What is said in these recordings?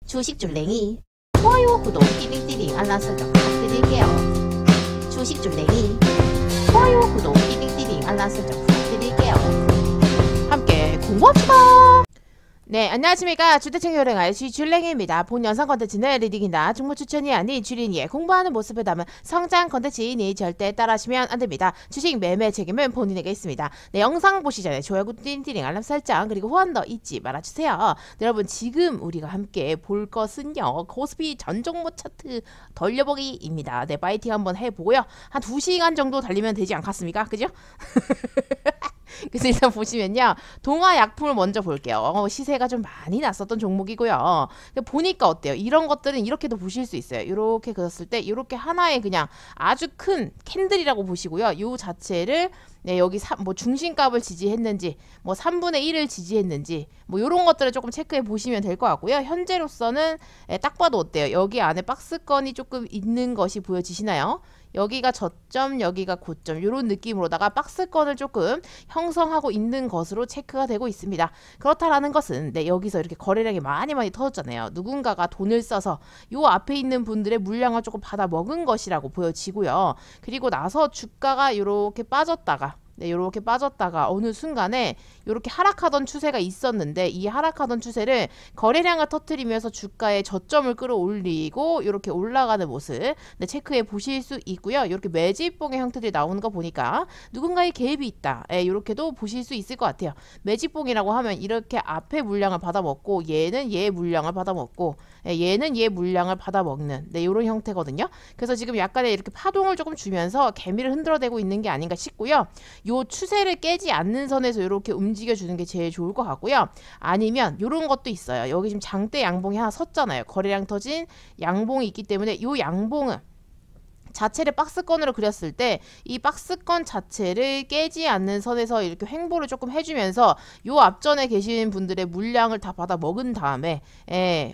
주식줄랭이 좋아요, 구독, 띠링띠링 알람 설정 부탁드릴게요. 주식줄랭이 좋아요, 구독, 띠링띠링 알람 설정 부탁드릴게요. 함께 공부합시다. 네, 안녕하십니까. 주택청 요령할 주줄랭이입니다. 본 영상 컨텐츠는 리딩이나 정보 추천이 아닌 주린이의 공부하는 모습을 담은 성장 컨텐츠이니 절대 따라하시면 안됩니다. 주식 매매 책임은 본인에게 있습니다. 네, 영상 보시기 전에 좋아요, 구독, 띠링띠링 알람 설정 그리고 후원 더 잊지 말아주세요. 네, 여러분 지금 우리가 함께 볼 것은요, 코스피 전 종목 차트 돌려보기입니다. 네, 파이팅 한번 해보고요. 한 2시간 정도 달리면 되지 않겠습니까? 그죠? 그래서 일단 보시면요, 동아약품을 먼저 볼게요. 시세가 좀 많이 났었던 종목이고요. 보니까 어때요? 이런 것들은 이렇게도 보실 수 있어요. 이렇게 그렸을 때 이렇게 하나의 그냥 아주 큰 캔들이라고 보시고요. 이 자체를 네, 여기 뭐 중심값을 지지했는지, 뭐 3분의 1을 지지했는지, 뭐 이런 것들을 조금 체크해 보시면 될 것 같고요. 현재로서는 딱 봐도 어때요? 여기 안에 박스권이 조금 있는 것이 보여지시나요? 여기가 저점, 여기가 고점, 이런 느낌으로다가 박스권을 조금 형성하고 있는 것으로 체크가 되고 있습니다. 그렇다라는 것은 네, 여기서 이렇게 거래량이 많이 터졌잖아요. 누군가가 돈을 써서 요 앞에 있는 분들의 물량을 조금 받아 먹은 것이라고 보여지고요. 그리고 나서 주가가 이렇게 빠졌다가 네, 요렇게 빠졌다가 어느 순간에 요렇게 하락하던 추세가 있었는데, 이 하락하던 추세를 거래량을 터뜨리면서 주가의 저점을 끌어올리고 요렇게 올라가는 모습 네, 체크해 보실 수 있고요. 요렇게 매집봉의 형태들이 나오는 거 보니까 누군가의 개입이 있다. 예, 요렇게도 보실 수 있을 것 같아요. 매집봉이라고 하면 이렇게 앞에 물량을 받아먹고 얘는 얘 물량을 받아먹고 얘는 얘 물량을 받아먹는 네, 요런 형태거든요. 그래서 지금 약간의 이렇게 파동을 조금 주면서 개미를 흔들어대고 있는 게 아닌가 싶고요. 요 추세를 깨지 않는 선에서 이렇게 움직여주는 게 제일 좋을 것 같고요. 아니면 요런 것도 있어요. 여기 지금 장대 양봉이 하나 섰잖아요. 거래량 터진 양봉이 있기 때문에 요 양봉은 자체를 박스권으로 그렸을 때 이 박스권 자체를 깨지 않는 선에서 이렇게 횡보를 조금 해주면서 요 앞전에 계신 분들의 물량을 다 받아 먹은 다음에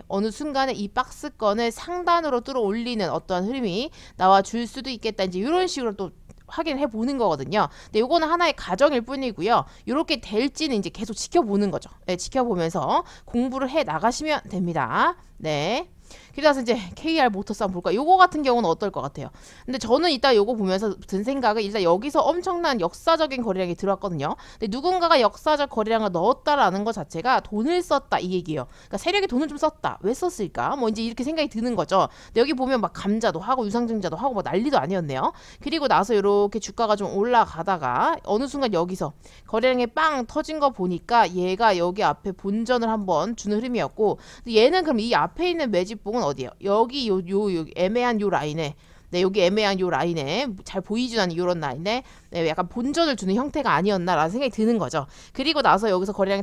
어느 순간에 이 박스권을 상단으로 뚫어 올리는 어떠한 흐름이 나와 줄 수도 있겠다. 이제 이런 식으로 또 확인해 보는 거거든요. 근데 요거는 하나의 가정일 뿐이고요. 요렇게 될지는 이제 계속 지켜보는 거죠. 네, 지켜보면서 공부를 해 나가시면 됩니다. 네. 그래서 이제 KR 모터스 한번 볼까? 요거 같은 경우는 어떨 것 같아요? 근데 저는 이따 요거 보면서 든 생각은 일단 여기서 엄청난 역사적인 거래량이 들어왔거든요. 근데 누군가가 역사적 거래량을 넣었다라는 것 자체가 돈을 썼다 이 얘기예요. 그러니까 세력이 돈을 좀 썼다. 왜 썼을까? 뭐 이제 이렇게 생각이 드는 거죠. 근데 여기 보면 막 감자도 하고 유상증자도 하고 뭐 난리도 아니었네요. 그리고 나서 이렇게 주가가 좀 올라가다가 어느 순간 여기서 거래량이 빵 터진 거 보니까 얘가 여기 앞에 본전을 한번 주는 흐름이었고, 얘는 그럼 이 앞에 있는 매집봉은 어디예요? 여기 요 애매한 요 라인에 네, 여기 애매한 요 라인에 잘 보이지 않는 요런 라인에 네, 약간 본전을 주는 형태가 아니었나라는 생각이 드는 거죠. 그리고 나서 여기서 거래량이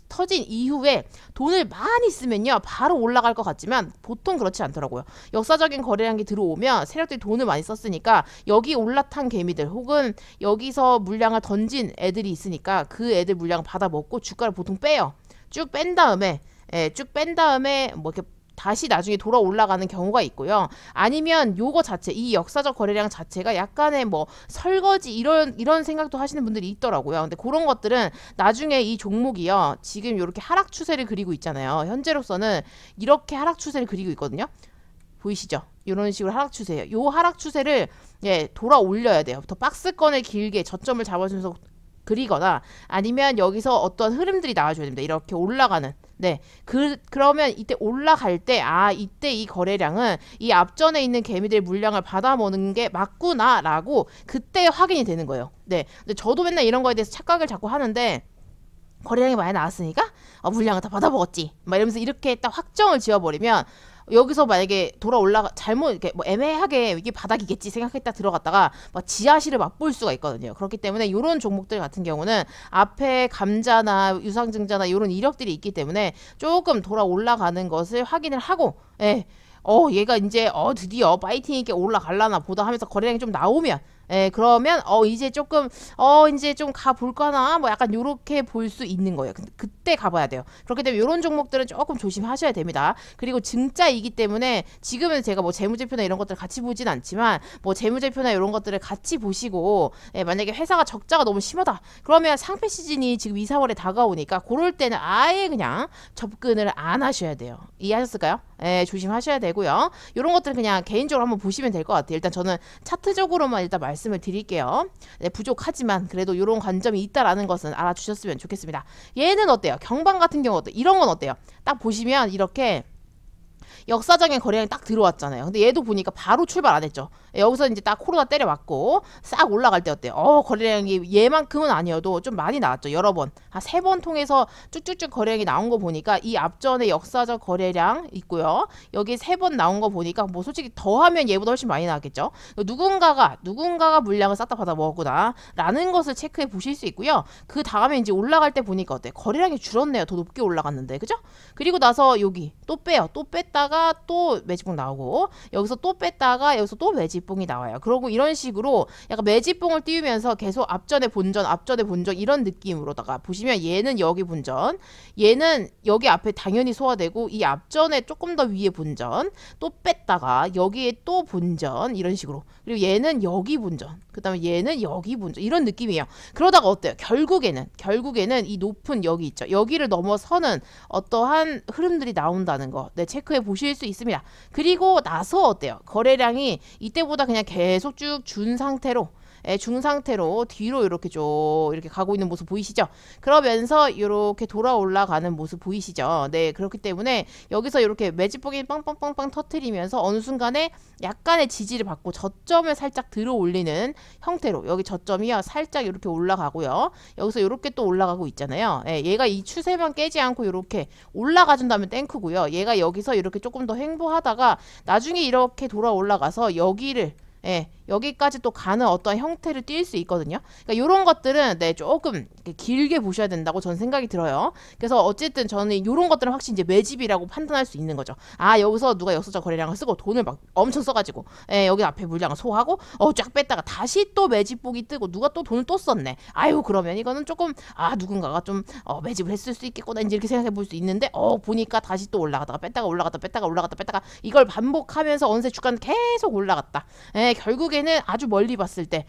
터진 이후에 돈을 많이 쓰면요 바로 올라갈 것 같지만 보통 그렇지 않더라고요. 역사적인 거래량이 들어오면 세력들이 돈을 많이 썼으니까 여기 올라탄 개미들 혹은 여기서 물량을 던진 애들이 있으니까 그 애들 물량을 받아먹고 주가를 보통 빼요. 쭉 뺀 다음에 뭐 이렇게 다시 나중에 돌아 올라가는 경우가 있고요. 아니면 요거 자체, 이 역사적 거래량 자체가 약간의 뭐 설거지 이런 생각도 하시는 분들이 있더라고요. 근데 그런 것들은 나중에 이 종목이요, 지금 이렇게 하락 추세를 그리고 있잖아요. 현재로서는 이렇게 하락 추세를 그리고 있거든요. 보이시죠? 이런 식으로 하락 추세예요. 요 하락 추세를 돌아 올려야 돼요. 더 박스권을 길게 저점을 잡아주면서 그리거나 아니면 여기서 어떤 흐름들이 나와줘야 됩니다. 이렇게 올라가는. 네. 그러면 이때 올라갈 때, 이때 이 거래량은 이 앞전에 있는 개미들의 물량을 받아먹는 게 맞구나라고 그때 확인이 되는 거예요. 네. 근데 저도 맨날 이런 거에 대해서 착각을 자꾸 하는데, 거래량이 많이 나왔으니까 물량을 다 받아먹었지 막 이러면서 이렇게 딱 확정을 지어버리면 여기서 만약에 돌아 올라가 잘못 이렇게 뭐 애매하게 이게 바닥이겠지 생각했다 들어갔다가 막 지하실을 맛볼 수가 있거든요. 그렇기 때문에 이런 종목들 같은 경우는 앞에 감자나 유상증자나 이런 이력들이 있기 때문에 조금 돌아 올라가는 것을 확인을 하고 얘가 이제 드디어 파이팅 있게 올라갈라나 보다 하면서 거래량이 좀 나오면 예, 그러면 이제 조금 이제 좀 가볼까나 뭐 약간 요렇게 볼 수 있는 거예요. 근데 그때 가봐야 돼요. 그렇기 때문에 이런 종목들은 조금 조심하셔야 됩니다. 그리고 증자이기 때문에 지금은 제가 뭐 재무제표나 이런 것들을 같이 보진 않지만 뭐 재무제표나 이런 것들을 같이 보시고 예, 만약에 회사가 적자가 너무 심하다 그러면 상패 시즌이 지금 2, 4월에 다가오니까 그럴 때는 아예 그냥 접근을 안 하셔야 돼요. 이해하셨을까요? 예, 조심하셔야 되고요. 이런 것들은 그냥 개인적으로 한번 보시면 될 것 같아요. 일단 저는 차트적으로만 일단 말씀을 드릴게요. 네, 부족하지만 그래도 이런 관점이 있다라는 것은 알아주셨으면 좋겠습니다. 얘는 어때요? 경방 같은 경우 어때요? 이런 건 어때요? 딱 보시면 이렇게 역사적인 거래량이 딱 들어왔잖아요. 근데 얘도 보니까 바로 출발 안 했죠. 여기서 이제 딱 코로나 때려맞고 싹 올라갈 때 어때요? 거래량이 얘만큼은 아니어도 좀 많이 나왔죠. 여러 번. 한 3번 통해서 쭉쭉쭉 거래량이 나온 거 보니까 이 앞전에 역사적 거래량 있고요. 여기 3번 나온 거 보니까 뭐 솔직히 더하면 얘보다 훨씬 많이 나왔겠죠. 누군가가 물량을 싹 다 받아 먹었구나 라는 것을 체크해 보실 수 있고요. 그 다음에 이제 올라갈 때 보니까 어때? 거래량이 줄었네요. 더 높게 올라갔는데. 그죠? 그리고 나서 여기 또 빼요. 또 뺐다가 또 매집봉 나오고 여기서 또 뺐다가 여기서 또 매집봉이 나와요. 그러고 이런 식으로 약간 매집봉을 띄우면서 계속 앞전에 본전 이런 느낌으로다가 보시면 얘는 여기 본전, 얘는 여기 앞에 당연히 소화되고 이 앞전에 조금 더 위에 본전, 또 뺐다가 여기에 또 본전 이런 식으로. 그리고 얘는 여기 본전, 그 다음에 얘는 여기 본전 이런 느낌이에요. 그러다가 어때요? 결국에는 이 높은 여기 있죠. 여기를 넘어서는 어떠한 흐름들이 나온다는 거 네, 체크해 보실 수 있습니다. 그리고 나서 어때요? 거래량이 이때보다 그냥 계속 쭉 준 상태로 중상태로 뒤로 이렇게 쭉 이렇게 가고 있는 모습 보이시죠? 그러면서 이렇게 돌아 올라가는 모습 보이시죠? 네, 그렇기 때문에 여기서 이렇게 매집봉이 빵빵빵빵 터트리면서 어느 순간에 약간의 지지를 받고 저점을 살짝 들어 올리는 형태로 여기 저점이요 살짝 이렇게 올라가고요. 여기서 이렇게 또 올라가고 있잖아요. 예, 얘가 이 추세만 깨지 않고 이렇게 올라가 준다면 땡크고요. 얘가 여기서 이렇게 조금 더 횡보하다가 나중에 이렇게 돌아 올라가서 여기를 여기까지 또 가는 어떤 형태를 띌 수 있거든요. 그러니까 이런 것들은 네, 조금 길게 보셔야 된다고 저는 생각이 들어요. 그래서 어쨌든 저는 이런 것들은 확실히 이제 매집이라고 판단할 수 있는 거죠. 아, 여기서 누가 역사적 거래량을 쓰고 돈을 막 엄청 써가지고 여기 앞에 물량을 소화하고 쫙 뺐다가 다시 또 매집복이 뜨고 누가 또 돈을 또 썼네. 아유, 그러면 이거는 조금 누군가가 좀 매집을 했을 수 있겠구나 이제 이렇게 생각해 볼 수 있는데 보니까 다시 또 올라가다가 뺐다가 이걸 반복하면서 언세 주가는 계속 올라갔다. 결국에는 아주 멀리 봤을 때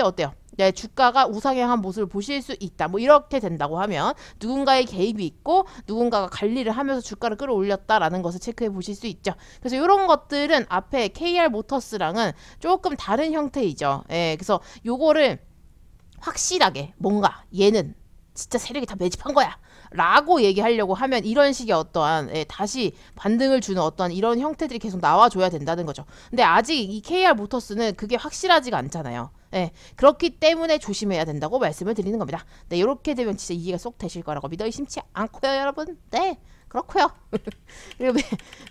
어때요? 네, 주가가 우상향한 모습을 보실 수 있다. 뭐 이렇게 된다고 하면 누군가의 개입이 있고 누군가가 관리를 하면서 주가를 끌어올렸다라는 것을 체크해 보실 수 있죠. 그래서 이런 것들은 앞에 KR 모터스랑은 조금 다른 형태이죠. 그래서 요거를 확실하게 뭔가 얘는 진짜 세력이 다 매집한 거야 라고 얘기하려고 하면 이런 식의 어떠한 다시 반등을 주는 어떠한 이런 형태들이 계속 나와줘야 된다는 거죠. 근데 아직 이 KR 모터스는 그게 확실하지가 않잖아요. 그렇기 때문에 조심해야 된다고 말씀을 드리는 겁니다. 네, 이렇게 되면 진짜 이해가 쏙 되실 거라고 믿어 의심치 않고요, 여러분. 네, 그렇고요. 그리고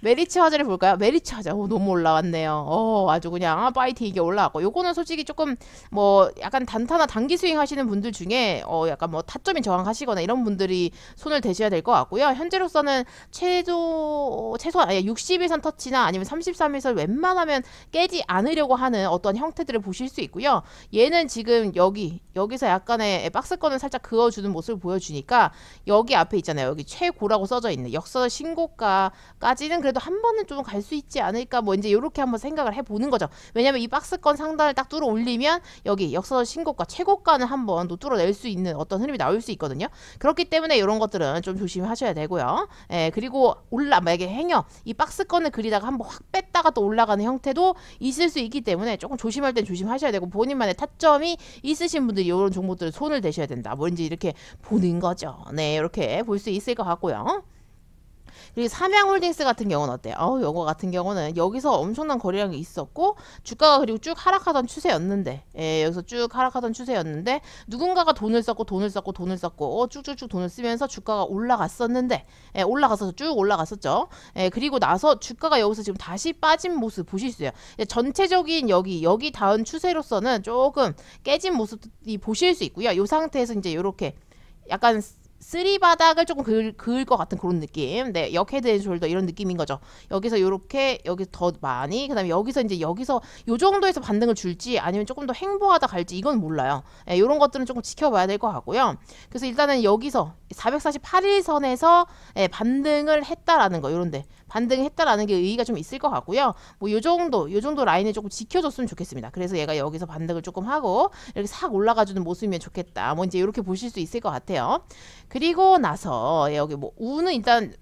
메리츠 화재를 볼까요? 메리츠 화재 너무 올라왔네요. 아주 그냥 파이팅 이게 올라왔고 요거는 솔직히 조금 뭐 약간 단타나 단기 스윙 하시는 분들 중에 약간 뭐 타점이 저항하시거나 이런 분들이 손을 대셔야 될 것 같고요. 현재로서는 최소한 60일선 터치나 아니면 33일선 웬만하면 깨지 않으려고 하는 어떤 형태들을 보실 수 있고요. 얘는 지금 여기서 약간의 박스권을 살짝 그어주는 모습을 보여주니까 여기 앞에 있잖아요. 여기 최고라고 써져 있는 역사적 신고가까지는 그래도 한 번은 좀 갈 수 있지 않을까 뭐 이제 이렇게 한번 생각을 해보는 거죠. 왜냐면 이 박스권 상단을 딱 뚫어 올리면 여기 역사적 신고가 최고가는 한번 또 뚫어낼 수 있는 어떤 흐름이 나올 수 있거든요. 그렇기 때문에 이런 것들은 좀 조심하셔야 되고요. 그리고 만약에 행여 이 박스권을 그리다가 한번 확 뺐다가 또 올라가는 형태도 있을 수 있기 때문에 조금 조심할 땐 조심하셔야 되고 본인만의 타점이 있으신 분들이 이런 종목들을 손을 대셔야 된다. 뭔지 이렇게 보는 거죠. 네, 이렇게 볼 수 있을 것 같고요. 그리고 삼양홀딩스 같은 경우는 어때요? 요거 같은 경우는 여기서 엄청난 거래량이 있었고 주가가 그리고 쭉 하락하던 추세였는데 여기서 쭉 하락하던 추세였는데 누군가가 돈을 썼고 쭉쭉쭉 돈을 쓰면서 주가가 올라갔었는데 올라가서 쭉 올라갔었죠. 그리고 나서 주가가 여기서 지금 다시 빠진 모습 보실 수 있어요. 전체적인 여기 다운 추세로서는 조금 깨진 모습이 보실 수 있고요. 이 상태에서 이제 이렇게 약간 쓰리 바닥을 조금 그을 것 같은 그런 느낌. 네, 역헤드 앤 숄더 이런 느낌인 거죠. 여기서 요렇게, 여기서 더 많이, 그 다음에 여기서 이제 여기서 요 정도에서 반등을 줄지 아니면 조금 더 횡보하다 갈지 이건 몰라요. 예, 요런 것들은 조금 지켜봐야 될 것 같고요. 그래서 일단은 여기서 448일선에서 예, 반등을 했다라는 거, 요런데 반등했다라는 게 의의가 좀 있을 것 같고요. 뭐 요 정도 라인을 조금 지켜줬으면 좋겠습니다. 그래서 얘가 여기서 반등을 조금 하고 이렇게 싹 올라가주는 모습이면 좋겠다. 뭐 이제 이렇게 보실 수 있을 것 같아요. 그리고 나서 여기 뭐 우는 일단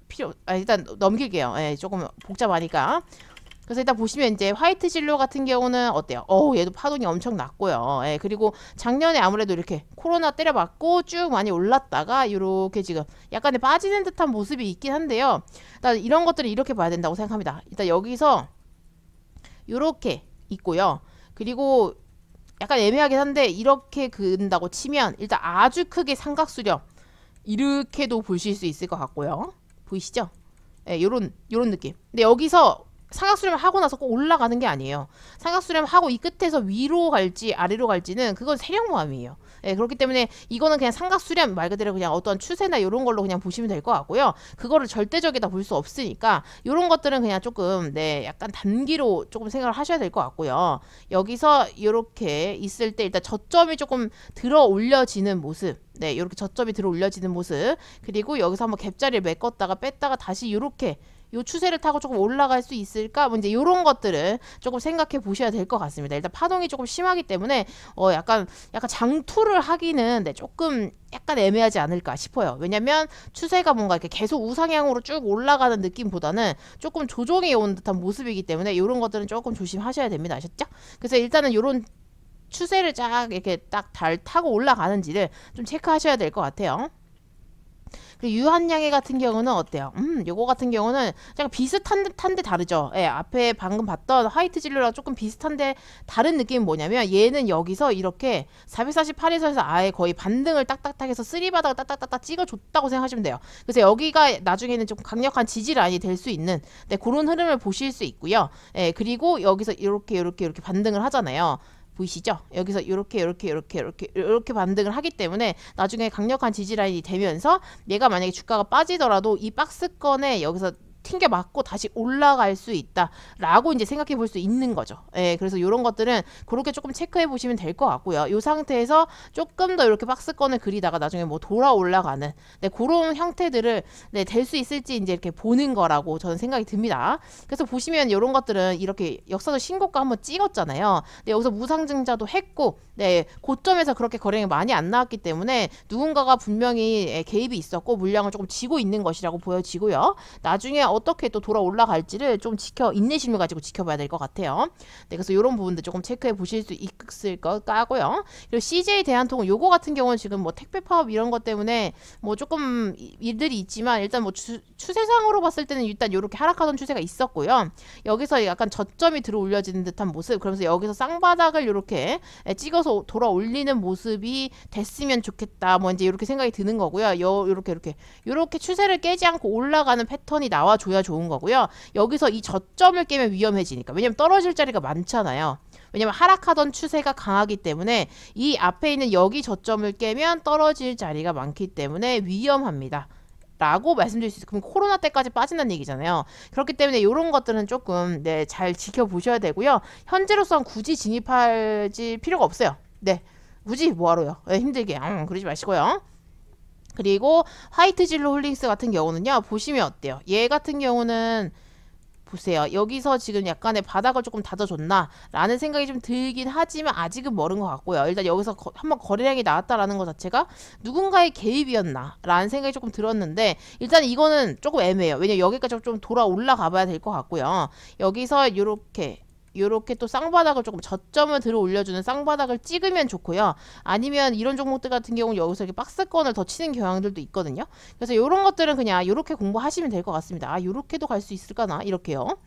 일단 넘길게요. 예, 조금 복잡하니까. 그래서 일단 보시면 이제 화이트 진로 같은 경우는 어때요? 얘도 파동이 엄청 났고요. 예, 그리고 작년에 아무래도 이렇게 코로나 때려맞고 쭉 많이 올랐다가 이렇게 지금 약간의 빠지는 듯한 모습이 있긴 한데요. 일단 이런 것들을 이렇게 봐야 된다고 생각합니다. 일단 여기서 이렇게 있고요. 그리고 약간 애매하긴 한데 이렇게 그은다고 치면 일단 아주 크게 삼각수렴 이렇게도 보실 수 있을 것 같고요. 보이시죠? 예, 요런 느낌. 근데 여기서 삼각수렴을 하고 나서 꼭 올라가는 게 아니에요. 삼각수렴을 하고 이 끝에서 위로 갈지 아래로 갈지는 그건 세력모함이에요. 예, 그렇기 때문에 이거는 그냥 삼각수렴 말 그대로 그냥 어떤 추세나 이런 걸로 그냥 보시면 될 것 같고요. 그거를 절대적이다 볼 수 없으니까 이런 것들은 그냥 조금 네 약간 단기로 조금 생각을 하셔야 될 것 같고요. 여기서 이렇게 있을 때 일단 저점이 조금 들어 올려지는 모습. 네, 이렇게 저점이 들어 올려지는 모습. 그리고 여기서 한번 갭자리를 메꿨다가 뺐다가 다시 이렇게 요 추세를 타고 조금 올라갈 수 있을까? 뭐 이제 요런 것들을 조금 생각해 보셔야 될 것 같습니다. 일단 파동이 조금 심하기 때문에 약간 장투를 하기는 네, 조금 약간 애매하지 않을까 싶어요. 왜냐면 추세가 뭔가 이렇게 계속 우상향으로 쭉 올라가는 느낌보다는 조금 조정이 온 듯한 모습이기 때문에 이런 것들은 조금 조심하셔야 됩니다. 아셨죠? 그래서 일단은 요런 추세를 쫙 이렇게 딱 타고 올라가는지를 좀 체크하셔야 될 것 같아요. 그리고 유한양해 같은 경우는 어때요? 요거 같은 경우는 약간 비슷한 듯한데 다르죠. 예, 앞에 방금 봤던 화이트 진로랑 조금 비슷한데 다른 느낌은 뭐냐면 얘는 여기서 이렇게 448에서 아예 거의 반등을 딱딱딱 해서 쓰리바닥을 딱딱딱 찍어줬다고 생각하시면 돼요. 그래서 여기가 나중에는 좀 강력한 지지 라인이 될 수 있는 네, 그런 흐름을 보실 수 있고요. 예, 그리고 여기서 이렇게 반등을 하잖아요. 보이시죠? 여기서 이렇게 반등을 하기 때문에 나중에 강력한 지지 라인이 되면서 얘가 만약에 주가가 빠지더라도 이 박스권에 여기서 튕겨 맞고 다시 올라갈 수 있다라고 이제 생각해 볼 수 있는 거죠. 예, 그래서 이런 것들은 그렇게 조금 체크해 보시면 될 것 같고요. 이 상태에서 조금 더 이렇게 박스권을 그리다가 나중에 뭐 돌아 올라가는 네, 그런 형태들을 네, 될 수 있을지 이제 이렇게 보는 거라고 저는 생각이 듭니다. 그래서 보시면 이런 것들은 이렇게 역사적 신고가 한번 찍었잖아요. 네, 여기서 무상증자도 했고 네, 고점에서 그렇게 거래량이 많이 안 나왔기 때문에 누군가가 분명히 개입이 있었고 물량을 조금 쥐고 있는 것이라고 보여지고요. 나중에 어떻게 또 돌아 올라갈지를 좀 인내심을 가지고 지켜봐야 될 것 같아요. 네, 그래서 이런 부분들 조금 체크해 보실 수 있을 것 같고요. 그리고 CJ 대한통운 요거 같은 경우는 지금 뭐 택배 파업 이런 것 때문에 뭐 조금 일들이 있지만 일단 뭐 추세상으로 봤을 때는 일단 이렇게 하락하던 추세가 있었고요. 여기서 약간 저점이 들어 올려지는 듯한 모습, 그러면서 여기서 쌍바닥을 이렇게 찍어서 돌아 올리는 모습이 됐으면 좋겠다. 뭐 이제 이렇게 생각이 드는 거고요. 이렇게 추세를 깨지 않고 올라가는 패턴이 나와줘야 좋은 거고요. 여기서 이 저점을 깨면 위험해지니까. 왜냐면 떨어질 자리가 많잖아요. 왜냐면 하락하던 추세가 강하기 때문에 이 앞에 있는 여기 저점을 깨면 떨어질 자리가 많기 때문에 위험합니다. 라고 말씀드릴 수 있어요. 그럼 코로나 때까지 빠진다는 얘기잖아요. 그렇기 때문에 이런 것들은 조금 네, 잘 지켜보셔야 되고요. 현재로서는 굳이 진입할 필요가 없어요. 네, 굳이 뭐하러요. 네, 힘들게 그러지 마시고요. 그리고 화이트 진로 홀딩스 같은 경우는요. 보시면 어때요? 얘 같은 경우는 보세요. 여기서 지금 약간의 바닥을 조금 다져줬나 라는 생각이 좀 들긴 하지만 아직은 멀은 것 같고요. 일단 여기서 한번 거래량이 나왔다라는 것 자체가 누군가의 개입이었나 라는 생각이 조금 들었는데 일단 이거는 조금 애매해요. 왜냐면 여기까지 좀 돌아 올라가 봐야 될 것 같고요. 여기서 요렇게 또 쌍바닥을 조금 저점을 들어 올려주는 쌍바닥을 찍으면 좋고요. 아니면 이런 종목들 같은 경우는 여기서 이렇게 박스권을 더 치는 경향들도 있거든요. 그래서 이런 것들은 그냥 이렇게 공부하시면 될 것 같습니다. 아, 요렇게도 갈 수 있을까나 이렇게요.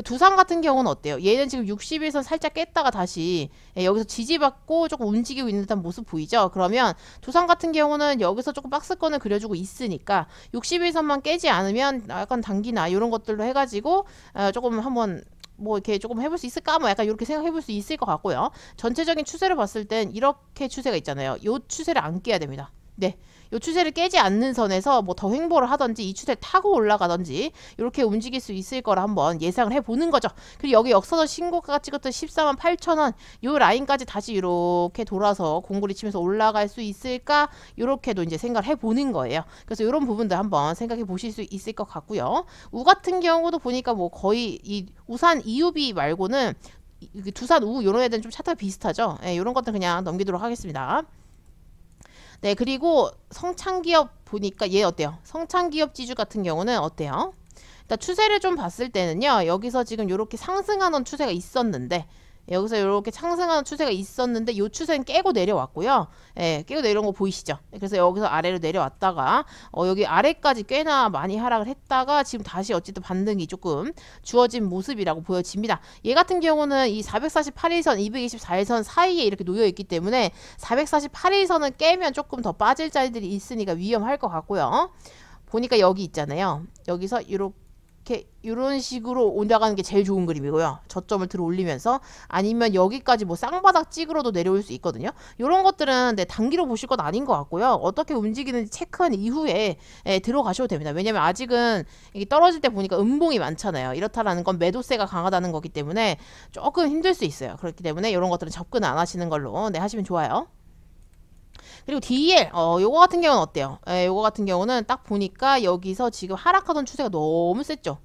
두산 같은 경우는 어때요? 얘는 지금 60일선 살짝 깼다가 다시 여기서 지지받고 조금 움직이고 있는 듯한 모습 보이죠? 그러면 두산 같은 경우는 여기서 조금 박스권을 그려주고 있으니까 60일선만 깨지 않으면 약간 단기나 이런 것들로 해가지고 조금 한번 뭐 이렇게 조금 해볼 수 있을까? 뭐 약간 이렇게 생각해볼 수 있을 것 같고요. 전체적인 추세를 봤을 땐 이렇게 추세가 있잖아요. 이 추세를 안 깨야 됩니다. 네, 요 추세를 깨지 않는 선에서 뭐 더 횡보를 하던지 이 추세를 타고 올라가던지 이렇게 움직일 수 있을 거라 한번 예상을 해보는 거죠. 그리고 여기 역사적 신고가가 찍었던 148,000원 요 라인까지 다시 이렇게 돌아서 공구리 치면서 올라갈 수 있을까? 요렇게도 이제 생각을 해보는 거예요. 그래서 이런 부분들 한번 생각해 보실 수 있을 것 같고요. 우 같은 경우도 보니까 뭐 거의 이 우산 EUB 말고는 두산 우 요런 애들은 좀 차트가 비슷하죠. 예, 요런 것들 그냥 넘기도록 하겠습니다. 네, 그리고 성창기업 보니까 얘 어때요? 성창기업 지주 같은 경우는 어때요? 일단 추세를 좀 봤을 때는요. 여기서 지금 이렇게 상승하는 추세가 있었는데 여기서 이렇게 상승하는 추세가 있었는데 이 추세는 깨고 내려왔고요. 예, 깨고 내려온 거 보이시죠? 그래서 여기서 아래로 내려왔다가 여기 아래까지 꽤나 많이 하락을 했다가 지금 다시 어쨌든 반등이 조금 주어진 모습이라고 보여집니다. 얘 같은 경우는 이 448일선, 224일선 사이에 이렇게 놓여있기 때문에 448일선은 깨면 조금 더 빠질 자리들이 있으니까 위험할 것 같고요. 보니까 여기 있잖아요. 여기서 이런 식으로 올라가는 게 제일 좋은 그림이고요. 저점을 들어 올리면서 아니면 여기까지 뭐 쌍바닥 찍으로도 내려올 수 있거든요. 이런 것들은 네, 단기로 보실 건 아닌 것 같고요. 어떻게 움직이는지 체크한 이후에 들어가셔도 됩니다. 왜냐면 아직은 이게 떨어질 때 보니까 음봉이 많잖아요. 이렇다라는 건 매도세가 강하다는 거기 때문에 조금 힘들 수 있어요. 그렇기 때문에 이런 것들은 접근 안 하시는 걸로 네, 하시면 좋아요. 그리고 DL, 요거 같은 경우는 어때요? 요거 같은 경우는 딱 보니까 여기서 지금 하락하던 추세가 너무 셌죠?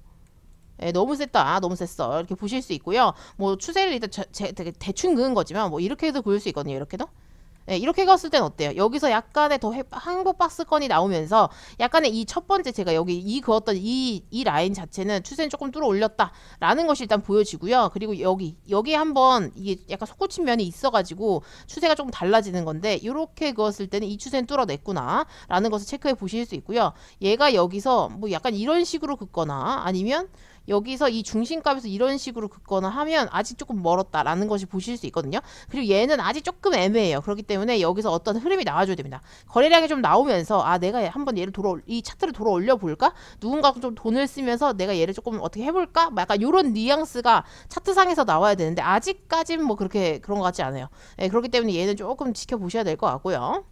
너무 셌다. 너무 셌어. 이렇게 보실 수 있고요. 뭐 추세를 일단 되게 대충 그은 거지만 뭐 이렇게도 그을 수 있거든요. 이렇게도. 이렇게 갔을 땐 어때요? 여기서 약간의 더 항복 박스권이 나오면서 약간의 이 첫 번째 제가 여기 그었던 이 라인 자체는 추세는 조금 뚫어 올렸다라는 것이 일단 보여지고요. 그리고 여기 한번 이게 약간 솟구친 면이 있어가지고 추세가 조금 달라지는 건데 이렇게 그었을 때는 이 추세는 뚫어냈구나 라는 것을 체크해 보실 수 있고요. 얘가 여기서 뭐 약간 이런 식으로 긋거나 아니면 여기서 이 중심값에서 이런 식으로 긋거나 하면 아직 조금 멀었다라는 것이 보실 수 있거든요. 그리고 얘는 아직 조금 애매해요. 그렇기 때문에 여기서 어떤 흐름이 나와줘야 됩니다. 거래량이 좀 나오면서 아 내가 한번 얘를 이 차트를 돌아 올려 볼까? 누군가 좀 돈을 쓰면서 내가 얘를 조금 어떻게 해볼까? 약간 이런 뉘앙스가 차트상에서 나와야 되는데 아직까지는 뭐 그런 것 같지 않아요. 그렇기 때문에 얘는 조금 지켜보셔야 될 것 같고요.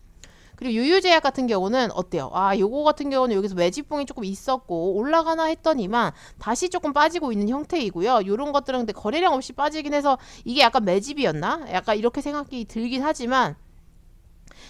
그리고 유유제약 같은 경우는 어때요? 요거 같은 경우는 여기서 매집봉이 조금 있었고 올라가나 했더니만 다시 조금 빠지고 있는 형태이고요. 요런 것들은 근데 거래량 없이 빠지긴 해서 이게 약간 매집이었나? 약간 이렇게 생각이 들긴 하지만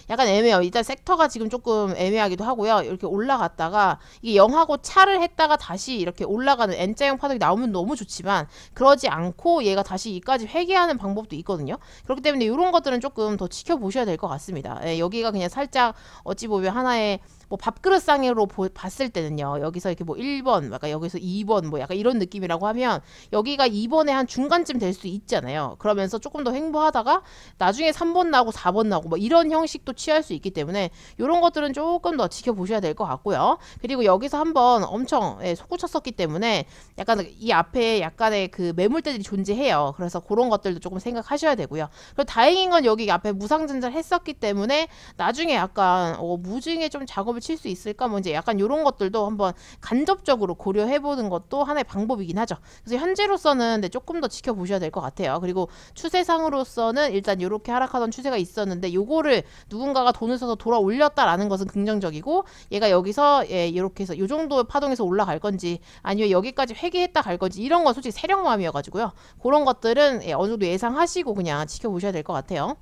약간 애매해요. 일단 섹터가 지금 조금 애매하기도 하고요. 이렇게 올라갔다가 이게 0하고 차를 했다가 다시 이렇게 올라가는 N자형 파동이 나오면 너무 좋지만 그러지 않고 얘가 다시 이까지 회귀하는 방법도 있거든요. 그렇기 때문에 이런 것들은 조금 더 지켜보셔야 될 것 같습니다. 여기가 그냥 살짝 어찌 보면 하나의 뭐 밥그릇상으로 봤을 때는요. 여기서 이렇게 뭐 1번, 약간 여기서 2번 뭐 약간 이런 느낌이라고 하면 여기가 2번에 한 중간쯤 될 수 있잖아요. 그러면서 조금 더 횡보하다가 나중에 3번 나오고 4번 나오고 뭐 이런 형식도 취할 수 있기 때문에 이런 것들은 조금 더 지켜보셔야 될 것 같고요. 그리고 여기서 한번 엄청 솟구쳤었기 때문에 약간 이 앞에 약간의 그 매물대들이 존재해요. 그래서 그런 것들도 조금 생각하셔야 되고요. 그리고 다행인 건 여기 앞에 무상증자를 했었기 때문에 나중에 약간 무증에 좀 작업을 칠 수 있을까? 뭐 이제 약간 이런 것들도 한번 간접적으로 고려해보는 것도 하나의 방법이긴 하죠. 그래서 현재로서는 조금 더 지켜보셔야 될 것 같아요. 그리고 추세상으로서는 일단 이렇게 하락하던 추세가 있었는데 요거를 누군가가 돈을 써서 돌아 올렸다라는 것은 긍정적이고 얘가 여기서 이렇게 해서 요 정도 파동에서 올라갈 건지 아니면 여기까지 회귀했다 갈 건지 이런 건 솔직히 세력마음이어가지고요. 그런 것들은 어느 정도 예상하시고 그냥 지켜보셔야 될 것 같아요.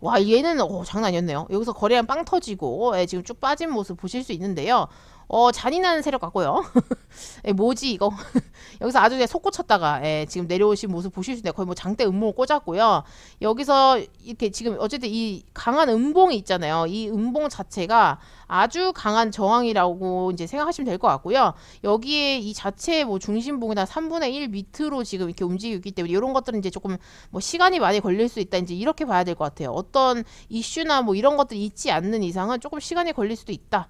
와 얘는 장난 아니었네요. 여기서 거래량 빵 터지고 지금 쭉 빠진 모습 보실 수 있는데요. 잔인한 세력 같고요. 뭐지 이거. 여기서 아주 그냥 솟구쳤다가 지금 내려오신 모습 보실 수 있는데 거의 뭐 장대 음봉을 꽂았고요. 여기서 이렇게 지금 어쨌든 이 강한 음봉이 있잖아요. 이 음봉 자체가 아주 강한 저항이라고 이제 생각하시면 될 것 같고요. 여기에 이 자체의 뭐 중심봉이나 3분의 1 밑으로 지금 이렇게 움직이고 있기 때문에 이런 것들은 이제 조금 뭐 시간이 많이 걸릴 수 있다. 이제 이렇게 봐야 될 것 같아요. 어떤 이슈나 뭐 이런 것들이 있지 않는 이상은 조금 시간이 걸릴 수도 있다.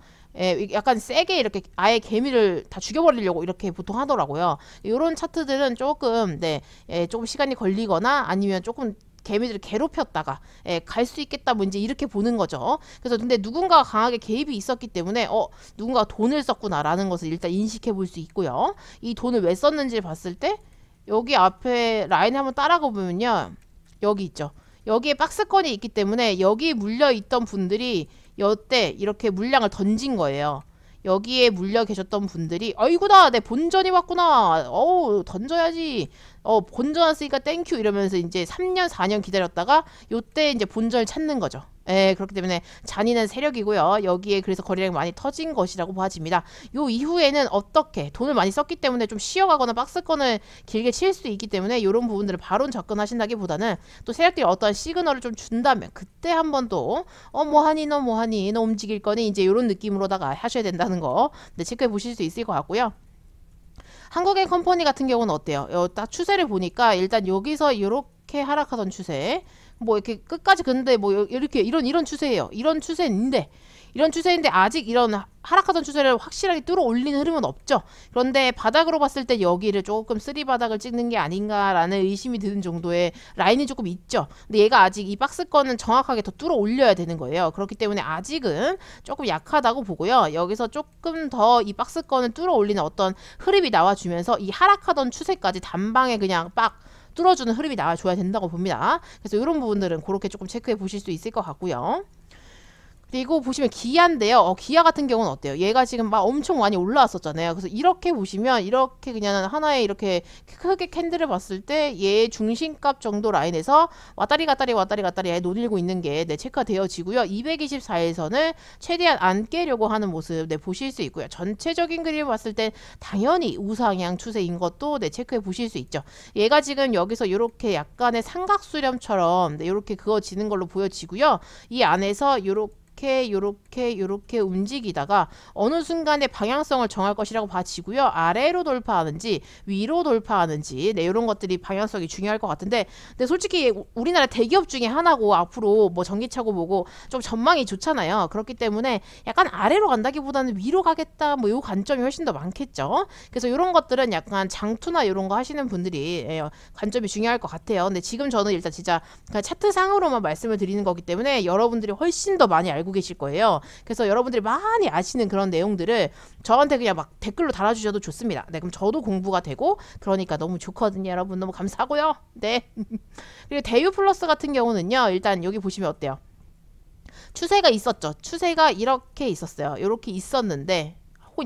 약간 세게 이렇게 아예 개미를 다 죽여버리려고 이렇게 보통 하더라고요. 이런 차트들은 조금 조금 시간이 걸리거나 아니면 조금 개미들을 괴롭혔다가 갈 수 있겠다 뭐 이제 이렇게 보는 거죠. 그래서 근데 누군가가 강하게 개입이 있었기 때문에 누군가가 돈을 썼구나라는 것을 일단 인식해 볼 수 있고요. 이 돈을 왜 썼는지 봤을 때 여기 앞에 라인을 한번 따라가 보면요. 여기 있죠. 여기에 박스권이 있기 때문에 여기 물려있던 분들이 이때 이렇게 물량을 던진 거예요. 여기에 물려 계셨던 분들이 어이구나 내 본전이 왔구나 어우 던져야지 본전 왔으니까 땡큐 이러면서 이제 3년 4년 기다렸다가 요때 이제 본전을 찾는 거죠. 예, 그렇기 때문에 잔인한 세력이고요. 여기에 그래서 거래량이 많이 터진 것이라고 봐집니다. 요 이후에는 어떻게 돈을 많이 썼기 때문에 좀 쉬어가거나 박스권을 길게 칠 수 있기 때문에 이런 부분들을 바로 접근하신다기보다는 또 세력들이 어떠한 시그널을 좀 준다면 그때 한번 또 뭐하니 너 뭐하니 너 움직일 거니 이제 이런 느낌으로다가 하셔야 된다는 거 체크해 보실 수 있을 것 같고요. 한국의 컴퍼니 같은 경우는 어때요? 딱 추세를 보니까 일단 여기서 이렇게 하락하던 추세 뭐 이렇게 끝까지 근데 뭐 이렇게 이런 추세예요. 이런 추세인데 아직 이런 하락하던 추세를 확실하게 뚫어 올리는 흐름은 없죠. 그런데 바닥으로 봤을 때 여기를 조금 쓰리 바닥을 찍는 게 아닌가라는 의심이 드는 정도의 라인이 조금 있죠. 근데 얘가 아직 이 박스권은 정확하게 더 뚫어 올려야 되는 거예요. 그렇기 때문에 아직은 조금 약하다고 보고요. 여기서 조금 더 이 박스권을 뚫어 올리는 어떤 흐름이 나와주면서 이 하락하던 추세까지 단방에 그냥 빡 뚫어주는 흐름이 나와줘야 된다고 봅니다. 그래서 이런 부분들은 그렇게 조금 체크해 보실 수 있을 것 같고요. 그리고 보시면 기아인데요. 기아 같은 경우는 어때요? 얘가 지금 막 엄청 많이 올라왔었잖아요. 그래서 이렇게 보시면 이렇게 그냥 하나의 이렇게 크게 캔들을 봤을 때 얘 중심값 정도 라인에서 왔다리 갔다리 노들고 있는 게 체크가 되어지고요. 224일선을 최대한 안 깨려고 하는 모습 보실 수 있고요. 전체적인 그림을 봤을 때 당연히 우상향 추세인 것도 체크해 보실 수 있죠. 얘가 지금 여기서 이렇게 약간의 삼각수렴처럼 이렇게 그어지는 걸로 보여지고요. 이 안에서 요렇게 움직이다가 어느 순간에 방향성을 정할 것이라고 봐지고요. 아래로 돌파하는지 위로 돌파하는지 이런 것들이 방향성이 중요할 것 같은데 근데 솔직히 우리나라 대기업 중에 하나고 앞으로 뭐 전기차고 뭐고 좀 전망이 좋잖아요. 그렇기 때문에 약간 아래로 간다기보다는 위로 가겠다 뭐 요 관점이 훨씬 더 많겠죠. 그래서 이런 것들은 약간 장투나 이런 거 하시는 분들이 관점이 중요할 것 같아요. 근데 지금 저는 일단 진짜 차트상으로만 말씀을 드리는 거기 때문에 여러분들이 훨씬 더 많이 알고 계실 거예요. 그래서 여러분들이 많이 아시는 그런 내용들을 저한테 그냥 막 댓글로 달아주셔도 좋습니다. 네, 그럼 저도 공부가 되고 그러니까 너무 좋거든요. 여러분 너무 감사하고요. 네. 그리고 대유 플러스 같은 경우는요. 일단 여기 보시면 어때요? 추세가 있었죠. 추세가 이렇게 있었어요. 이렇게 있었는데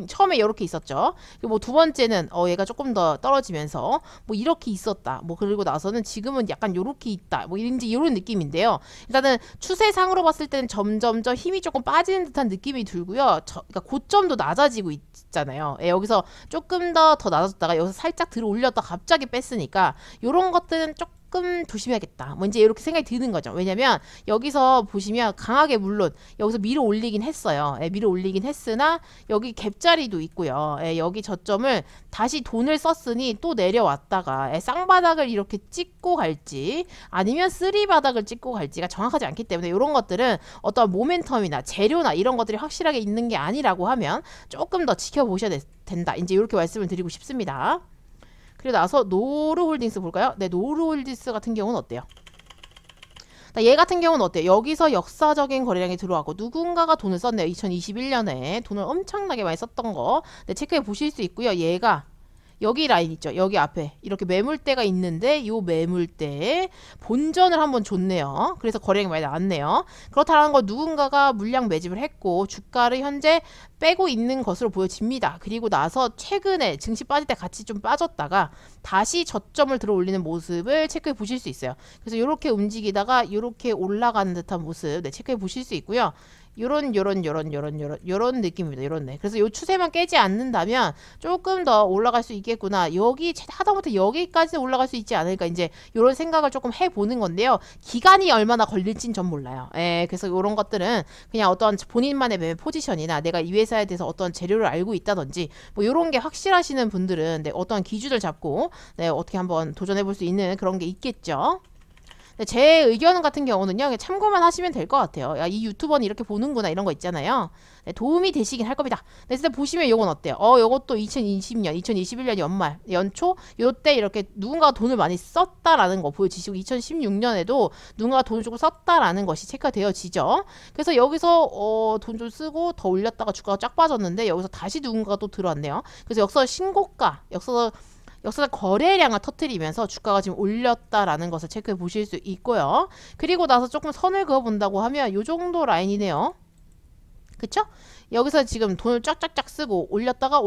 처음에 이렇게 있었죠. 그리고 뭐 두 번째는 얘가 조금 더 떨어지면서 뭐 이렇게 있었다. 뭐 그리고 나서는 지금은 약간 요렇게 있다. 뭐 이런 느낌인데요. 일단은 추세상으로 봤을 때는 점점점 힘이 조금 빠지는 듯한 느낌이 들고요. 그러니까 고점도 낮아지고 있잖아요. 여기서 조금 더 낮아졌다가 여기서 살짝 들어 올렸다 갑자기 뺐으니까 요런 것들은 조금 조심해야겠다. 뭐 이제 이렇게 생각이 드는 거죠. 왜냐면 여기서 보시면 강하게 물론 여기서 밀어 올리긴 했어요. 밀어 올리긴 했으나 여기 갭자리도 있고요. 여기 저점을 다시 돈을 썼으니 또 내려왔다가 쌍바닥을 이렇게 찍고 갈지 아니면 쓰리바닥을 찍고 갈지가 정확하지 않기 때문에 이런 것들은 어떤 모멘텀이나 재료나 이런 것들이 확실하게 있는 게 아니라고 하면 조금 더 지켜보셔야 된다. 이제 이렇게 말씀을 드리고 싶습니다. 그리고 나서 노르홀딩스 볼까요? 네, 노르홀딩스 같은 경우는 어때요? 얘 같은 경우는 어때요? 여기서 역사적인 거래량이 들어왔고 누군가가 돈을 썼네요. 2021년에 돈을 엄청나게 많이 썼던 거 체크해 보실 수 있고요. 얘가 여기 라인 있죠. 여기 앞에 이렇게 매물대가 있는데 이 매물대에 본전을 한번 줬네요. 그래서 거래량이 많이 나왔네요. 그렇다는 건 누군가가 물량 매집을 했고 주가를 현재 빼고 있는 것으로 보여집니다. 그리고 나서 최근에 증시 빠질 때 같이 좀 빠졌다가 다시 저점을 들어 올리는 모습을 체크해 보실 수 있어요. 그래서 이렇게 움직이다가 이렇게 올라가는 듯한 모습 체크해 보실 수 있고요. 요런 느낌입니다. 요런 그래서 요 추세만 깨지 않는다면 조금 더 올라갈 수 있겠구나. 여기 하다못해 여기까지 올라갈 수 있지 않을까. 이제 요런 생각을 조금 해보는 건데요. 기간이 얼마나 걸릴진 전 몰라요. 그래서 요런 것들은 그냥 어떤 본인만의 매매 포지션이나 내가 이 회사에 대해서 어떤 재료를 알고 있다든지 뭐 요런 게 확실하시는 분들은 어떤 기준을 잡고 어떻게 한번 도전해볼 수 있는 그런 게 있겠죠. 제 의견 같은 경우는요. 참고만 하시면 될 것 같아요. 야, 이 유튜버는 이렇게 보는구나 이런 거 있잖아요. 도움이 되시긴 할 겁니다. 일단 보시면 요건 어때요? 요것도 2020년, 2021년 연초 요때 이렇게 누군가가 돈을 많이 썼다라는 거 보여지시고 2016년에도 누군가가 돈을 조금 썼다라는 것이 체크가 되어지죠. 그래서 여기서 돈 좀 쓰고 더 올렸다가 주가가 쫙 빠졌는데 여기서 다시 누군가가 또 들어왔네요. 그래서 역사 신고가, 역사적 거래량을 터뜨리면서 주가가 지금 올렸다라는 것을 체크해 보실 수 있고요. 그리고 나서 조금 선을 그어 본다고 하면 요 정도 라인이네요. 그쵸? 여기서 지금 돈을 쫙쫙쫙 쓰고 올렸다가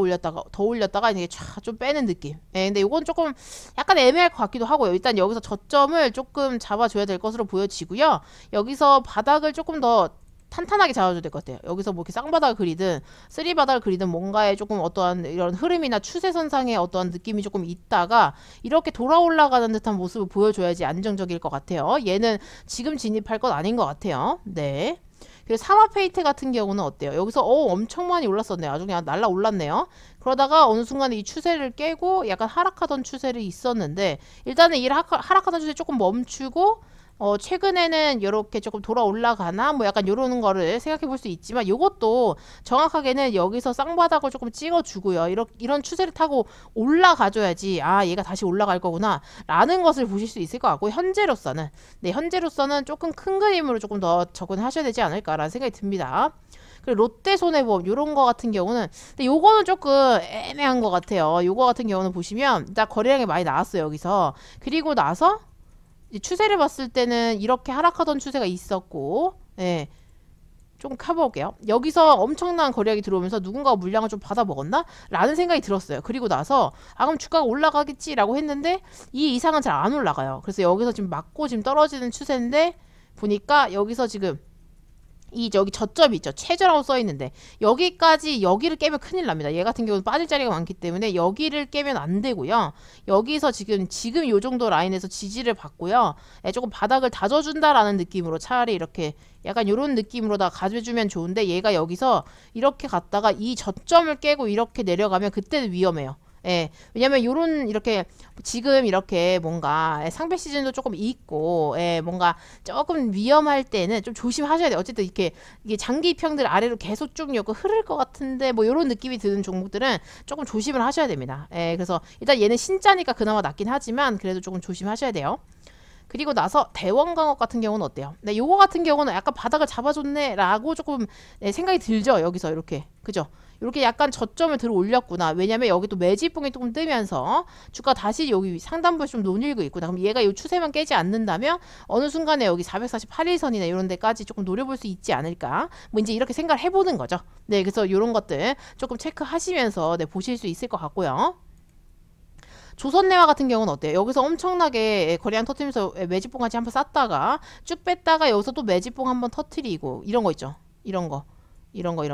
더 올렸다가 이게 좀 빼는 느낌. 예, 근데 이건 조금 약간 애매할 것 같기도 하고요. 일단 여기서 저점을 조금 잡아줘야 될 것으로 보여지고요. 여기서 바닥을 조금 더 탄탄하게 잡아줘야 될 것 같아요. 여기서 뭐 이렇게 쌍바닥을 그리든 쓰리바닥을 그리든 뭔가에 조금 어떠한 이런 흐름이나 추세선상의 어떠한 느낌이 조금 있다가 이렇게 돌아 올라가는 듯한 모습을 보여줘야지 안정적일 것 같아요. 얘는 지금 진입할 건 아닌 것 같아요. 네. 그리고 사마페이트 같은 경우는 어때요? 여기서 엄청 많이 올랐었네요. 아주 그냥 날라 올랐네요. 그러다가 어느 순간에 이 추세를 깨고 약간 하락하던 추세를 있었는데 일단은 이 하락하던 추세 조금 멈추고 최근에는 이렇게 조금 돌아 올라가나 뭐 약간 요런 거를 생각해 볼 수 있지만 요것도 정확하게는 여기서 쌍바닥을 조금 찍어주고요. 이런 추세를 타고 올라가줘야지 얘가 다시 올라갈 거구나 라는 것을 보실 수 있을 것 같고 현재로서는 조금 큰 그림으로 조금 더 접근하셔야 되지 않을까라는 생각이 듭니다. 그리고 롯데손해보험 요런 거 같은 경우는 근데 요거는 조금 애매한 것 같아요. 요거 같은 경우는 보시면 일단 거래량이 많이 나왔어요. 여기서 그리고 나서 추세를 봤을 때는 이렇게 하락하던 추세가 있었고 예, 좀 켜볼게요. 여기서 엄청난 거래량이 들어오면서 누군가가 물량을 좀 받아 먹었나? 라는 생각이 들었어요. 그리고 나서 그럼 주가가 올라가겠지 라고 했는데 이 이상은 잘 안 올라가요. 그래서 여기서 지금 맞고 지금 떨어지는 추세인데 보니까 여기서 지금 여기 저점이 있죠. 최저라고 써있는데 여기를 깨면 큰일 납니다. 얘 같은 경우는 빠질 자리가 많기 때문에 여기를 깨면 안 되고요. 여기서 지금 요 정도 라인에서 지지를 받고요. 조금 바닥을 다져준다라는 느낌으로 차라리 이렇게 약간 요런 느낌으로다 가져주면 좋은데 얘가 여기서 이렇게 갔다가 이 저점을 깨고 이렇게 내려가면 그때는 위험해요. 예, 왜냐면 이렇게 지금 이렇게 뭔가 상배 시즌도 조금 있고 뭔가 조금 위험할 때는 좀 조심하셔야 돼요. 어쨌든 이게 장기 평들 아래로 계속 쭉 흐를 것 같은데 뭐 요런 느낌이 드는 종목들은 조금 조심을 하셔야 됩니다. 그래서 일단 얘는 신자니까 그나마 낫긴 하지만 그래도 조금 조심하셔야 돼요. 그리고 나서 대원광업 같은 경우는 어때요? 네, 요거 같은 경우는 약간 바닥을 잡아줬네 라고 조금 생각이 들죠. 여기서 이렇게 그죠? 이렇게 약간 저점을 들어 올렸구나. 왜냐면 여기 또 매집봉이 조금 뜨면서 주가 다시 여기 상단부에 좀 논일고 있구나. 그럼 얘가 이 추세만 깨지 않는다면 어느 순간에 여기 448일선이나 이런 데까지 조금 노려볼 수 있지 않을까. 뭐 이제 이렇게 생각을 해보는 거죠. 네, 그래서 이런 것들 조금 체크하시면서 보실 수 있을 것 같고요. 조선내화 같은 경우는 어때요? 여기서 엄청나게 거래량 터트리면서 매집봉까지 한번 쌌다가 쭉 뺐다가 여기서 또 매집봉 한번 터트리고 이런 거 있죠. 이런 거 요런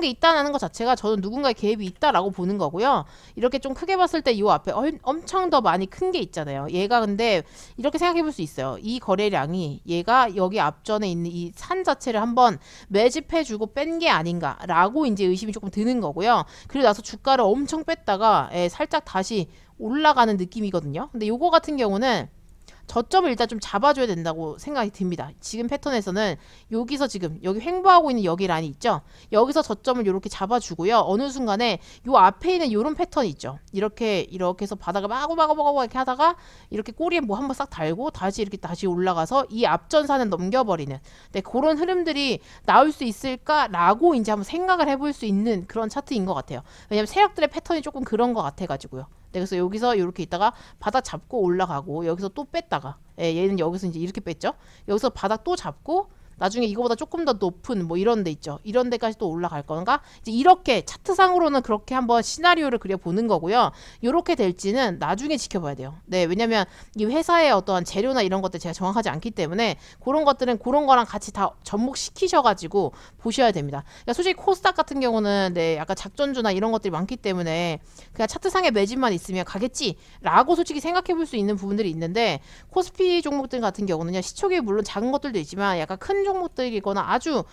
게 있다는 것 자체가 저는 누군가의 개입이 있다라고 보는 거고요. 이렇게 좀 크게 봤을 때 이 앞에 엄청 더 많이 큰 게 있잖아요. 얘가 근데 이렇게 생각해 볼 수 있어요. 이 거래량이 얘가 여기 앞전에 있는 이 산 자체를 한번 매집해주고 뺀 게 아닌가라고 이제 의심이 조금 드는 거고요. 그리고 나서 주가를 엄청 뺐다가 살짝 다시 올라가는 느낌이거든요. 근데 요거 같은 경우는 저점을 일단 좀 잡아줘야 된다고 생각이 듭니다. 지금 패턴에서는 여기서 지금 여기 횡보하고 있는 여기 라인이 있죠. 여기서 저점을 이렇게 잡아주고요. 어느 순간에 요 앞에 있는 요런 패턴이 있죠. 이렇게 해서 바닥을 마구 이렇게 하다가 이렇게 꼬리에 뭐 한번 싹 달고 다시 이렇게 다시 올라가서 이 앞전산을 넘겨버리는 그런 흐름들이 나올 수 있을까라고 이제 한번 생각을 해볼 수 있는 그런 차트인 것 같아요. 왜냐면 세력들의 패턴이 조금 그런 것 같아가지고요. 그래서 여기서 이렇게 있다가 바닥 잡고 올라가고 여기서 또 뺐다가 얘는 여기서 이제 이렇게 뺐죠. 여기서 바닥 또 잡고 나중에 이거보다 조금 더 높은 뭐 이런 데 있죠. 이런 데까지 또 올라갈 건가? 이제 이렇게 차트상으로는 그렇게 한번 시나리오를 그려보는 거고요. 이렇게 될지는 나중에 지켜봐야 돼요. 네, 왜냐면 이 회사의 어떠한 재료나 이런 것들 제가 정확하지 않기 때문에 그런 것들은 그런 거랑 같이 다 접목시키셔가지고 보셔야 됩니다. 그러니까 솔직히 코스닥 같은 경우는 약간 작전주나 이런 것들이 많기 때문에 그냥 차트상의 매집만 있으면 가겠지라고 솔직히 생각해 볼 수 있는 부분들이 있는데 코스피 종목들 같은 경우는 시초기에 물론 작은 것들도 있지만 약간 큰 종목들이거나 아주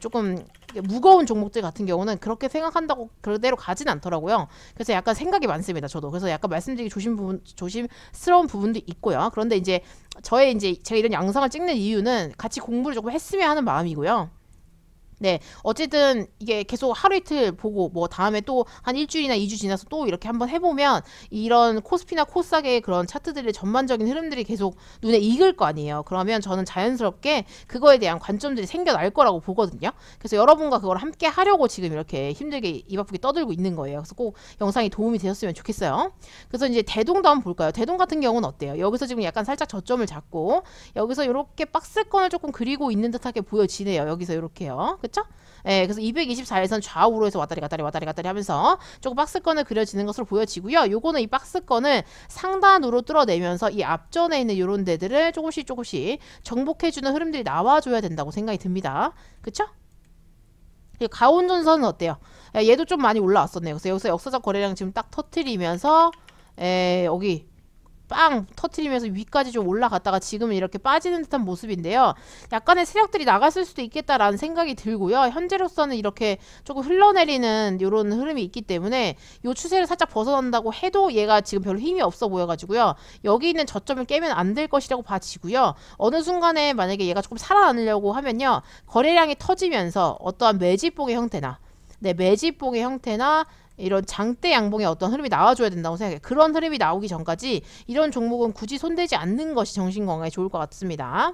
조금 무거운 종목들 같은 경우는 그렇게 생각한다고 그대로 가진 않더라고요. 그래서 약간 생각이 많습니다. 저도. 그래서 약간 말씀드리기 조심스러운 부분도 있고요. 그런데 이제 제가 이런 영상을 찍는 이유는 같이 공부를 조금 했으면 하는 마음이고요. 네, 어쨌든 이게 계속 하루 이틀 보고 뭐 다음에 또 한 일주일이나 2주 지나서 또 이렇게 한번 해보면 이런 코스피나 코스닥의 그런 차트들의 전반적인 흐름들이 계속 눈에 익을 거 아니에요. 그러면 저는 자연스럽게 그거에 대한 관점들이 생겨날 거라고 보거든요. 그래서 여러분과 그걸 함께 하려고 지금 이렇게 힘들게 입 아프게 떠들고 있는 거예요. 그래서 꼭 영상이 도움이 되셨으면 좋겠어요. 그래서 이제 대동도 한번 볼까요? 대동 같은 경우는 어때요? 여기서 지금 약간 살짝 저점을 잡고 여기서 이렇게 박스권을 조금 그리고 있는 듯하게 보여지네요. 여기서 이렇게요. 그쵸? 예, 그래서 224에선 좌우로 해서 왔다리 갔다리 왔다리 갔다리 하면서 조금 박스권을 그려지는 것으로 보여지고요. 요거는 이 박스권을 상단으로 뚫어내면서 이 앞전에 있는 요런 데들을 조금씩 정복해주는 흐름들이 나와줘야 된다고 생각이 듭니다. 그쵸? 가온전선은 어때요? 예, 얘도 좀 많이 올라왔었네요. 그래서 여기서 역사적 거래량 지금 딱 터트리면서 여기 빵 터트리면서 위까지 좀 올라갔다가 지금은 이렇게 빠지는 듯한 모습인데요. 약간의 세력들이 나갔을 수도 있겠다라는 생각이 들고요. 현재로서는 이렇게 조금 흘러내리는 이런 흐름이 있기 때문에 이 추세를 살짝 벗어난다고 해도 얘가 지금 별로 힘이 없어 보여가지고요. 여기 있는 저점을 깨면 안 될 것이라고 봐지고요. 어느 순간에 만약에 얘가 조금 살아나려고 하면요. 거래량이 터지면서 어떠한 매집봉의 형태나 매집봉의 형태나 이런 장대 양봉의 어떤 흐름이 나와줘야 된다고 생각해요. 그런 흐름이 나오기 전까지 이런 종목은 굳이 손대지 않는 것이 정신건강에 좋을 것 같습니다.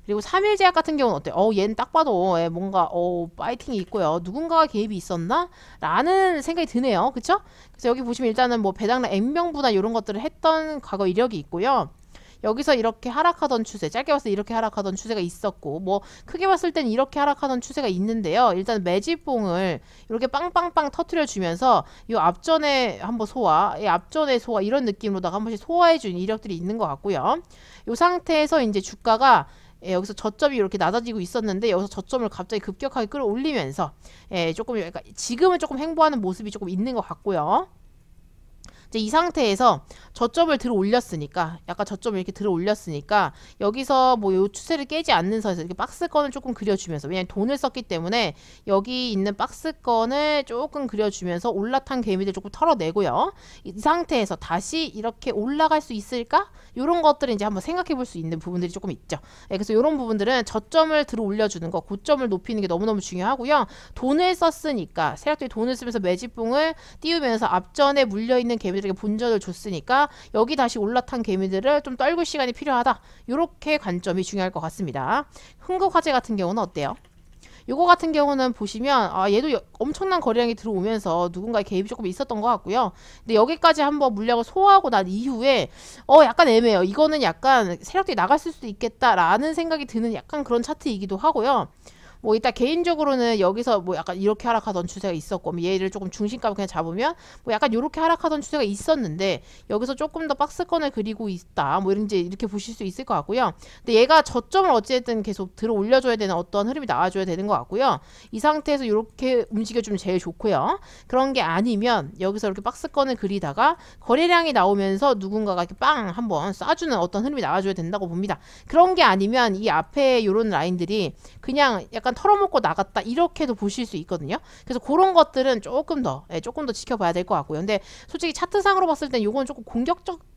그리고 3일제약 같은 경우는 어때요? 얘는 딱 봐도 뭔가 파이팅이 있고요. 누군가가 개입이 있었나? 라는 생각이 드네요. 그쵸? 그래서 여기 보시면 일단은 뭐 배당량 N명분화 이런 것들을 했던 과거 이력이 있고요. 여기서 이렇게 하락하던 추세, 짧게 봤을 때 이렇게 하락하던 추세가 있었고 뭐 크게 봤을 땐 이렇게 하락하던 추세가 있는데요. 일단 매집봉을 이렇게 빵빵빵 터트려 주면서 이 앞전에 한번 소화, 이 앞전에 소화 이런 느낌으로다가 한 번씩 소화해 준 이력들이 있는 것 같고요. 이 상태에서 이제 주가가 여기서 저점이 이렇게 낮아지고 있었는데 여기서 저점을 갑자기 급격하게 끌어올리면서 조금 약간 지금은 조금 횡보하는 모습이 조금 있는 것 같고요. 이제 이 상태에서 저점을 들어 올렸으니까 약간 저점을 이렇게 들어 올렸으니까 여기서 뭐 요 추세를 깨지 않는 선에서 이렇게 박스권을 조금 그려주면서 왜냐면 돈을 썼기 때문에 여기 있는 박스권을 조금 그려주면서 올라탄 개미들 조금 털어내고요. 이 상태에서 다시 이렇게 올라갈 수 있을까? 요런 것들을 이제 한번 생각해 볼 수 있는 부분들이 조금 있죠. 그래서 요런 부분들은 저점을 들어 올려주는 거, 고점을 높이는 게 너무너무 중요하고요. 돈을 썼으니까 세력들이 돈을 쓰면서 매집봉을 띄우면서 앞전에 물려있는 개미들에게 본전을 줬으니까 여기 다시 올라탄 개미들을 좀 떨굴 시간이 필요하다. 요렇게 관점이 중요할 것 같습니다. 흥국화재 같은 경우는 어때요? 요거 같은 경우는 보시면 얘도 엄청난 거래량이 들어오면서 누군가의 개입이 조금 있었던 것 같고요. 근데 여기까지 한번 물량을 소화하고 난 이후에 약간 애매해요. 이거는 약간 세력들이 나갔을 수도 있겠다라는 생각이 드는 약간 그런 차트이기도 하고요. 뭐 이따 개인적으로는 여기서 뭐 약간 이렇게 하락하던 추세가 있었고 얘를 조금 중심값을 그냥 잡으면 뭐 약간 이렇게 하락하던 추세가 있었는데 여기서 조금 더 박스권을 그리고 있다 뭐 이렇게 보실 수 있을 것 같고요. 근데 얘가 저점을 어쨌든 계속 들어 올려줘야 되는 어떤 흐름이 나와줘야 되는 것 같고요. 이 상태에서 이렇게 움직여주면 제일 좋고요. 그런 게 아니면 여기서 이렇게 박스권을 그리다가 거래량이 나오면서 누군가가 이렇게 빵 한번 쏴주는 어떤 흐름이 나와줘야 된다고 봅니다. 그런 게 아니면 이 앞에 이런 라인들이 그냥 약간 털어먹고 나갔다 이렇게도 보실 수 있거든요. 그래서 그런 것들은 조금 더 지켜봐야 될 것 같고요. 근데 솔직히 차트상으로 봤을 땐 이건 조금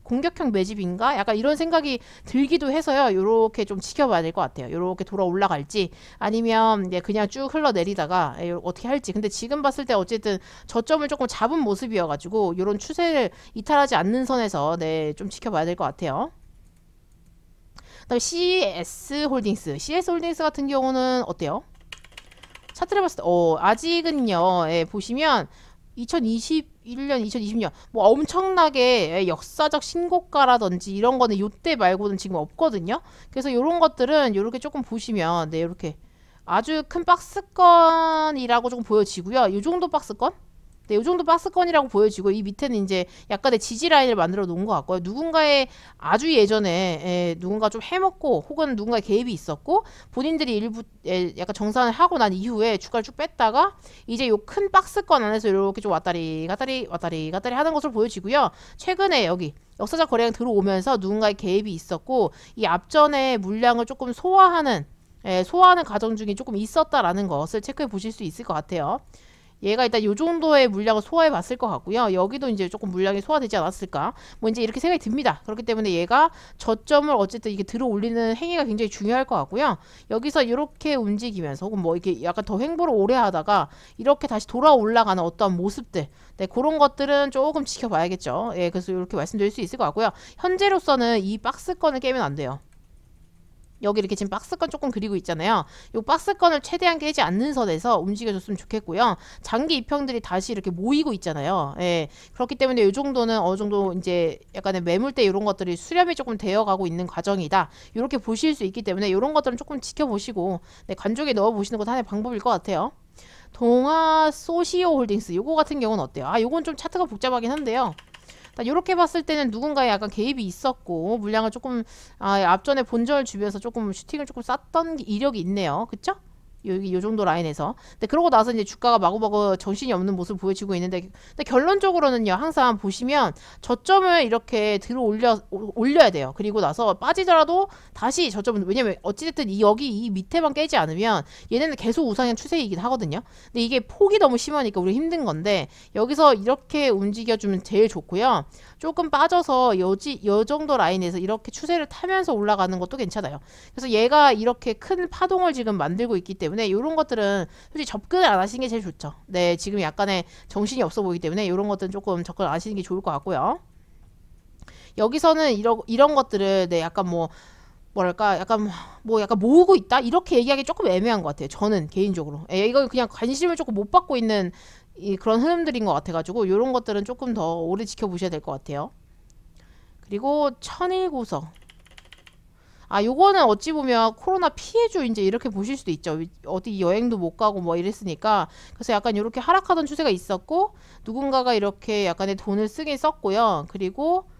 공격형 매집인가? 약간 이런 생각이 들기도 해서요. 요렇게 좀 지켜봐야 될 것 같아요. 요렇게 돌아 올라갈지 아니면 그냥 쭉 흘러내리다가 어떻게 할지. 근데 지금 봤을 때 어쨌든 저점을 조금 잡은 모습이어가지고 요런 추세를 이탈하지 않는 선에서 좀 지켜봐야 될 것 같아요. 그다음에 CS홀딩스 같은 경우는 어때요? 차트를 봤을 때 아직은요. 보시면 2021년, 2020년 뭐 엄청나게 역사적 신고가라든지 이런 거는 요때 말고는 지금 없거든요. 그래서 요런 것들은 요렇게 조금 보시면 요렇게 아주 큰 박스권이라고 조금 보여지고요. 요 정도 박스권? 이 정도 박스권이라고 보여지고 이 밑에는 이제 약간의 지지 라인을 만들어 놓은 것 같고요. 누군가의 아주 예전에 누군가 좀 해먹고 혹은 누군가의 개입이 있었고 본인들이 일부 약간 정산을 하고 난 이후에 주가를 쭉 뺐다가 이제 요 큰 박스권 안에서 이렇게 좀 왔다리 갔다리 하는 것으로 보여지고요. 최근에 여기 역사적 거래량 들어오면서 누군가의 개입이 있었고 이 앞전에 물량을 조금 소화하는 과정 중에 조금 있었다라는 것을 체크해 보실 수 있을 것 같아요. 얘가 일단 요 정도의 물량을 소화해 봤을 것 같고요. 여기도 이제 조금 물량이 소화되지 않았을까. 뭐 이제 이렇게 생각이 듭니다. 그렇기 때문에 얘가 저점을 어쨌든 이게 들어 올리는 행위가 굉장히 중요할 것 같고요. 여기서 이렇게 움직이면서 혹은 뭐 이렇게 약간 더 횡보를 오래 하다가 이렇게 다시 돌아 올라가는 어떠한 모습들. 네, 그런 것들은 조금 지켜봐야겠죠. 예, 그래서 이렇게 말씀드릴 수 있을 것 같고요. 현재로서는 이 박스권을 깨면 안 돼요. 여기 이렇게 지금 박스권 조금 그리고 있잖아요. 이 박스권을 최대한 깨지 않는 선에서 움직여줬으면 좋겠고요. 장기 입형들이 다시 이렇게 모이고 있잖아요. 예. 그렇기 때문에 이 정도는 어느 정도 이제 약간의 매물대 이런 것들이 수렴이 조금 되어가고 있는 과정이다. 이렇게 보실 수 있기 때문에 이런 것들은 조금 지켜보시고 네, 관쪽에 넣어보시는 것도 하나의 방법일 것 같아요. 동아 소시오 홀딩스 요거 같은 경우는 어때요? 아, 요건 좀 차트가 복잡하긴 한데요. 이렇게 봤을 때는 누군가의 약간 개입이 있었고 물량을 조금 앞전에 본절 주변에서 조금 슈팅을 조금 쌌던 이력이 있네요. 그쵸? 여기 요 정도 라인에서. 근데 그러고 나서 이제 주가가 마구마구 정신이 없는 모습을 보여주고 있는데, 근데 결론적으로는요, 항상 보시면 저점을 이렇게 올려야 돼요. 그리고 나서 빠지더라도 다시 저점은, 왜냐면 어찌됐든 여기 이 밑에만 깨지 않으면 얘네는 계속 우상향 추세이긴 하거든요. 근데 이게 폭이 너무 심하니까 우리 힘든 건데, 여기서 이렇게 움직여주면 제일 좋고요. 조금 빠져서 요 정도 라인에서 이렇게 추세를 타면서 올라가는 것도 괜찮아요. 그래서 얘가 이렇게 큰 파동을 지금 만들고 있기 때문에 이런 것들은 솔직히 접근을 안 하시는 게 제일 좋죠. 네, 지금 약간의 정신이 없어 보이기 때문에 이런 것들은 조금 접근 안 하시는 게 좋을 것 같고요. 여기서는 이런 것들을 네, 약간 뭐랄까 약간 모으고 있다 이렇게 얘기하기 조금 애매한 것 같아요. 저는 개인적으로 이거 그냥 관심을 조금 못 받고 있는 그런 흐름들인 것 같아가지고 이런 것들은 조금 더 오래 지켜보셔야 될 것 같아요. 그리고 천일고서 요거는 어찌 보면 코로나 피해주 이제 이렇게 보실 수도 있죠. 어디 여행도 못 가고 뭐 이랬으니까. 그래서 약간 이렇게 하락하던 추세가 있었고 누군가가 이렇게 약간의 돈을 쓰긴 썼고요. 그리고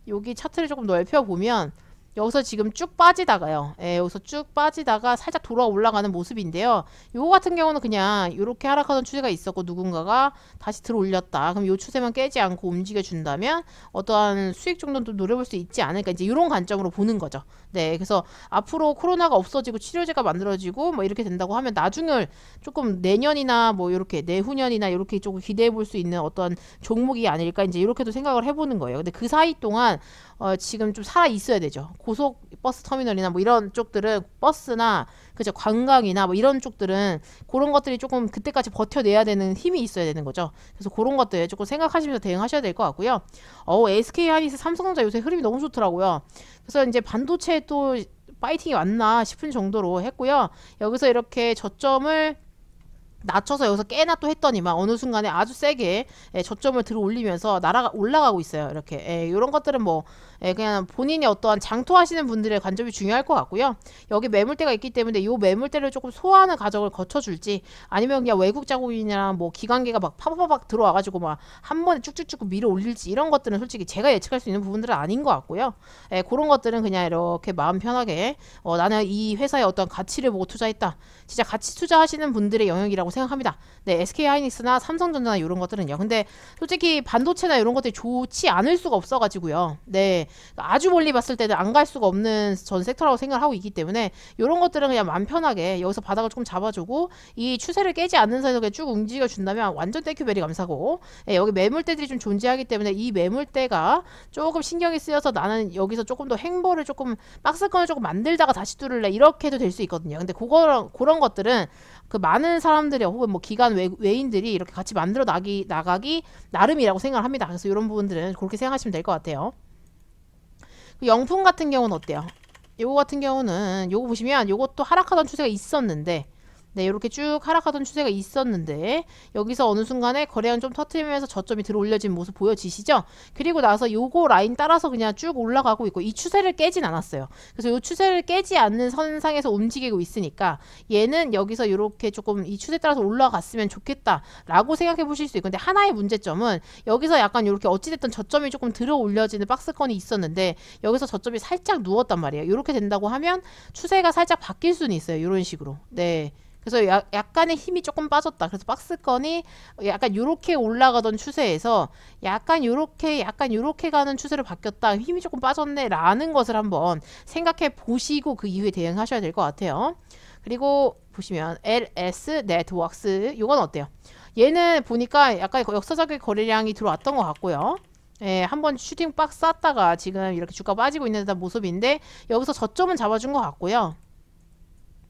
여기 차트를 조금 넓혀보면 여기서 지금 쭉 빠지다가요. 여기서 쭉 빠지다가 살짝 돌아 올라가는 모습인데요. 요거 같은 경우는 그냥 이렇게 하락하던 추세가 있었고 누군가가 다시 들어 올렸다. 그럼 요 추세만 깨지 않고 움직여 준다면 어떠한 수익 정도는 노려볼 수 있지 않을까. 이제 이런 관점으로 보는 거죠. 네, 그래서 앞으로 코로나가 없어지고 치료제가 만들어지고 뭐 이렇게 된다고 하면 나중을 조금 내년이나 뭐 이렇게 내후년이나 이렇게 조금 기대해 볼 수 있는 어떤 종목이 아닐까 이제 이렇게도 생각을 해보는 거예요. 근데 그 사이 동안 지금 좀 살아 있어야 되죠. 고속 버스 터미널이나 뭐 이런 쪽들은 버스나 그죠 관광이나 뭐 이런 쪽들은 그런 것들이 조금 그때까지 버텨내야 되는 힘이 있어야 되는 거죠. 그래서 그런 것들 조금 생각하시면서 대응하셔야 될 것 같고요. SK 하이닉스 삼성전자 요새 흐름이 너무 좋더라고요. 그래서 이제 반도체 또 파이팅이 왔나 싶은 정도로 했고요. 여기서 이렇게 저점을 낮춰서 여기서 깨나 또 했더니만 어느 순간에 아주 세게 저점을 들어 올리면서 올라가고 있어요. 이렇게 이런 것들은 뭐 그냥 본인이 어떠한 장투하시는 분들의 관점이 중요할 것 같고요. 여기 매물대가 있기 때문에 이 매물대를 조금 소화하는 과정을 거쳐줄지 아니면 그냥 외국 자국인이나 뭐 기관계가 막 파바바박 들어와가지고 막 한 번에 쭉쭉쭉 밀어 올릴지 이런 것들은 솔직히 제가 예측할 수 있는 부분들은 아닌 것 같고요. 그런 것들은 그냥 이렇게 마음 편하게 나는 이 회사의 어떤 가치를 보고 투자했다. 진짜 가치 투자하시는 분들의 영역이라고 생각합니다. 네, SK 하이닉스나 삼성전자나 이런 것들은요. 근데 솔직히 반도체나 이런 것들이 좋지 않을 수가 없어가지고요. 네, 아주 멀리 봤을 때는 안 갈 수가 없는 전 섹터라고 생각을 하고 있기 때문에 이런 것들은 그냥 마음 편하게 여기서 바닥을 조금 잡아주고 이 추세를 깨지 않는 사이에서 쭉 움직여 준다면 완전 땡큐베리 감사고 여기 매물대들이 좀 존재하기 때문에 이 매물대가 조금 신경이 쓰여서 나는 여기서 조금 더 행보를 조금 박스권을 조금 만들다가 다시 뚫을래 이렇게 해도 될 수 있거든요. 근데 그런 것들은 그 많은 사람들이 혹은 뭐 기관 외인들이 이렇게 같이 만들어 나가기 나름이라고 생각을 합니다. 그래서 이런 부분들은 그렇게 생각하시면 될 것 같아요. 영품 같은 경우는 어때요? 요거 같은 경우는 요거 보시면 요것도 하락하던 추세가 있었는데 네, 이렇게 쭉 하락하던 추세가 있었는데 여기서 어느 순간에 거래량 좀 터트리면서 저점이 들어 올려진 모습 보여지시죠? 그리고 나서 요거 라인 따라서 그냥 쭉 올라가고 있고 이 추세를 깨진 않았어요. 그래서 요 추세를 깨지 않는 선상에서 움직이고 있으니까 얘는 여기서 이렇게 조금 이 추세 따라서 올라갔으면 좋겠다라고 생각해 보실 수 있고 근데 하나의 문제점은 여기서 약간 이렇게 어찌됐든 저점이 조금 들어 올려지는 박스권이 있었는데 여기서 저점이 살짝 누웠단 말이에요. 이렇게 된다고 하면 추세가 살짝 바뀔 수는 있어요. 이런 식으로. 네. 그래서 약간의 힘이 조금 빠졌다. 그래서 박스권이 약간 요렇게 올라가던 추세에서 약간 요렇게 가는 추세로 바뀌었다. 힘이 조금 빠졌네 라는 것을 한번 생각해 보시고 그 이후에 대응하셔야 될 것 같아요. 그리고 보시면 LS 네트워크스 요건 어때요? 얘는 보니까 약간 역사적인 거래량이 들어왔던 것 같고요. 예, 한번 슈팅 빡 쐈다가 지금 이렇게 주가 빠지고 있는 듯한 모습인데 여기서 저점은 잡아준 것 같고요.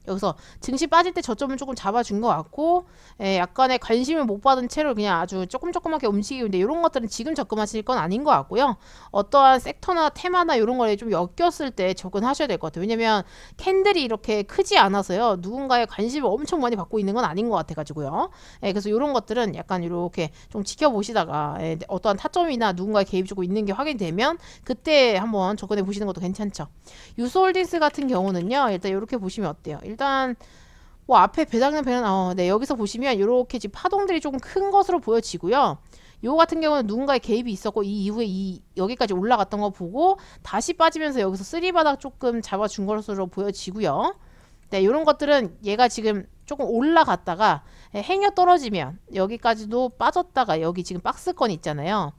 여기서 증시 빠질 때 저점을 조금 잡아준 것 같고, 약간의 관심을 못 받은 채로 그냥 아주 조금조금하게 움직이고 있는데 이런 것들은 지금 접근하실 건 아닌 것 같고요. 어떠한 섹터나 테마나 이런 거에 좀 엮였을 때 접근하셔야 될 것 같아요. 왜냐면 캔들이 이렇게 크지 않아서요. 누군가의 관심을 엄청 많이 받고 있는 건 아닌 것 같아가지고요. 그래서 이런 것들은 약간 이렇게 좀 지켜보시다가 어떠한 타점이나 누군가의 개입이 조금 있는 게 확인되면 그때 한번 접근해 보시는 것도 괜찮죠. 유소홀딩스 같은 경우는요. 일단 이렇게 보시면 어때요? 일단 뭐 앞에 배당량 네, 여기서 보시면 이렇게 지금 파동들이 조금 큰 것으로 보여지고요. 요 같은 경우는 누군가의 개입이 있었고 이 이후에 여기까지 올라갔던 거 보고 다시 빠지면서 여기서 쓰리바닥 조금 잡아준 것으로 보여지고요. 네, 이런 것들은 얘가 지금 조금 올라갔다가 행여 떨어지면 여기까지도 빠졌다가 여기 지금 박스권 있잖아요.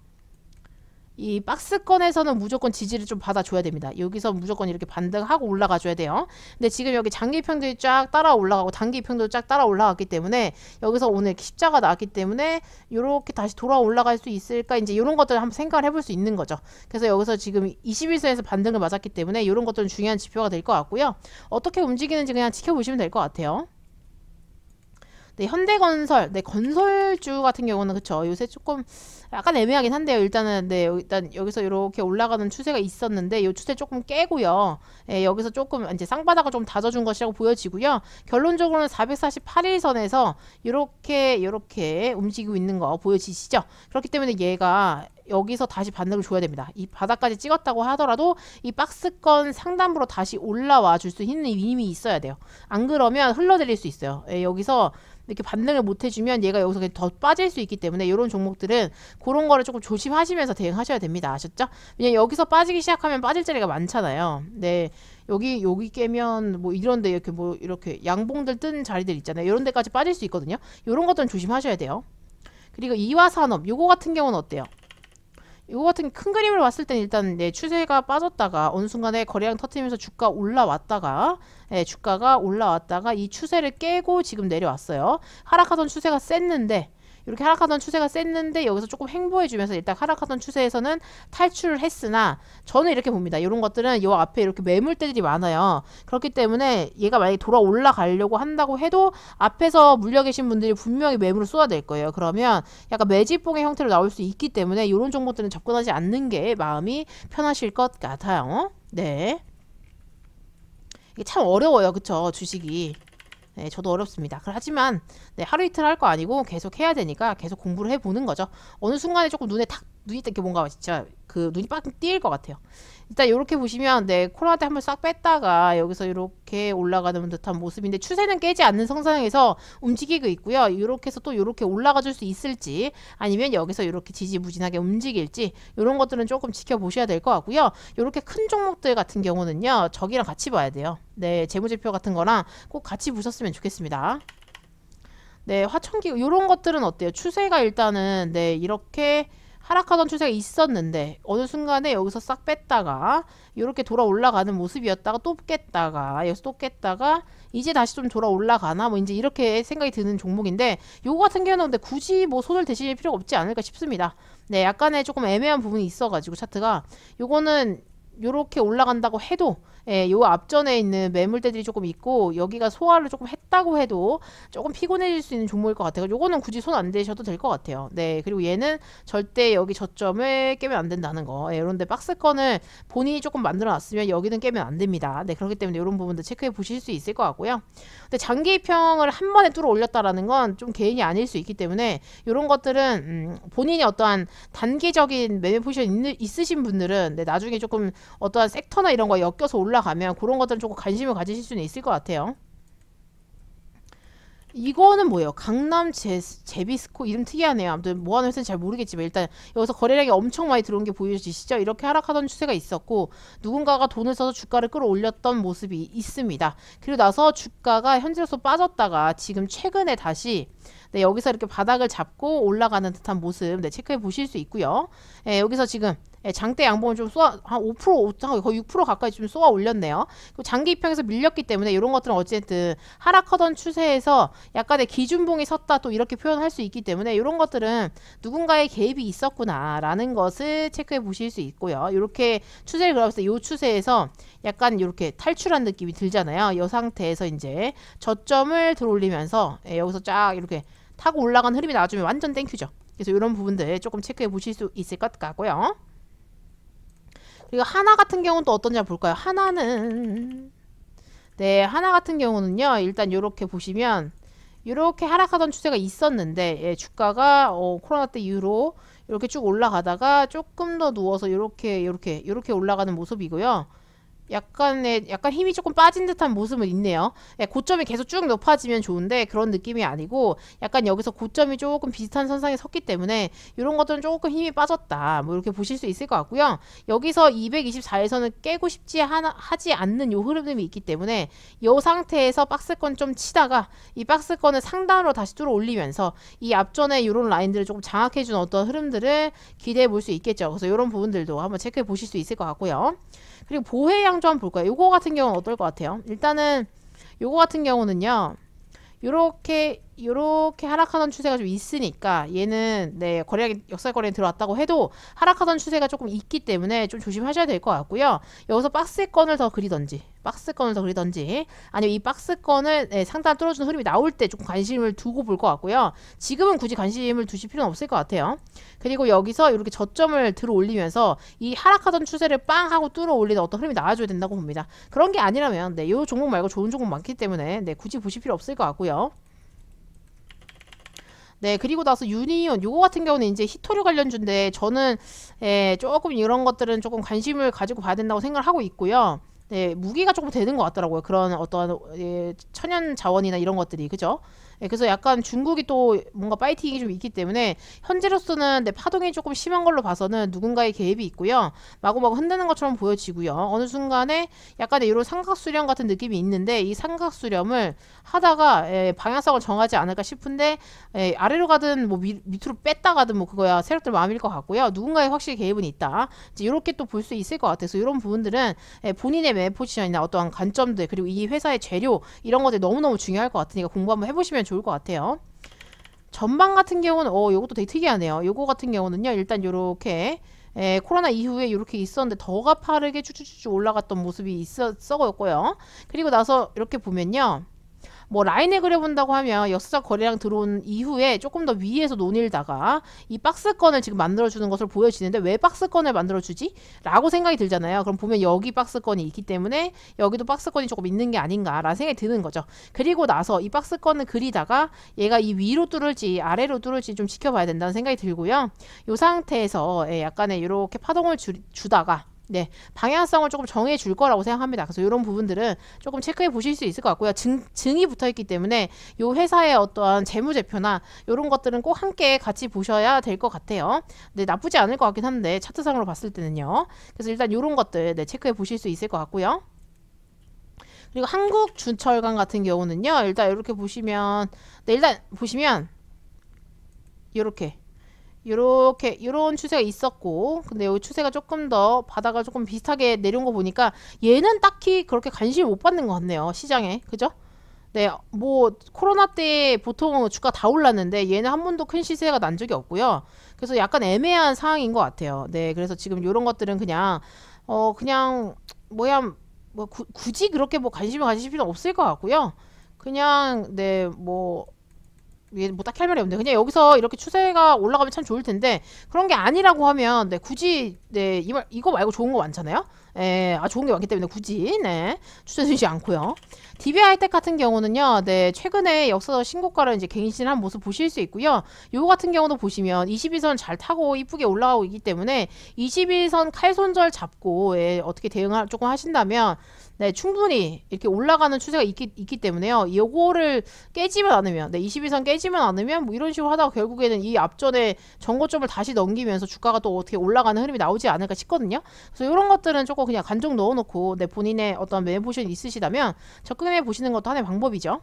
이 박스권에서는 무조건 지지를 좀 받아줘야 됩니다. 여기서 무조건 이렇게 반등하고 올라가줘야 돼요. 근데 지금 여기 장기평들이 쫙 따라 올라가고 단기평도 쫙 따라 올라갔기 때문에 여기서 오늘 십자가 나왔기 때문에 이렇게 다시 돌아 올라갈 수 있을까 이제 이런 것들을 한번 생각을 해볼 수 있는 거죠. 그래서 여기서 지금 21선에서 반등을 맞았기 때문에 이런 것들은 중요한 지표가 될 것 같고요. 어떻게 움직이는지 그냥 지켜보시면 될 것 같아요. 네, 현대건설, 네, 건설주 같은 경우는 그쵸. 요새 조금 약간 애매하긴 한데요. 일단은 네, 일단 여기서 이렇게 올라가는 추세가 있었는데 이 추세 조금 깨고요. 여기서 조금 이제 쌍바닥을 좀 다져준 것이라고 보여지고요. 결론적으로는 448일선에서 이렇게 움직이고 있는 거 보여지시죠? 그렇기 때문에 얘가 여기서 다시 반등을 줘야 됩니다. 이 바닥까지 찍었다고 하더라도 이 박스권 상단부로 다시 올라와 줄 수 있는 힘이 있어야 돼요. 안 그러면 흘러들릴 수 있어요. 여기서 이렇게 반등을 못 해주면 얘가 여기서 더 빠질 수 있기 때문에 이런 종목들은 그런 거를 조금 조심하시면서 대응하셔야 됩니다. 아셨죠? 왜냐면 여기서 빠지기 시작하면 빠질 자리가 많잖아요. 네. 여기 깨면 뭐 이런데 이렇게 뭐 이렇게 양봉들 뜬 자리들 있잖아요. 이런 데까지 빠질 수 있거든요. 이런 것들은 조심하셔야 돼요. 그리고 이화산업 요거 같은 경우는 어때요? 이거 같은 큰 그림을 봤을 땐 일단 네, 추세가 빠졌다가 어느 순간에 거래량 터트리면서 주가 올라왔다가 주가가 올라왔다가 이 추세를 깨고 지금 내려왔어요. 하락하던 추세가 셌는데 이렇게 하락하던 추세가 셌는데 여기서 조금 횡보해주면서 일단 하락하던 추세에서는 탈출을 했으나 저는 이렇게 봅니다. 이런 것들은 이 앞에 이렇게 매물대들이 많아요. 그렇기 때문에 얘가 만약에 돌아 올라가려고 한다고 해도 앞에서 물려 계신 분들이 분명히 매물을 쏟아낼 거예요. 그러면 약간 매집봉의 형태로 나올 수 있기 때문에 이런 종목들은 접근하지 않는 게 마음이 편하실 것 같아요. 네. 이게 참 어려워요. 그쵸? 주식이. 네, 저도 어렵습니다. 하지만 네, 하루 이틀 할 거 아니고 계속 해야 되니까 계속 공부를 해보는 거죠. 어느 순간에 조금 눈이 이렇게 뭔가 진짜 그 눈이 빡 띄일 것 같아요. 일단 이렇게 보시면 네, 코로나 때 한번 싹 뺐다가 여기서 이렇게 올라가는 듯한 모습인데 추세는 깨지 않는 성상에서 움직이고 있고요. 이렇게 해서 또 이렇게 올라가 줄 수 있을지 아니면 여기서 이렇게 지지부진하게 움직일지 이런 것들은 조금 지켜보셔야 될 것 같고요. 이렇게 큰 종목들 같은 경우는요. 저기랑 같이 봐야 돼요. 네, 재무제표 같은 거랑 꼭 같이 보셨으면 좋겠습니다. 네, 화천기 이런 것들은 어때요? 추세가 일단은 네, 이렇게 하락하던 추세가 있었는데 어느 순간에 여기서 싹 뺐다가 이렇게 돌아 올라가는 모습이었다가 또 깼다가 여기서 또 깼다가 이제 다시 좀 돌아 올라가나 뭐 이제 이렇게 생각이 드는 종목인데 요거 같은 경우는 근데 굳이 뭐 손을 대실 필요가 없지 않을까 싶습니다. 네, 약간의 조금 애매한 부분이 있어가지고 차트가 요거는 요렇게 올라간다고 해도 요 앞전에 있는 매물대들이 조금 있고 여기가 소화를 조금 했다고 해도 조금 피곤해질 수 있는 종목일 것 같아요. 요거는 굳이 손 안 대셔도 될 것 같아요. 네, 그리고 얘는 절대 여기 저점을 깨면 안 된다는 거. 이런데 박스권을 본인이 조금 만들어 놨으면 여기는 깨면 안 됩니다. 네, 그렇기 때문에 이런 부분도 체크해 보실 수 있을 것 같고요. 근데 장기평을 한 번에 뚫어 올렸다라는 건 좀 개인이 아닐 수 있기 때문에 이런 것들은 본인이 어떠한 단기적인 매매 포지션 있으신 분들은 네, 나중에 조금 어떠한 섹터나 이런 거 엮여서 올라가면 그런 것들은 조금 관심을 가지실 수는 있을 것 같아요. 이거는 뭐예요? 강남 제비스코 이름 특이하네요. 아무튼 뭐 하는 회사인지 잘 모르겠지만 일단 여기서 거래량이 엄청 많이 들어온 게 보여지시죠? 이렇게 하락하던 추세가 있었고 누군가가 돈을 써서 주가를 끌어올렸던 모습이 있습니다. 그리고 나서 주가가 현재로서 빠졌다가 지금 최근에 다시 네, 여기서 이렇게 바닥을 잡고 올라가는 듯한 모습 네, 체크해 보실 수 있고요. 여기서 지금 장대 양봉을 좀 쏘아 한 5% 거의 6% 가까이 좀 쏘아 올렸네요. 그리고 장기 입장에서 밀렸기 때문에 이런 것들은 어쨌든 하락하던 추세에서 약간의 기준봉이 섰다 또 이렇게 표현할 수 있기 때문에 이런 것들은 누군가의 개입이 있었구나라는 것을 체크해 보실 수 있고요. 이렇게 추세를 그려봤을 때 이 추세에서 약간 이렇게 탈출한 느낌이 들잖아요. 이 상태에서 이제 저점을 들어올리면서 여기서 쫙 이렇게 타고 올라간 흐름이 나와주면 완전 땡큐죠. 그래서 이런 부분들 조금 체크해 보실 수 있을 것 같고요. 그리고 하나 같은 경우는 또 어떤지 볼까요? 하나는 하나 같은 경우는요. 일단 이렇게 보시면 이렇게 하락하던 추세가 있었는데 주가가 코로나 때 이후로 이렇게 쭉 올라가다가 조금 더 누워서 이렇게 올라가는 모습이고요. 약간 힘이 조금 빠진 듯한 모습은 있네요. 고점이 계속 쭉 높아지면 좋은데 그런 느낌이 아니고 약간 여기서 고점이 조금 비슷한 선상에 섰기 때문에 이런 것들은 조금 힘이 빠졌다. 뭐 이렇게 보실 수 있을 것 같고요. 여기서 224에서는 깨고 싶지 하지 않는 요 흐름이 있기 때문에 이 상태에서 박스권 좀 치다가 이 박스권을 상단으로 다시 뚫어 올리면서 이 앞전에 이런 라인들을 조금 장악해주는 어떤 흐름들을 기대해 볼 수 있겠죠. 그래서 이런 부분들도 한번 체크해 보실 수 있을 것 같고요. 그리고 보해양조 한번 볼까요? 요거 같은 경우는 어떨 것 같아요? 일단은 요거 같은 경우는요. 요렇게 하락하던 추세가 좀 있으니까 얘는 거래량이 역살 거래에 들어왔다고 해도 하락하던 추세가 조금 있기 때문에 좀 조심하셔야 될 것 같고요. 여기서 박스권을 더 그리던지 아니면 이 박스권을 상단 뚫어주는 흐름이 나올 때 조금 관심을 두고 볼 것 같고요. 지금은 굳이 관심을 두실 필요는 없을 것 같아요. 그리고 여기서 이렇게 저점을 들어 올리면서 이 하락하던 추세를 빵 하고 뚫어 올리는 어떤 흐름이 나와줘야 된다고 봅니다. 그런 게 아니라면 이 종목 말고 좋은 종목 많기 때문에 굳이 보실 필요 없을 것 같고요. 그리고 나서 유니온 요거 같은 경우는 이제 히토류 관련주인데 저는 조금 이런 것들은 조금 관심을 가지고 봐야 된다고 생각을 하고 있고요. 무기가 조금 되는 것 같더라고요. 그런 어떤 천연 자원이나 이런 것들이 그죠? 그래서 약간 중국이 또 뭔가 파이팅이 좀 있기 때문에 현재로서는 파동이 조금 심한 걸로 봐서는 누군가의 개입이 있고요. 마구마구 흔드는 것처럼 보여지고요. 어느 순간에 약간의 이런 삼각수렴 같은 느낌이 있는데 이 삼각수렴을 하다가 방향성을 정하지 않을까 싶은데 아래로 가든 뭐 밑으로 뺐다 가든 뭐 그거야 세력들 마음일 것 같고요. 누군가의 확실히 개입은 있다. 이제 이렇게 또 볼 수 있을 것 같아서 이런 부분들은 본인의 매 포지션이나 어떠한 관점들 그리고 이 회사의 재료 이런 것들이 너무너무 중요할 것 같으니까 공부 한번 해보시면 좋을 것 같아요. 전방 같은 경우는 요것도 되게 특이하네요. 요거 같은 경우는요. 일단 요렇게 코로나 이후에 이렇게 있었는데 더 가파르게 쭉쭉쭉 올라갔던 모습이 있었고요. 그리고 나서 이렇게 보면요. 뭐 라인을 그려본다고 하면 역사적 거래량 들어온 이후에 조금 더 위에서 논일다가 이 박스권을 지금 만들어주는 것을 보여지는데 왜 박스권을 만들어주지? 라고 생각이 들잖아요. 그럼 보면 여기 박스권이 있기 때문에 여기도 박스권이 조금 있는 게 아닌가라는 생각이 드는 거죠. 그리고 나서 이 박스권을 그리다가 얘가 이 위로 뚫을지 아래로 뚫을지 좀 지켜봐야 된다는 생각이 들고요. 이 상태에서 약간의 이렇게 파동을 주다가 방향성을 조금 정해 줄 거라고 생각합니다. 그래서 이런 부분들은 조금 체크해 보실 수 있을 것 같고요. 증이 붙어 있기 때문에 이 회사의 어떠한 재무제표나 이런 것들은 꼭 함께 같이 보셔야 될 것 같아요. 나쁘지 않을 것 같긴 한데 차트상으로 봤을 때는요. 그래서 일단 이런 것들 체크해 보실 수 있을 것 같고요. 그리고 한국준철강 같은 경우는요. 일단 이렇게 보시면 일단 보시면 이런 추세가 있었고 근데 여기 추세가 조금 더 바닥을 조금 비슷하게 내려온 거 보니까 얘는 딱히 그렇게 관심을 못 받는 것 같네요. 시장에. 그죠? 뭐 코로나 때 보통 주가 다 올랐는데 얘는 한 번도 큰 시세가 난 적이 없고요. 그래서 약간 애매한 상황인 것 같아요. 그래서 지금 이런 것들은 그냥 굳이 그렇게 뭐 관심을 가지실 필요는 없을 것 같고요. 그냥 뭐 딱히 할 말이 없는데 그냥 여기서 이렇게 추세가 올라가면 참 좋을 텐데 그런 게 아니라고 하면 굳이 이거 말고 좋은 거 많잖아요. 좋은 게 많기 때문에 굳이 추천드리지 않고요. DBI 하이텍 같은 경우는요. 최근에 역사적 신고가를 이제 갱신한 모습 보실 수 있고요. 요거 같은 경우도 보시면 21선 잘 타고 이쁘게 올라가고 있기 때문에 21선 칼손절 잡고 어떻게 대응을 조금 하신다면 충분히 이렇게 올라가는 추세가 있기 때문에요. 요거를 깨지만 않으면 21선 깨지만 않으면 뭐 이런 식으로 하다가 결국에는 이 앞전에 전고점을 다시 넘기면서 주가가 또 어떻게 올라가는 흐름이 나오지 않을까 싶거든요. 그래서 이런 것들은 조금 그냥 간종 넣어놓고 본인의 어떤 매매 포지션이 있으시다면 접근해 보시는 것도 하나의 방법이죠.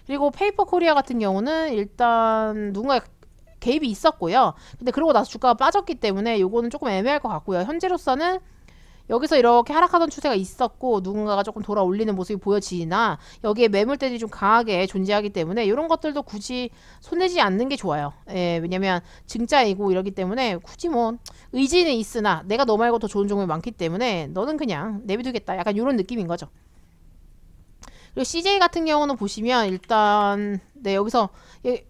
그리고 페이퍼 코리아 같은 경우는 일단 누군가 개입이 있었고요. 근데 그러고 나서 주가가 빠졌기 때문에 요거는 조금 애매할 것 같고요. 현재로서는 여기서 이렇게 하락하던 추세가 있었고 누군가가 조금 돌아 올리는 모습이 보여지나 여기에 매물대들이 좀 강하게 존재하기 때문에 이런 것들도 굳이 손대지 않는 게 좋아요. 예, 왜냐면 증자이고 이러기 때문에 굳이 뭐 의지는 있으나 내가 너 말고 더 좋은 종목이 많기 때문에 너는 그냥 내비두겠다. 약간 이런 느낌인 거죠. 그리고 CJ 같은 경우는 보시면 일단 네 여기서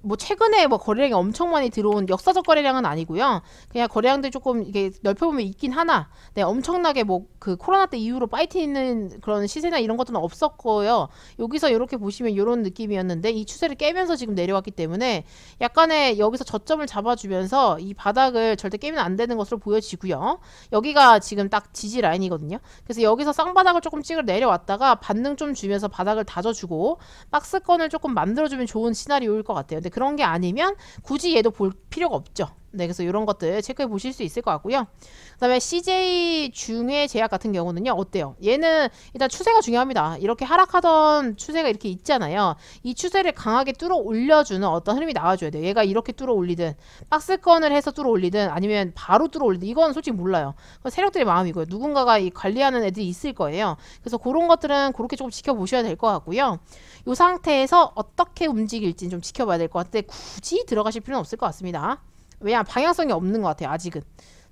뭐 최근에 뭐 거래량이 엄청 많이 들어온 역사적 거래량은 아니고요. 그냥 거래량들이 조금 이게 넓혀보면 있긴 하나 네 엄청나게 뭐 그 코로나 때 이후로 파이트있는 그런 시세나 이런 것들은 없었고요. 여기서 이렇게 보시면 이런 느낌이었는데 이 추세를 깨면서 지금 내려왔기 때문에 약간의 여기서 저점을 잡아주면서 이 바닥을 절대 깨면 안 되는 것으로 보여지고요. 여기가 지금 딱 지지 라인이거든요. 그래서 여기서 쌍바닥을 조금 찍어 내려왔다가 반등 좀 주면서 바닥을 다져주고 박스권을 조금 만들어주면 좋은 시나리오일 것 같아요. 근데 그런 게 아니면 굳이 얘도 볼 필요가 없죠. 네, 그래서 이런 것들 체크해 보실 수 있을 것 같고요. 그 다음에 CJ 중의 제약 같은 경우는요, 어때요? 얘는 일단 추세가 중요합니다. 이렇게 하락하던 추세가 이렇게 있잖아요. 이 추세를 강하게 뚫어 올려주는 어떤 흐름이 나와줘야 돼요. 얘가 이렇게 뚫어 올리든, 박스권을 해서 뚫어 올리든, 아니면 바로 뚫어 올리든, 이건 솔직히 몰라요. 세력들의 마음이고요. 누군가가 이 관리하는 애들이 있을 거예요. 그래서 그런 것들은 그렇게 조금 지켜보셔야 될 것 같고요. 이 상태에서 어떻게 움직일지는 좀 지켜봐야 될 것 같은데, 굳이 들어가실 필요는 없을 것 같습니다. 왜냐하면 방향성이 없는 것 같아요. 아직은.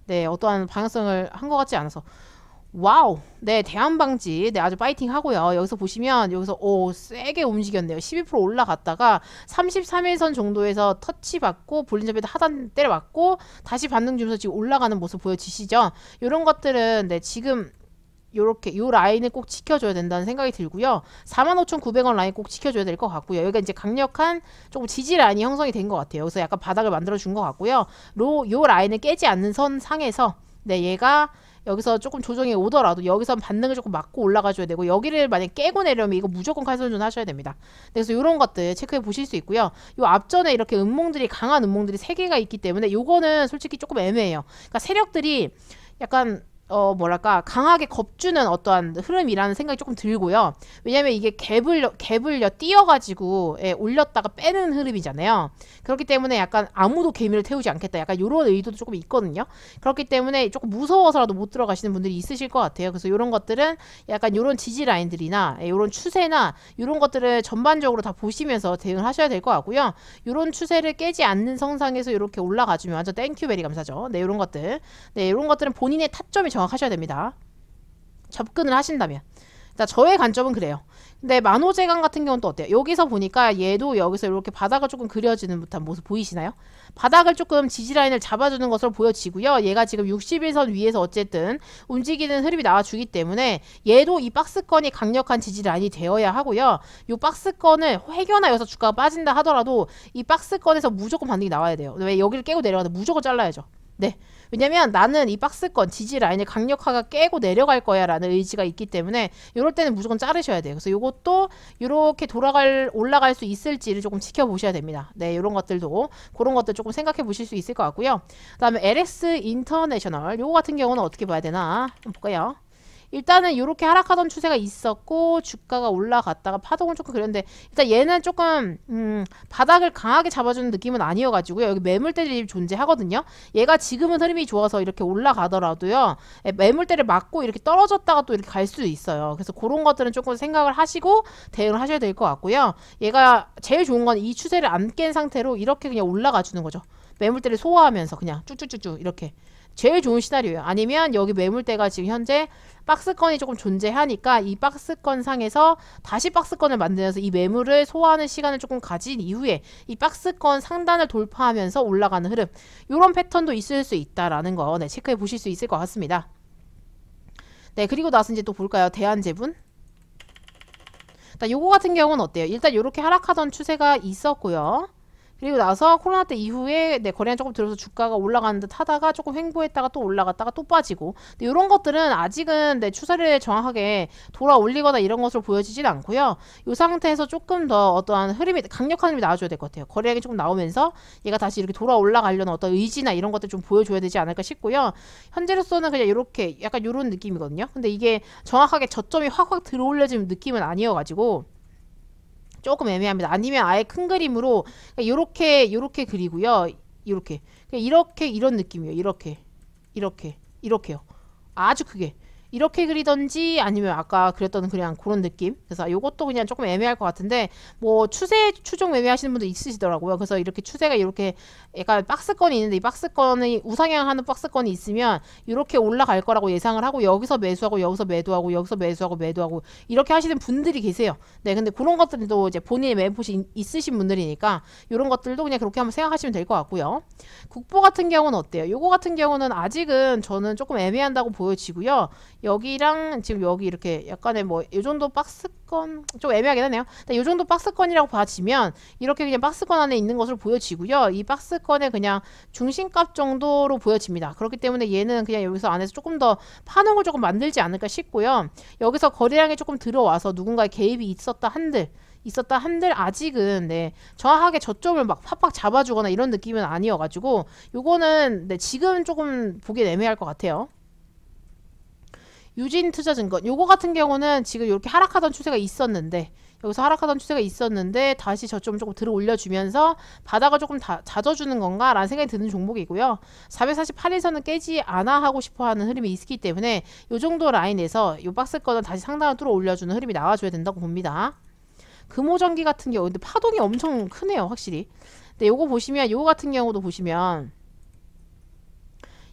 네, 어떠한 방향성을 한 것 같지 않아서. 와우. 네, 대한방지. 네, 아주 파이팅 하고요. 여기서 보시면 여기서 세게 움직였네요. 12% 올라갔다가 33일선 정도에서 터치 받고 볼린저배도 하단 때려 맞고 다시 반등 주면서 지금 올라가는 모습 보여지시죠? 이런 것들은 네, 지금 요렇게 요 라인을 꼭 지켜줘야 된다는 생각이 들고요. 45,900원 라인 꼭 지켜줘야 될 것 같고요. 여기가 이제 강력한 조금 지지 라인이 형성이 된 것 같아요. 그래서 약간 바닥을 만들어 준 것 같고요. 요 라인을 깨지 않는 선 상에서 네 얘가 여기서 조금 조정이 오더라도 여기서 반등을 조금 막고 올라가줘야 되고 여기를 만약 깨고 내려면 이거 무조건 칼손전 하셔야 됩니다. 그래서 이런 것들 체크해 보실 수 있고요. 요 앞전에 이렇게 음몽들이 강한 음몽들이 3개가 있기 때문에 요거는 솔직히 조금 애매해요. 그러니까 세력들이 약간 뭐랄까 강하게 겁주는 어떠한 흐름이라는 생각이 조금 들고요. 왜냐면 이게 갭을 띄어가지고 올렸다가 빼는 흐름이잖아요. 그렇기 때문에 약간 아무도 개미를 태우지 않겠다. 약간 이런 의도도 조금 있거든요. 그렇기 때문에 조금 무서워서라도 못 들어가시는 분들이 있으실 것 같아요. 그래서 이런 것들은 약간 이런 지지 라인들이나 이런 추세나 이런 것들을 전반적으로 다 보시면서 대응을 하셔야 될 것 같고요. 이런 추세를 깨지 않는 성상에서 이렇게 올라가주면 완전 땡큐베리 감사죠. 네, 이런 것들. 네, 이런 것들은 본인의 타점이 정확하셔야 됩니다. 접근을 하신다면. 자, 저의 관점은 그래요. 근데 만호제강 같은 경우는 또 어때요? 여기서 보니까 얘도 여기서 이렇게 바닥을 조금 그려지는 듯한 모습 보이시나요? 바닥을 조금 지지라인을 잡아주는 것으로 보여지고요. 얘가 지금 61선 위에서 어쨌든 움직이는 흐름이 나와주기 때문에 얘도 이 박스권이 강력한 지지라인이 되어야 하고요. 이 박스권을 혹여나 여기서 주가가 빠진다 하더라도 이 박스권에서 무조건 반등이 나와야 돼요. 왜 여기를 깨고 내려가도 무조건 잘라야죠. 네. 왜냐면 나는 이 박스권 지지 라인을 강력하게 깨고 내려갈 거야 라는 의지가 있기 때문에 이럴 때는 무조건 자르셔야 돼요. 그래서 이것도 이렇게 올라갈 수 있을지를 조금 지켜보셔야 됩니다. 네, 이런 것들도 그런 것들 조금 생각해 보실 수 있을 것 같고요. 그 다음에 LS 인터내셔널 요거 같은 경우는 어떻게 봐야 되나 한번 볼까요? 일단은 이렇게 하락하던 추세가 있었고 주가가 올라갔다가 파동을 조금 그렸는데 일단 얘는 조금 바닥을 강하게 잡아주는 느낌은 아니어가지고요. 여기 매물대들이 존재하거든요. 얘가 지금은 흐름이 좋아서 이렇게 올라가더라도요. 매물대를 맞고 이렇게 떨어졌다가 또 이렇게 갈 수도 있어요. 그래서 그런 것들은 조금 생각을 하시고 대응을 하셔야 될 것 같고요. 얘가 제일 좋은 건 이 추세를 안 깬 상태로 이렇게 그냥 올라가 주는 거죠. 매물대를 소화하면서 그냥 쭉쭉쭉쭉 이렇게 제일 좋은 시나리오예요. 아니면 여기 매물대가 지금 현재 박스권이 조금 존재하니까 이 박스권 상에서 다시 박스권을 만들어서 이 매물을 소화하는 시간을 조금 가진 이후에 이 박스권 상단을 돌파하면서 올라가는 흐름 이런 패턴도 있을 수 있다라는 거 네, 체크해 보실 수 있을 것 같습니다. 네, 그리고 나서 이제 또 볼까요? 대한제분. 일단 요거 같은 경우는 어때요? 일단 이렇게 하락하던 추세가 있었고요. 그리고 나서 코로나 때 이후에 네, 거래량 조금 들어서 주가가 올라가는 듯 하다가 조금 횡보했다가 또 올라갔다가 또 빠지고 근데 이런 것들은 아직은 네, 추세를 정확하게 돌아 올리거나 이런 것으로 보여지진 않고요. 이 상태에서 조금 더 어떠한 흐름이 강력한 흐름이 나와줘야 될 것 같아요. 거래량이 조금 나오면서 얘가 다시 이렇게 돌아 올라가려는 어떤 의지나 이런 것들 좀 보여줘야 되지 않을까 싶고요. 현재로서는 그냥 이렇게 약간 이런 느낌이거든요. 근데 이게 정확하게 저점이 확확 들어올려지는 느낌은 아니어가지고 조금 애매합니다. 아니면 아예 큰 그림으로 요렇게 그리고요. 이렇게. 이렇게 이런 느낌이에요. 이렇게요. 아주 크게. 이렇게 그리던지 아니면 아까 그렸던 그냥 그런 느낌. 그래서 요것도 그냥 조금 애매할 것 같은데 뭐 추세 추종 애매하시는 분도 있으시더라고요. 그래서 이렇게 추세가 이렇게 약간 박스권이 있는데 이 박스권이 우상향하는 박스권이 있으면 이렇게 올라갈 거라고 예상을 하고 여기서 매수하고 여기서 매도하고 여기서 매수하고 매도하고 이렇게 하시는 분들이 계세요. 네, 근데 그런 것들도 이제 본인의 매포시 있으신 분들이니까 이런 것들도 그냥 그렇게 한번 생각하시면 될 것 같고요. 국보 같은 경우는 어때요? 요거 같은 경우는 아직은 저는 조금 애매한다고 보여지고요. 여기랑 지금 여기 이렇게 약간의 뭐 이 정도 박스권 좀 애매하긴 하네요. 이 정도 박스권이라고 봐지면 이렇게 그냥 박스권 안에 있는 것으로 보여지고요. 이 박스권의 그냥 중심값 정도로 보여집니다. 그렇기 때문에 얘는 그냥 여기서 안에서 조금 더 파동을 조금 만들지 않을까 싶고요. 여기서 거래량이 조금 들어와서 누군가의 개입이 있었다 한들 아직은 네 정확하게 저점을 막 팍팍 잡아주거나 이런 느낌은 아니어가지고 요거는 네 지금 조금 보기 애매할 것 같아요. 유진투자증권 요거 같은 경우는 지금 이렇게 하락하던 추세가 있었는데 여기서 하락하던 추세가 있었는데 다시 저점 조금 들어 올려주면서 바닥을 조금 잦아주는 건가 라는 생각이 드는 종목이고요. 448일선은 깨지 않아 하고 싶어하는 흐름이 있기 때문에 요 정도 라인에서 요 박스권은 다시 상단을 뚫어 올려주는 흐름이 나와줘야 된다고 봅니다. 금호전기 같은 경우 근데 파동이 엄청 크네요 확실히. 근데 요거 보시면 요거 같은 경우도 보시면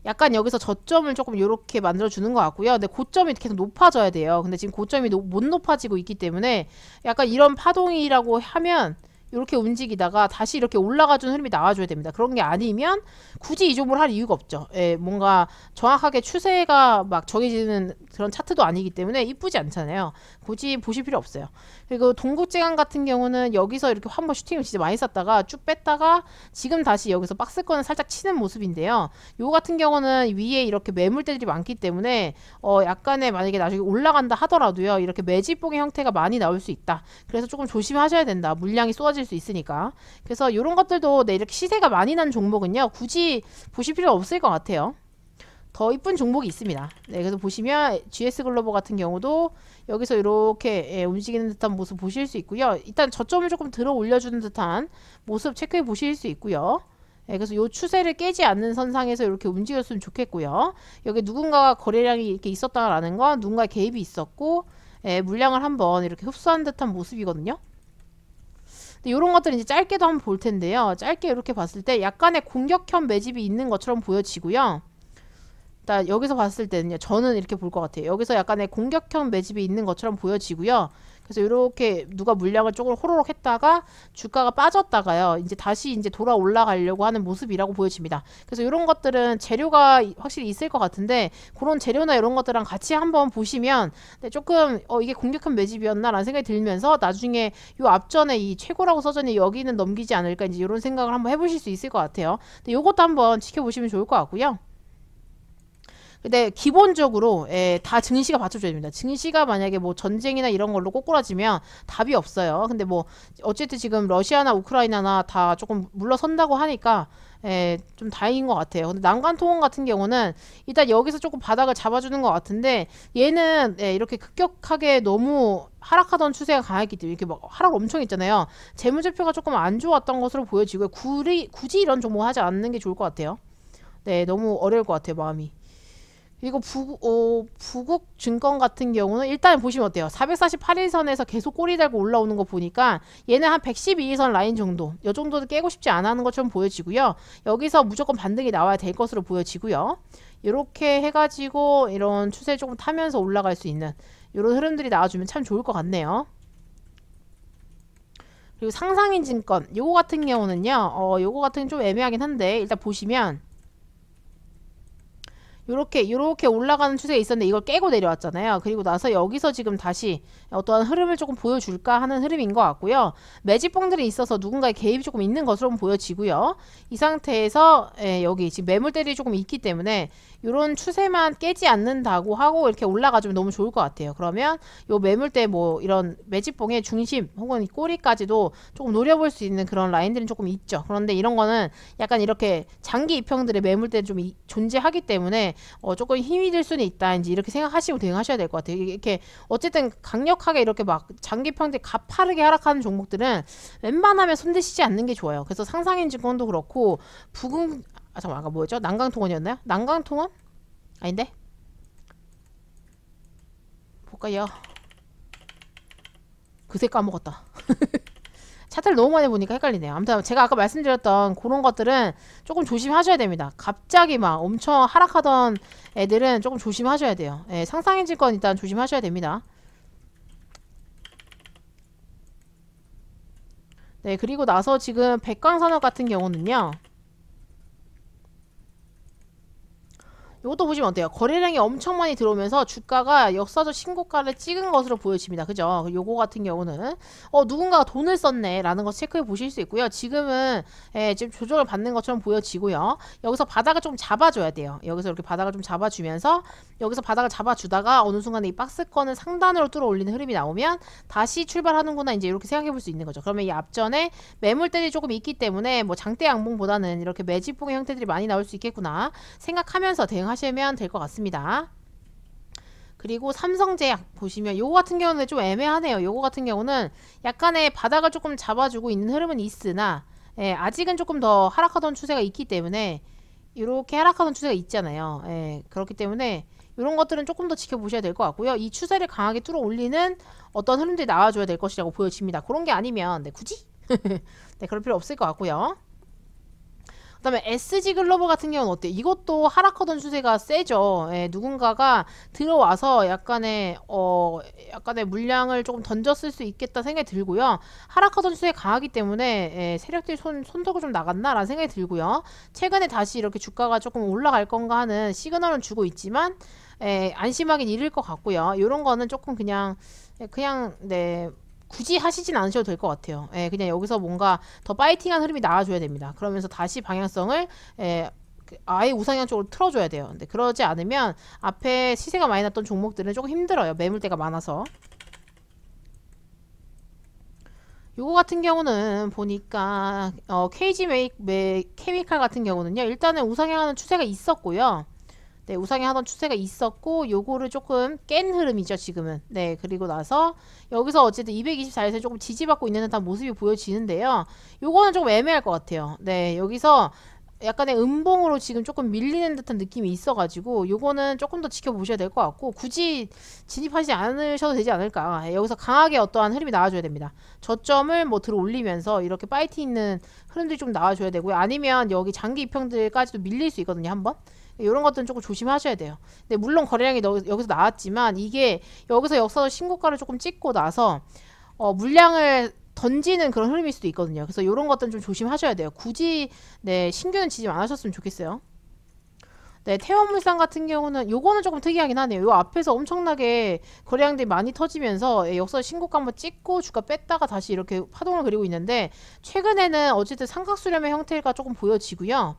약간 여기서 저점을 조금 이렇게 만들어주는 것 같고요. 근데 고점이 계속 높아져야 돼요. 근데 지금 고점이 못 높아지고 있기 때문에 약간 이런 파동이라고 하면 이렇게 움직이다가 다시 이렇게 올라가주는 흐름이 나와줘야 됩니다. 그런 게 아니면 굳이 이 종목을 할 이유가 없죠. 예, 뭔가 정확하게 추세가 막 정해지는 그런 차트도 아니기 때문에 이쁘지 않잖아요. 굳이 보실 필요 없어요. 그리고 동국제강 같은 경우는 여기서 이렇게 한번 슈팅을 진짜 많이 쐈다가 쭉 뺐다가 지금 다시 여기서 박스권을 살짝 치는 모습인데요. 요 같은 경우는 위에 이렇게 매물대들이 많기 때문에 약간의 만약에 나중에 올라간다 하더라도요. 이렇게 매집봉의 형태가 많이 나올 수 있다. 그래서 조금 조심하셔야 된다. 물량이 쏟아질 수 있으니까. 그래서 이런 것들도 네, 이렇게 시세가 많이 난 종목은요. 굳이 보실 필요 없을 것 같아요. 더 이쁜 종목이 있습니다. 네, 그래서 보시면 GS글로벌 같은 경우도 여기서 이렇게 움직이는 듯한 모습 보실 수 있고요. 일단 저점을 조금 들어 올려주는 듯한 모습 체크해 보실 수 있고요. 네, 그래서 이 추세를 깨지 않는 선상에서 이렇게 움직였으면 좋겠고요. 여기 누군가가 거래량이 이렇게 있었다라는 건 누군가의 개입이 있었고 물량을 한번 이렇게 흡수한 듯한 모습이거든요. 이런 것들은 이제 짧게도 한번 볼 텐데요. 짧게 이렇게 봤을 때 약간의 공격형 매집이 있는 것처럼 보여지고요. 일단 여기서 봤을 때는요. 저는 이렇게 볼 것 같아요. 여기서 약간의 공격형 매집이 있는 것처럼 보여지고요. 그래서 이렇게 누가 물량을 조금 호로록 했다가 주가가 빠졌다가요. 이제 다시 이제 돌아 올라가려고 하는 모습이라고 보여집니다. 그래서 이런 것들은 재료가 확실히 있을 것 같은데 그런 재료나 이런 것들랑 같이 한번 보시면 조금 이게 공격형 매집이었나 라는 생각이 들면서 나중에 요 앞전에 이 최고라고 써졌니 여기는 넘기지 않을까 이제 이런 생각을 한번 해보실 수 있을 것 같아요. 근데 요것도 한번 지켜보시면 좋을 것 같고요. 근데 기본적으로 다 증시가 받쳐줘야 됩니다. 증시가 만약에 뭐 전쟁이나 이런 걸로 꼬꾸라지면 답이 없어요. 근데 뭐 어쨌든 지금 러시아나 우크라이나나 다 조금 물러선다고 하니까 좀 다행인 것 같아요. 근데 난관통원 같은 경우는 일단 여기서 조금 바닥을 잡아주는 것 같은데 얘는 이렇게 급격하게 너무 하락하던 추세가 강했기 때문에 이렇게 막 하락 엄청 했잖아요. 재무제표가 조금 안 좋았던 것으로 보여지고요. 굳이 이런 종목 하지 않는 게 좋을 것 같아요. 네, 너무 어려울 것 같아요, 마음이. 그리고 부국증권 같은 경우는 일단 보시면 어때요? 448일선에서 계속 꼬리 달고 올라오는 거 보니까 얘는 한 112일선 라인 정도 이 정도도 깨고 싶지 않아 하는 것처럼 보여지고요. 여기서 무조건 반등이 나와야 될 것으로 보여지고요. 이렇게 해가지고 이런 추세 조금 타면서 올라갈 수 있는 이런 흐름들이 나와주면 참 좋을 것 같네요. 그리고 상상인증권 요거 같은 경우는요. 요거 같은 좀 애매하긴 한데 일단 보시면 요렇게 올라가는 추세가 있었는데 이걸 깨고 내려왔잖아요. 그리고 나서 여기서 지금 다시 어떠한 흐름을 조금 보여줄까 하는 흐름인 것 같고요. 매집봉들이 있어서 누군가의 개입이 조금 있는 것으로 보여지고요. 이 상태에서 여기 지금 매물대들이 조금 있기 때문에 이런 추세만 깨지 않는다고 하고 이렇게 올라가주면 너무 좋을 것 같아요. 그러면 요 매물대 뭐 이런 매집봉의 중심 혹은 이 꼬리까지도 조금 노려볼 수 있는 그런 라인들은 조금 있죠. 그런데 이런 거는 약간 이렇게 장기 입형들의 매물대는 좀 존재하기 때문에 때문에 조금 힘이 들 수는 있다. 이제 이렇게 생각하시고 대응하셔야 될 것 같아요. 이렇게 어쨌든 강력하게 이렇게 막 장기평균 가파르게 하락하는 종목들은 웬만하면 손대시지 않는 게 좋아요. 그래서 상상인증권도 그렇고 잠깐만 아까 뭐였죠? 난강통원이었나요? 난강통원? 아닌데? 볼까요? 그새 까먹었다. 차트를 너무 많이 보니까 헷갈리네요. 아무튼 제가 아까 말씀드렸던 그런 것들은 조금 조심하셔야 됩니다. 갑자기 막 엄청 하락하던 애들은 조금 조심하셔야 돼요. 예, 상상인증권 일단 조심하셔야 됩니다. 네, 그리고 나서 지금 백광산업 같은 경우는요. 이것도 보시면 어때요? 거래량이 엄청 많이 들어오면서 주가가 역사적 신고가를 찍은 것으로 보여집니다. 그죠? 요거 같은 경우는 누군가가 돈을 썼네 라는 거 체크해 보실 수 있고요. 지금은 지금 조정을 받는 것처럼 보여지고요. 여기서 바닥을 좀 잡아줘야 돼요. 여기서 이렇게 바닥을 좀 잡아주면서 여기서 바닥을 잡아주다가 어느 순간에 이 박스권을 상단으로 뚫어 올리는 흐름이 나오면 다시 출발하는구나 이제 이렇게 생각해 볼 수 있는 거죠. 그러면 이 앞전에 매물대들이 조금 있기 때문에 뭐 장대 양봉보다는 이렇게 매집봉의 형태들이 많이 나올 수 있겠구나 생각하면서 대응하시면 될 것 같습니다. 그리고 삼성제약 보시면 요거 같은 경우는 좀 애매하네요. 요거 같은 경우는 약간의 바닥을 조금 잡아주고 있는 흐름은 있으나 아직은 조금 더 하락하던 추세가 있기 때문에 이렇게 하락하던 추세가 있잖아요. 그렇기 때문에 이런 것들은 조금 더 지켜보셔야 될 것 같고요. 이 추세를 강하게 뚫어 올리는 어떤 흐름들이 나와줘야 될 것이라고 보여집니다. 그런 게 아니면 굳이? 네, 그럴 필요 없을 것 같고요. 그 다음에 SG글로벌 같은 경우는 어때요? 이것도 하락하던 추세가 세죠. 누군가가 들어와서 약간의 물량을 조금 던졌을 수 있겠다 생각이 들고요. 하락하던 추세가 강하기 때문에 세력들이 손석을 좀 나갔나? 라는 생각이 들고요. 최근에 다시 이렇게 주가가 조금 올라갈 건가 하는 시그널은 주고 있지만 안심하긴 이를 것 같고요. 이런 거는 조금 그냥 네. 굳이 하시진 않으셔도 될 것 같아요. 그냥 여기서 뭔가 더 파이팅한 흐름이 나와줘야 됩니다. 그러면서 다시 방향성을 아예 우상향 쪽으로 틀어줘야 돼요. 근데 그러지 않으면 앞에 시세가 많이 났던 종목들은 조금 힘들어요. 매물대가 많아서. 요거 같은 경우는 보니까 KG 케미칼 같은 경우는요. 일단은 우상향하는 추세가 있었고요. 네, 우상향하던 추세가 있었고 요거를 조금 깬 흐름이죠 지금은. 네, 그리고 나서 여기서 어쨌든 224에서 조금 지지받고 있는 듯한 모습이 보여지는데요. 요거는 조금 애매할 것 같아요. 네, 여기서 약간의 음봉으로 지금 조금 밀리는 듯한 느낌이 있어가지고 요거는 조금 더 지켜보셔야 될 것 같고 굳이 진입하지 않으셔도 되지 않을까. 여기서 강하게 어떠한 흐름이 나와줘야 됩니다. 저점을 뭐 들어 올리면서 이렇게 파이팅 있는 흐름들이 좀 나와줘야 되고요. 아니면 여기 장기 입형들까지도 밀릴 수 있거든요 한번. 이런 것들은 조금 조심하셔야 돼요. 근데 물론 거래량이 여기서 나왔지만 이게 여기서 역사적 신고가를 조금 찍고 나서 물량을 던지는 그런 흐름일 수도 있거든요. 그래서 이런 것들은 좀 조심하셔야 돼요. 굳이 신규는 지집 안 하셨으면 좋겠어요. 네, 태원물산 같은 경우는 요거는 조금 특이하긴 하네요. 요 앞에서 엄청나게 거래량들이 많이 터지면서 역사 신고가 한번 찍고 주가 뺐다가 다시 이렇게 파동을 그리고 있는데 최근에는 어쨌든 삼각수렴의 형태가 조금 보여지고요.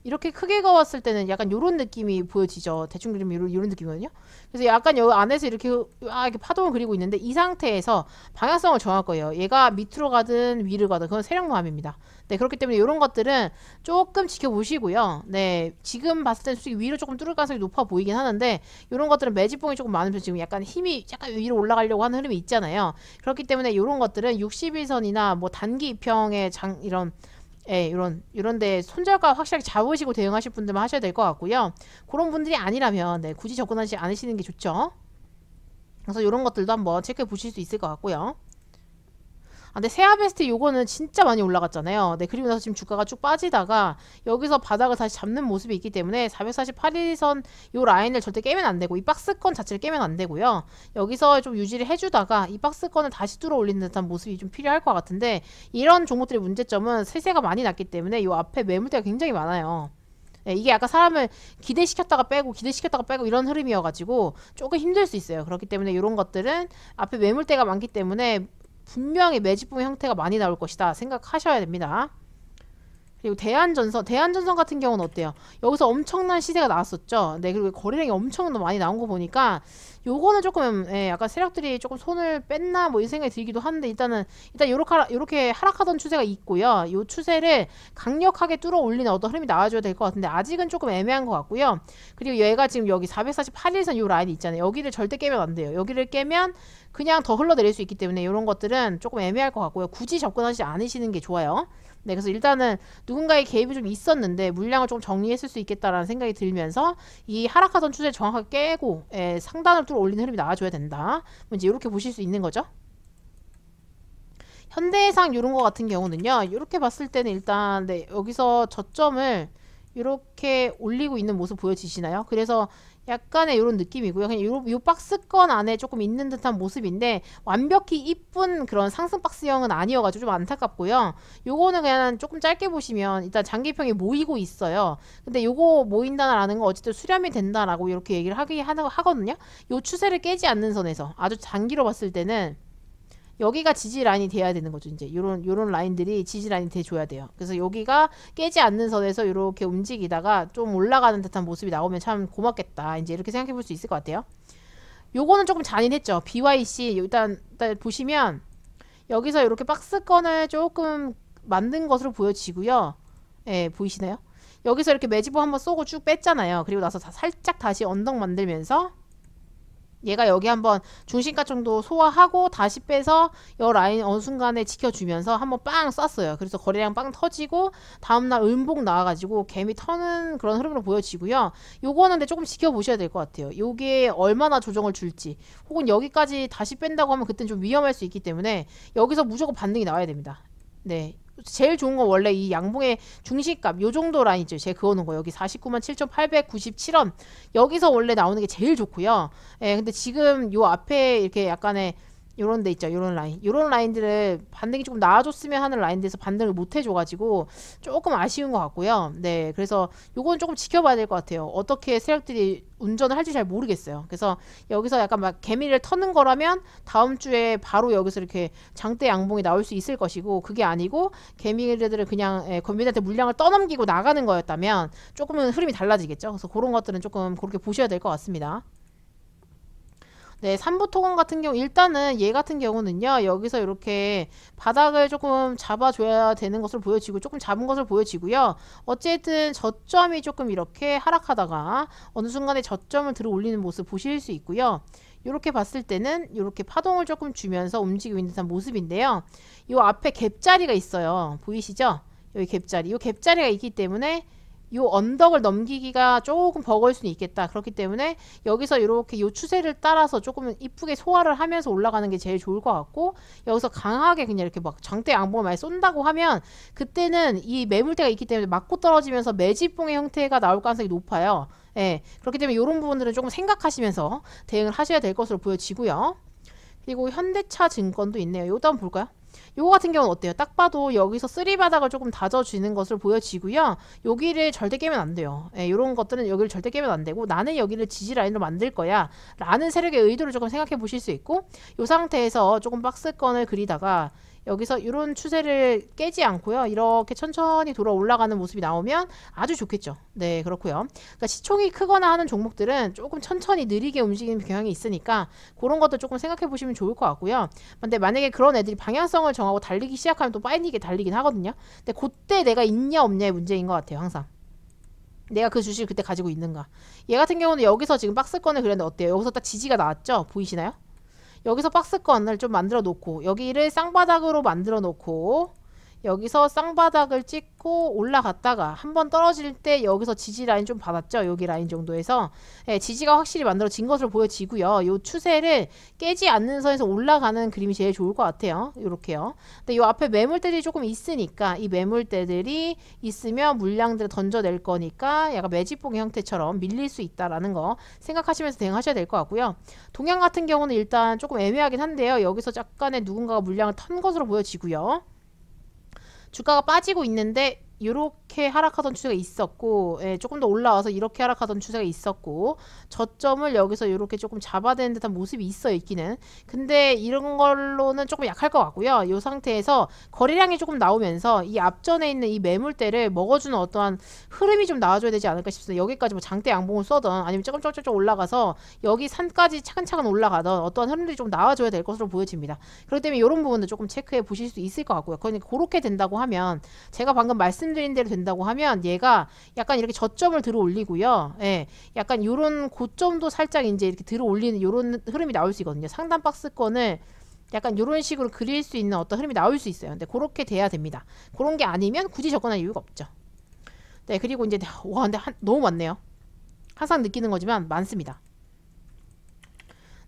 이렇게 크게 그었을 때는 약간 요런 느낌이 보여지죠. 대충 그리면 요런 느낌이거든요. 그래서 약간 여기 안에서 이렇게 파동을 그리고 있는데 이 상태에서 방향성을 정할 거예요. 얘가 밑으로 가든 위로 가든 그건 세력모함입니다. 네, 그렇기 때문에 이런 것들은 조금 지켜보시고요. 네, 지금 봤을 때는 솔직히 위로 조금 뚫을 가능성이 높아 보이긴 하는데 이런 것들은 매집봉이 조금 많으면서 지금 약간 힘이 약간 위로 올라가려고 하는 흐름이 있잖아요. 그렇기 때문에 이런 것들은 61선이나 뭐 단기 입형의 이런데 손절가 확실하게 잡으시고 대응하실 분들만 하셔야 될 것 같고요. 그런 분들이 아니라면 굳이 접근하지 않으시는 게 좋죠. 그래서 이런 것들도 한번 체크해 보실 수 있을 것 같고요. 근데 세아베스트 요거는 진짜 많이 올라갔잖아요. 네, 그리고 나서 지금 주가가 쭉 빠지다가 여기서 바닥을 다시 잡는 모습이 있기 때문에 448일선 요 라인을 절대 깨면 안 되고 이 박스권 자체를 깨면 안 되고요. 여기서 좀 유지를 해주다가 이 박스권을 다시 뚫어 올리는 듯한 모습이 좀 필요할 것 같은데 이런 종목들의 문제점은 세세가 많이 났기 때문에 요 앞에 매물대가 굉장히 많아요. 네, 이게 약간 사람을 기대시켰다가 빼고 이런 흐름이어가지고 조금 힘들 수 있어요. 그렇기 때문에 이런 것들은 앞에 매물대가 많기 때문에 분명히 매집봉 형태가 많이 나올 것이다 생각하셔야 됩니다. 그리고 대한전선 같은 경우는 어때요? 여기서 엄청난 시세가 나왔었죠. 네, 그리고 거래량이 엄청 많이 나온 거 보니까 요거는 조금 약간 세력들이 조금 손을 뺐나 뭐 이 생각이 들기도 하는데 일단 요렇게 하락하던 추세가 있고요. 요 추세를 강력하게 뚫어 올리는 어떤 흐름이 나와줘야 될 것 같은데 아직은 조금 애매한 것 같고요. 그리고 얘가 지금 여기 448일선 요 라인이 있잖아요. 여기를 절대 깨면 안 돼요. 여기를 깨면 그냥 더 흘러내릴 수 있기 때문에 이런 것들은 조금 애매할 것 같고요. 굳이 접근하지 않으시는 게 좋아요. 네, 그래서 일단은 누군가의 개입이 좀 있었는데 물량을 좀 정리했을 수 있겠다라는 생각이 들면서 이 하락하던 추세를 정확하게 깨고 상단을 뚫어 올리는 흐름이 나와줘야 된다. 이제 이렇게 보실 수 있는 거죠. 현대해상 이런 거 같은 경우는요. 이렇게 봤을 때는 일단 여기서 저점을 이렇게 올리고 있는 모습 보여지시나요? 그래서 약간의 이런 느낌이고요. 그냥 요 박스권 안에 조금 있는 듯한 모습인데 완벽히 이쁜 그런 상승 박스형은 아니어가지고 좀 안타깝고요. 요거는 그냥 조금 짧게 보시면 일단 장기평이 모이고 있어요. 근데 요거 모인다라는 건 어쨌든 수렴이 된다라고 이렇게 얘기를 하거든요. 요 추세를 깨지 않는 선에서 아주 장기로 봤을 때는 여기가 지지 라인이 돼야 되는 거죠. 이제 요런 라인들이 지지 라인이 돼줘야 돼요. 그래서 여기가 깨지 않는 선에서 이렇게 움직이다가 좀 올라가는 듯한 모습이 나오면 참 고맙겠다. 이제 이렇게 생각해 볼 수 있을 것 같아요. 요거는 조금 잔인했죠. BYC 일단 보시면 여기서 이렇게 박스권을 조금 만든 것으로 보여지고요. 예, 보이시나요? 여기서 이렇게 매집을 한번 쏘고 쭉 뺐잖아요. 그리고 나서 살짝 다시 언덕 만들면서 얘가 여기 한번 중심가 정도 소화하고 다시 빼서 이 라인 어느 순간에 지켜주면서 한번 빵 쐈어요. 그래서 거래량 빵 터지고 다음날 음봉 나와가지고 개미 터는 그런 흐름으로 보여지고요. 요거는 근데 조금 지켜보셔야 될 것 같아요. 요게 얼마나 조정을 줄지 혹은 여기까지 다시 뺀다고 하면 그땐 좀 위험할 수 있기 때문에 여기서 무조건 반등이 나와야 됩니다. 네. 제일 좋은 건 원래 이 양봉의 중시값 요 정도 라인 있죠. 제가 그어놓은 거 여기 497,897원 여기서 원래 나오는 게 제일 좋고요. 예, 근데 지금 요 앞에 이렇게 약간의 요런 데 있죠. 요런 라인들을 반등이 조금 나아줬으면 하는 라인들에서 반등을 못 해줘가지고 조금 아쉬운 것 같고요. 네, 그래서 요건 조금 지켜봐야 될 것 같아요. 어떻게 세력들이 운전을 할지 잘 모르겠어요. 그래서 여기서 약간 막 개미를 터는 거라면 다음 주에 바로 여기서 이렇게 장대 양봉이 나올 수 있을 것이고 그게 아니고 개미들을 그냥 건빈한테 물량을 떠넘기고 나가는 거였다면 조금은 흐름이 달라지겠죠. 그래서 그런 것들은 조금 그렇게 보셔야 될 것 같습니다. 네, 삼부토건 같은 경우 일단은 얘 같은 경우는요. 여기서 이렇게 바닥을 조금 잡아줘야 되는 것으로 보여지고 조금 잡은 것으로 보여지고요. 어쨌든 저점이 조금 이렇게 하락하다가 어느 순간에 저점을 들어 올리는 모습 보실 수 있고요. 이렇게 봤을 때는 이렇게 파동을 조금 주면서 움직이고 있는 듯한 모습인데요. 이 앞에 갭자리가 있어요. 보이시죠? 여기 갭자리. 이 갭자리가 있기 때문에 요 언덕을 넘기기가 조금 버거울 수는 있겠다. 그렇기 때문에 여기서 이렇게 요 추세를 따라서 조금 이쁘게 소화를 하면서 올라가는 게 제일 좋을 것 같고 여기서 강하게 그냥 이렇게 막 장대 양봉을 많이 쏜다고 하면 그때는 이 매물대가 있기 때문에 맞고 떨어지면서 매집봉의 형태가 나올 가능성이 높아요. 예, 그렇기 때문에 이런 부분들은 조금 생각하시면서 대응을 하셔야 될 것으로 보여지고요. 그리고 현대차 증권도 있네요. 요거 한번 볼까요? 요거 같은 경우는 어때요? 딱 봐도 여기서 쓰리바닥을 조금 다져주는 것을 보여지고요. 여기를 절대 깨면 안 돼요. 예, 요런 것들은 여기를 절대 깨면 안 되고 나는 여기를 지지라인으로 만들 거야 라는 세력의 의도를 조금 생각해 보실 수 있고 요 상태에서 조금 박스권을 그리다가 여기서 이런 추세를 깨지 않고요. 이렇게 천천히 돌아 올라가는 모습이 나오면 아주 좋겠죠. 네, 그렇고요. 그러니까 시총이 크거나 하는 종목들은 조금 천천히 느리게 움직이는 경향이 있으니까 그런 것도 조금 생각해 보시면 좋을 것 같고요. 근데 만약에 그런 애들이 방향성을 정하고 달리기 시작하면 또 빠르게 달리긴 하거든요. 근데 그때 내가 있냐 없냐의 문제인 것 같아요. 항상. 내가 그 주식을 그때 가지고 있는가. 얘 같은 경우는 여기서 지금 박스권을 그렸는데 어때요? 여기서 딱 지지가 나왔죠? 보이시나요? 여기서 박스권을 좀 만들어 놓고 여기를 쌍바닥으로 만들어 놓고 여기서 쌍바닥을 찍고 올라갔다가 한번 떨어질 때 여기서 지지 라인 좀 받았죠. 여기 라인 정도에서 지지가 확실히 만들어진 것으로 보여지고요. 요 추세를 깨지 않는 선에서 올라가는 그림이 제일 좋을 것 같아요. 요렇게요. 근데 요 앞에 매물대들이 조금 있으니까 이 매물대들이 있으면 물량들을 던져낼 거니까 약간 매집봉의 형태처럼 밀릴 수 있다라는 거 생각하시면서 대응하셔야 될 것 같고요. 동양 같은 경우는 일단 조금 애매하긴 한데요. 여기서 약간의 누군가가 물량을 턴 것으로 보여지고요. 주가가 빠지고 있는데 이렇게 하락하던 추세가 있었고, 예, 조금 더 올라와서 이렇게 하락하던 추세가 있었고, 저점을 여기서 이렇게 조금 잡아대는 듯한 모습이 있어요, 있기는. 근데 이런 걸로는 조금 약할 것 같고요. 이 상태에서 거래량이 조금 나오면서 이 앞전에 있는 이 매물대를 먹어주는 어떠한 흐름이 좀 나와줘야 되지 않을까 싶습니다. 여기까지 뭐 장대 양봉을 쏘던 아니면 조금 올라가서 여기 산까지 차근차근 올라가던 어떠한 흐름들이 좀 나와줘야 될 것으로 보여집니다. 그렇기 때문에 이런 부분도 조금 체크해 보실 수 있을 것 같고요. 그렇게 된다고 하면, 제가 방금 말씀드린 대로 된다고 하면 얘가 약간 이렇게 저점을 들어 올리고요. 예, 약간 요런 고점도 살짝 이제 이렇게 들어 올리는 요런 흐름이 나올 수 있거든요. 상단 박스권을 약간 요런 식으로 그릴 수 있는 어떤 흐름이 나올 수 있어요. 근데 그렇게 돼야 됩니다. 그런 게 아니면 굳이 접근할 이유가 없죠. 네, 그리고 이제 와, 근데 너무 많네요. 항상 느끼는 거지만 많습니다.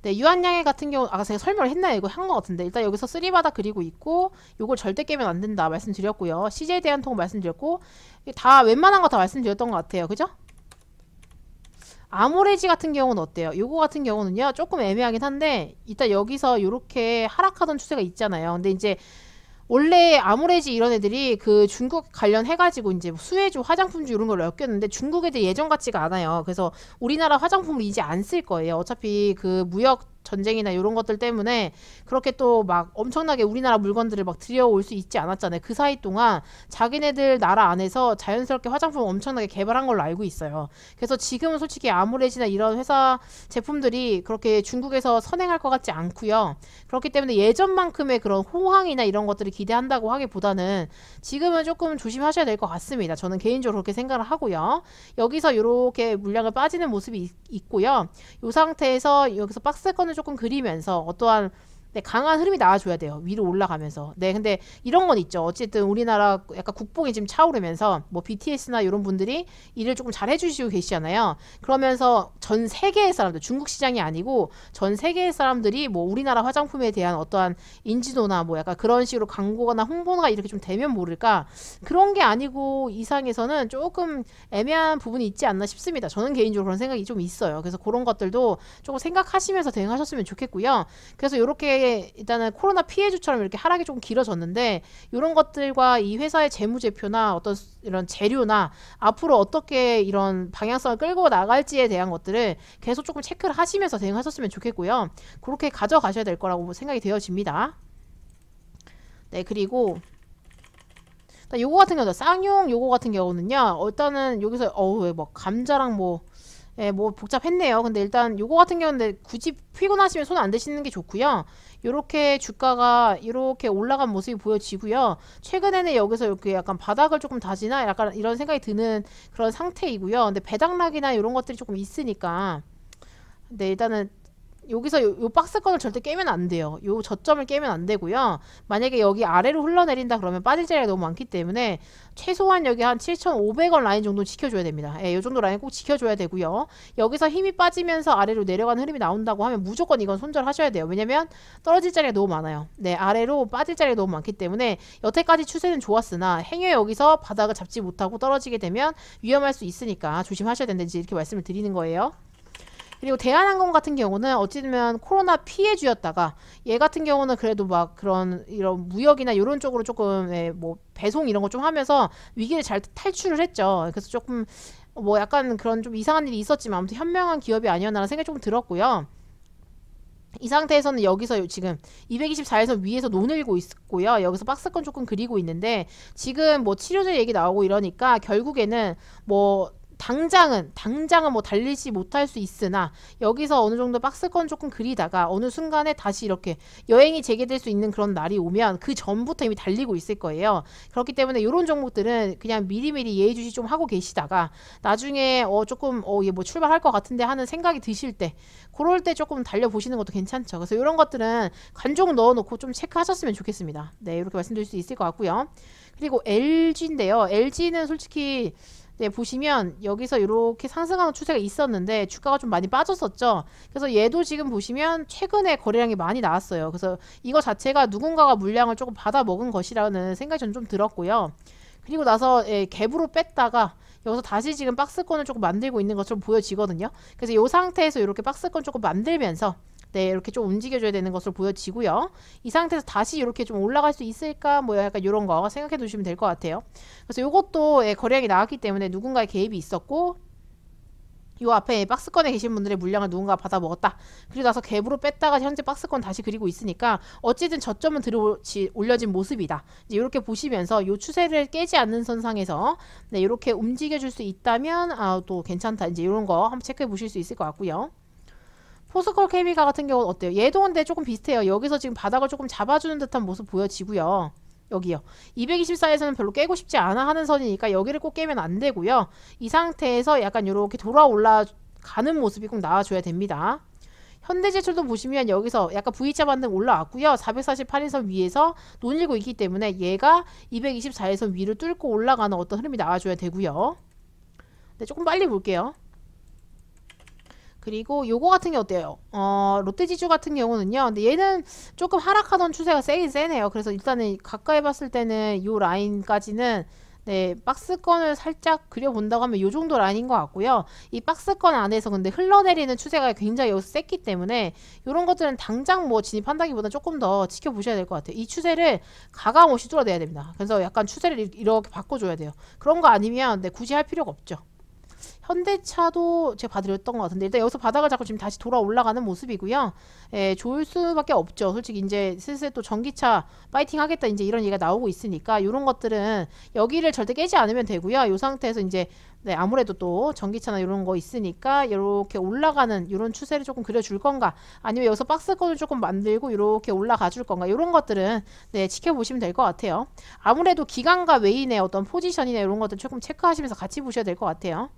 네, 유한양해 같은 경우 아까 제가 설명을 했나요? 이거 한 것 같은데 일단 여기서 쓰리바닥 그리고 있고 요걸 절대 깨면 안 된다 말씀드렸고요. CJ 대한통운 말씀드렸고 다 웬만한 거 다 말씀드렸던 것 같아요. 그죠? 아모레지 같은 경우는 어때요? 요거 같은 경우는요 조금 애매하긴 한데 일단 여기서 요렇게 하락하던 추세가 있잖아요. 근데 이제 원래 아모레지 이런 애들이 그 중국 관련해가지고 이제 수혜주 화장품주 이런 걸 엮였는데 중국 애들 예전 같지가 않아요. 그래서 우리나라 화장품을 이제 안 쓸 거예요. 어차피 그 무역 전쟁이나 이런 것들 때문에 그렇게 또 막 엄청나게 우리나라 물건들을 막 들여올 수 있지 않았잖아요. 그 사이 동안 자기네들 나라 안에서 자연스럽게 화장품을 엄청나게 개발한 걸로 알고 있어요. 그래서 지금은 솔직히 아모레지나 이런 회사 제품들이 그렇게 중국에서 선행할 것 같지 않고요. 그렇기 때문에 예전만큼의 그런 호황이나 이런 것들을 기대한다고 하기보다는 지금은 조금 조심하셔야 될 것 같습니다. 저는 개인적으로 그렇게 생각을 하고요. 여기서 이렇게 물량을 빠지는 모습이 있고요. 이 상태에서 여기서 박스권을 조금 그리면서 어떠한 강한 흐름이 나와줘야 돼요. 위로 올라가면서. 네, 근데 이런 건 있죠. 어쨌든 우리나라 약간 국뽕이 지금 차오르면서 뭐 BTS나 이런 분들이 일을 조금 잘 해주시고 계시잖아요. 그러면서 전 세계의 사람들, 중국 시장이 아니고 전 세계의 사람들이 뭐 우리나라 화장품에 대한 어떠한 인지도나 뭐 약간 그런 식으로 광고나 홍보가 이렇게 좀 되면 모를까. 그런 게 아니고 이상에서는 조금 애매한 부분이 있지 않나 싶습니다. 저는 개인적으로 그런 생각이 좀 있어요. 그래서 그런 것들도 조금 생각하시면서 대응하셨으면 좋겠고요. 그래서 이렇게 일단은 코로나 피해주처럼 이렇게 하락이 좀 길어졌는데 이런 것들과 이 회사의 재무제표나 어떤 이런 재료나 앞으로 어떻게 이런 방향성을 끌고 나갈지에 대한 것들을 계속 조금 체크를 하시면서 대응하셨으면 좋겠고요. 그렇게 가져가셔야 될 거라고 생각이 되어집니다. 네, 그리고 요거 같은 경우도 쌍용 요거 같은 경우는요. 일단은 여기서 뭐 감자랑 뭐 예, 뭐 복잡했네요. 근데 일단 요거 같은 경우는 굳이 피곤하시면 손 안 대시는 게 좋고요. 요렇게 주가가 이렇게 올라간 모습이 보여지고요. 최근에는 여기서 이렇게 약간 바닥을 조금 다지나 약간 이런 생각이 드는 그런 상태이고요. 근데 배당락이나 이런 것들이 조금 있으니까 근데 일단은 여기서 요 박스권을 절대 깨면 안 돼요. 요 저점을 깨면 안 되고요. 만약에 여기 아래로 흘러내린다 그러면 빠질 자리가 너무 많기 때문에 최소한 여기 한 7,500원 라인 정도 지켜줘야 됩니다. 예, 요 정도 라인 꼭 지켜줘야 되고요. 여기서 힘이 빠지면서 아래로 내려가는 흐름이 나온다고 하면 무조건 이건 손절하셔야 돼요. 왜냐면 떨어질 자리가 너무 많아요. 네, 아래로 빠질 자리가 너무 많기 때문에 여태까지 추세는 좋았으나 행여 여기서 바닥을 잡지 못하고 떨어지게 되면 위험할 수 있으니까 조심하셔야 된다지 이렇게 말씀을 드리는 거예요. 그리고 대한항공 같은 경우는 어찌되면 코로나 피해주였다가 얘 같은 경우는 그래도 막 그런 이런 무역이나 이런 쪽으로 조금 뭐 배송 이런 거 좀 하면서 위기를 잘 탈출을 했죠. 그래서 조금 뭐 약간 그런 좀 이상한 일이 있었지만 아무튼 현명한 기업이 아니었나라는 생각이 좀 들었고요. 이 상태에서는 여기서 지금 224에서 위에서 노늘고 있고요. 여기서 박스권 조금 그리고 있는데 지금 뭐 치료제 얘기 나오고 이러니까 결국에는 뭐 당장은 뭐 달리지 못할 수 있으나 여기서 어느 정도 박스권 조금 그리다가 어느 순간에 다시 이렇게 여행이 재개될 수 있는 그런 날이 오면 그 전부터 이미 달리고 있을 거예요. 그렇기 때문에 이런 종목들은 그냥 미리미리 예의주시 좀 하고 계시다가 나중에 조금 얘 뭐 출발할 것 같은데 하는 생각이 드실 때 그럴 때 조금 달려보시는 것도 괜찮죠. 그래서 이런 것들은 관종 넣어놓고 좀 체크하셨으면 좋겠습니다. 네, 이렇게 말씀드릴 수 있을 것 같고요. 그리고 LG인데요. LG는 솔직히 네, 보시면 여기서 이렇게 상승하는 추세가 있었는데 주가가 좀 많이 빠졌었죠. 그래서 얘도 지금 보시면 최근에 거래량이 많이 나왔어요. 그래서 이거 자체가 누군가가 물량을 조금 받아 먹은 것이라는 생각이 저는 좀 들었고요. 그리고 나서 갭으로 뺐다가 여기서 다시 지금 박스권을 조금 만들고 있는 것처럼 보여지거든요. 그래서 이 상태에서 이렇게 박스권 조금 만들면서 네, 이렇게 좀 움직여줘야 되는 것으로 보여지고요. 이 상태에서 다시 이렇게 좀 올라갈 수 있을까? 뭐 약간 이런 거 생각해 두시면 될 것 같아요. 그래서 이것도 예, 거래량이 나왔기 때문에 누군가의 개입이 있었고, 요 앞에 박스권에 계신 분들의 물량을 누군가 받아 먹었다. 그리고 나서 갭으로 뺐다가 현재 박스권 다시 그리고 있으니까 어쨌든 저점은 올려진 모습이다. 이제 이렇게 보시면서 요 추세를 깨지 않는 선상에서 네, 이렇게 움직여줄 수 있다면 또 괜찮다. 이제 이런 거 한번 체크해 보실 수 있을 것 같고요. 포스콜 KB가 같은 경우는 어때요? 얘도 근데 조금 비슷해요. 여기서 지금 바닥을 조금 잡아주는 듯한 모습 보여지고요. 여기요. 224에서는 별로 깨고 싶지 않아 하는 선이니까 여기를 꼭 깨면 안 되고요. 이 상태에서 약간 이렇게 돌아 올라가는 모습이 꼭 나와줘야 됩니다. 현대제철도 보시면 여기서 약간 V자 반등 올라왔고요. 448일선 위에서 논일고 있기 때문에 얘가 224일선 위를 뚫고 올라가는 어떤 흐름이 나와줘야 되고요. 네, 조금 빨리 볼게요. 그리고 요거 같은 게 어때요? 롯데지주 같은 경우는요. 근데 얘는 조금 하락하던 추세가 세긴 세네요. 그래서 일단은 가까이 봤을 때는 요 라인까지는 네, 박스권을 살짝 그려본다고 하면 요 정도 라인인 것 같고요. 이 박스권 안에서 근데 흘러내리는 추세가 굉장히 여기서 셌기 때문에 요런 것들은 당장 뭐 진입한다기보다 조금 더 지켜보셔야 될 것 같아요. 이 추세를 가감없이 뚫어내야 됩니다. 그래서 약간 추세를 이렇게 바꿔줘야 돼요. 그런 거 아니면 네, 굳이 할 필요가 없죠. 현대차도 제가 봐드렸던 것 같은데 일단 여기서 바닥을 잡고 지금 다시 돌아 올라가는 모습이고요. 예, 좋을 수밖에 없죠. 솔직히 이제 슬슬 또 전기차 파이팅 하겠다 이제 이런 얘기가 나오고 있으니까 이런 것들은 여기를 절대 깨지 않으면 되고요. 이 상태에서 이제 네, 아무래도 또 전기차나 이런 거 있으니까 이렇게 올라가는 이런 추세를 조금 그려줄 건가 아니면 여기서 박스권을 조금 만들고 이렇게 올라가 줄 건가 이런 것들은 네, 지켜보시면 될 것 같아요. 아무래도 기관과 외인의 어떤 포지션이나 이런 것들 조금 체크하시면서 같이 보셔야 될 것 같아요.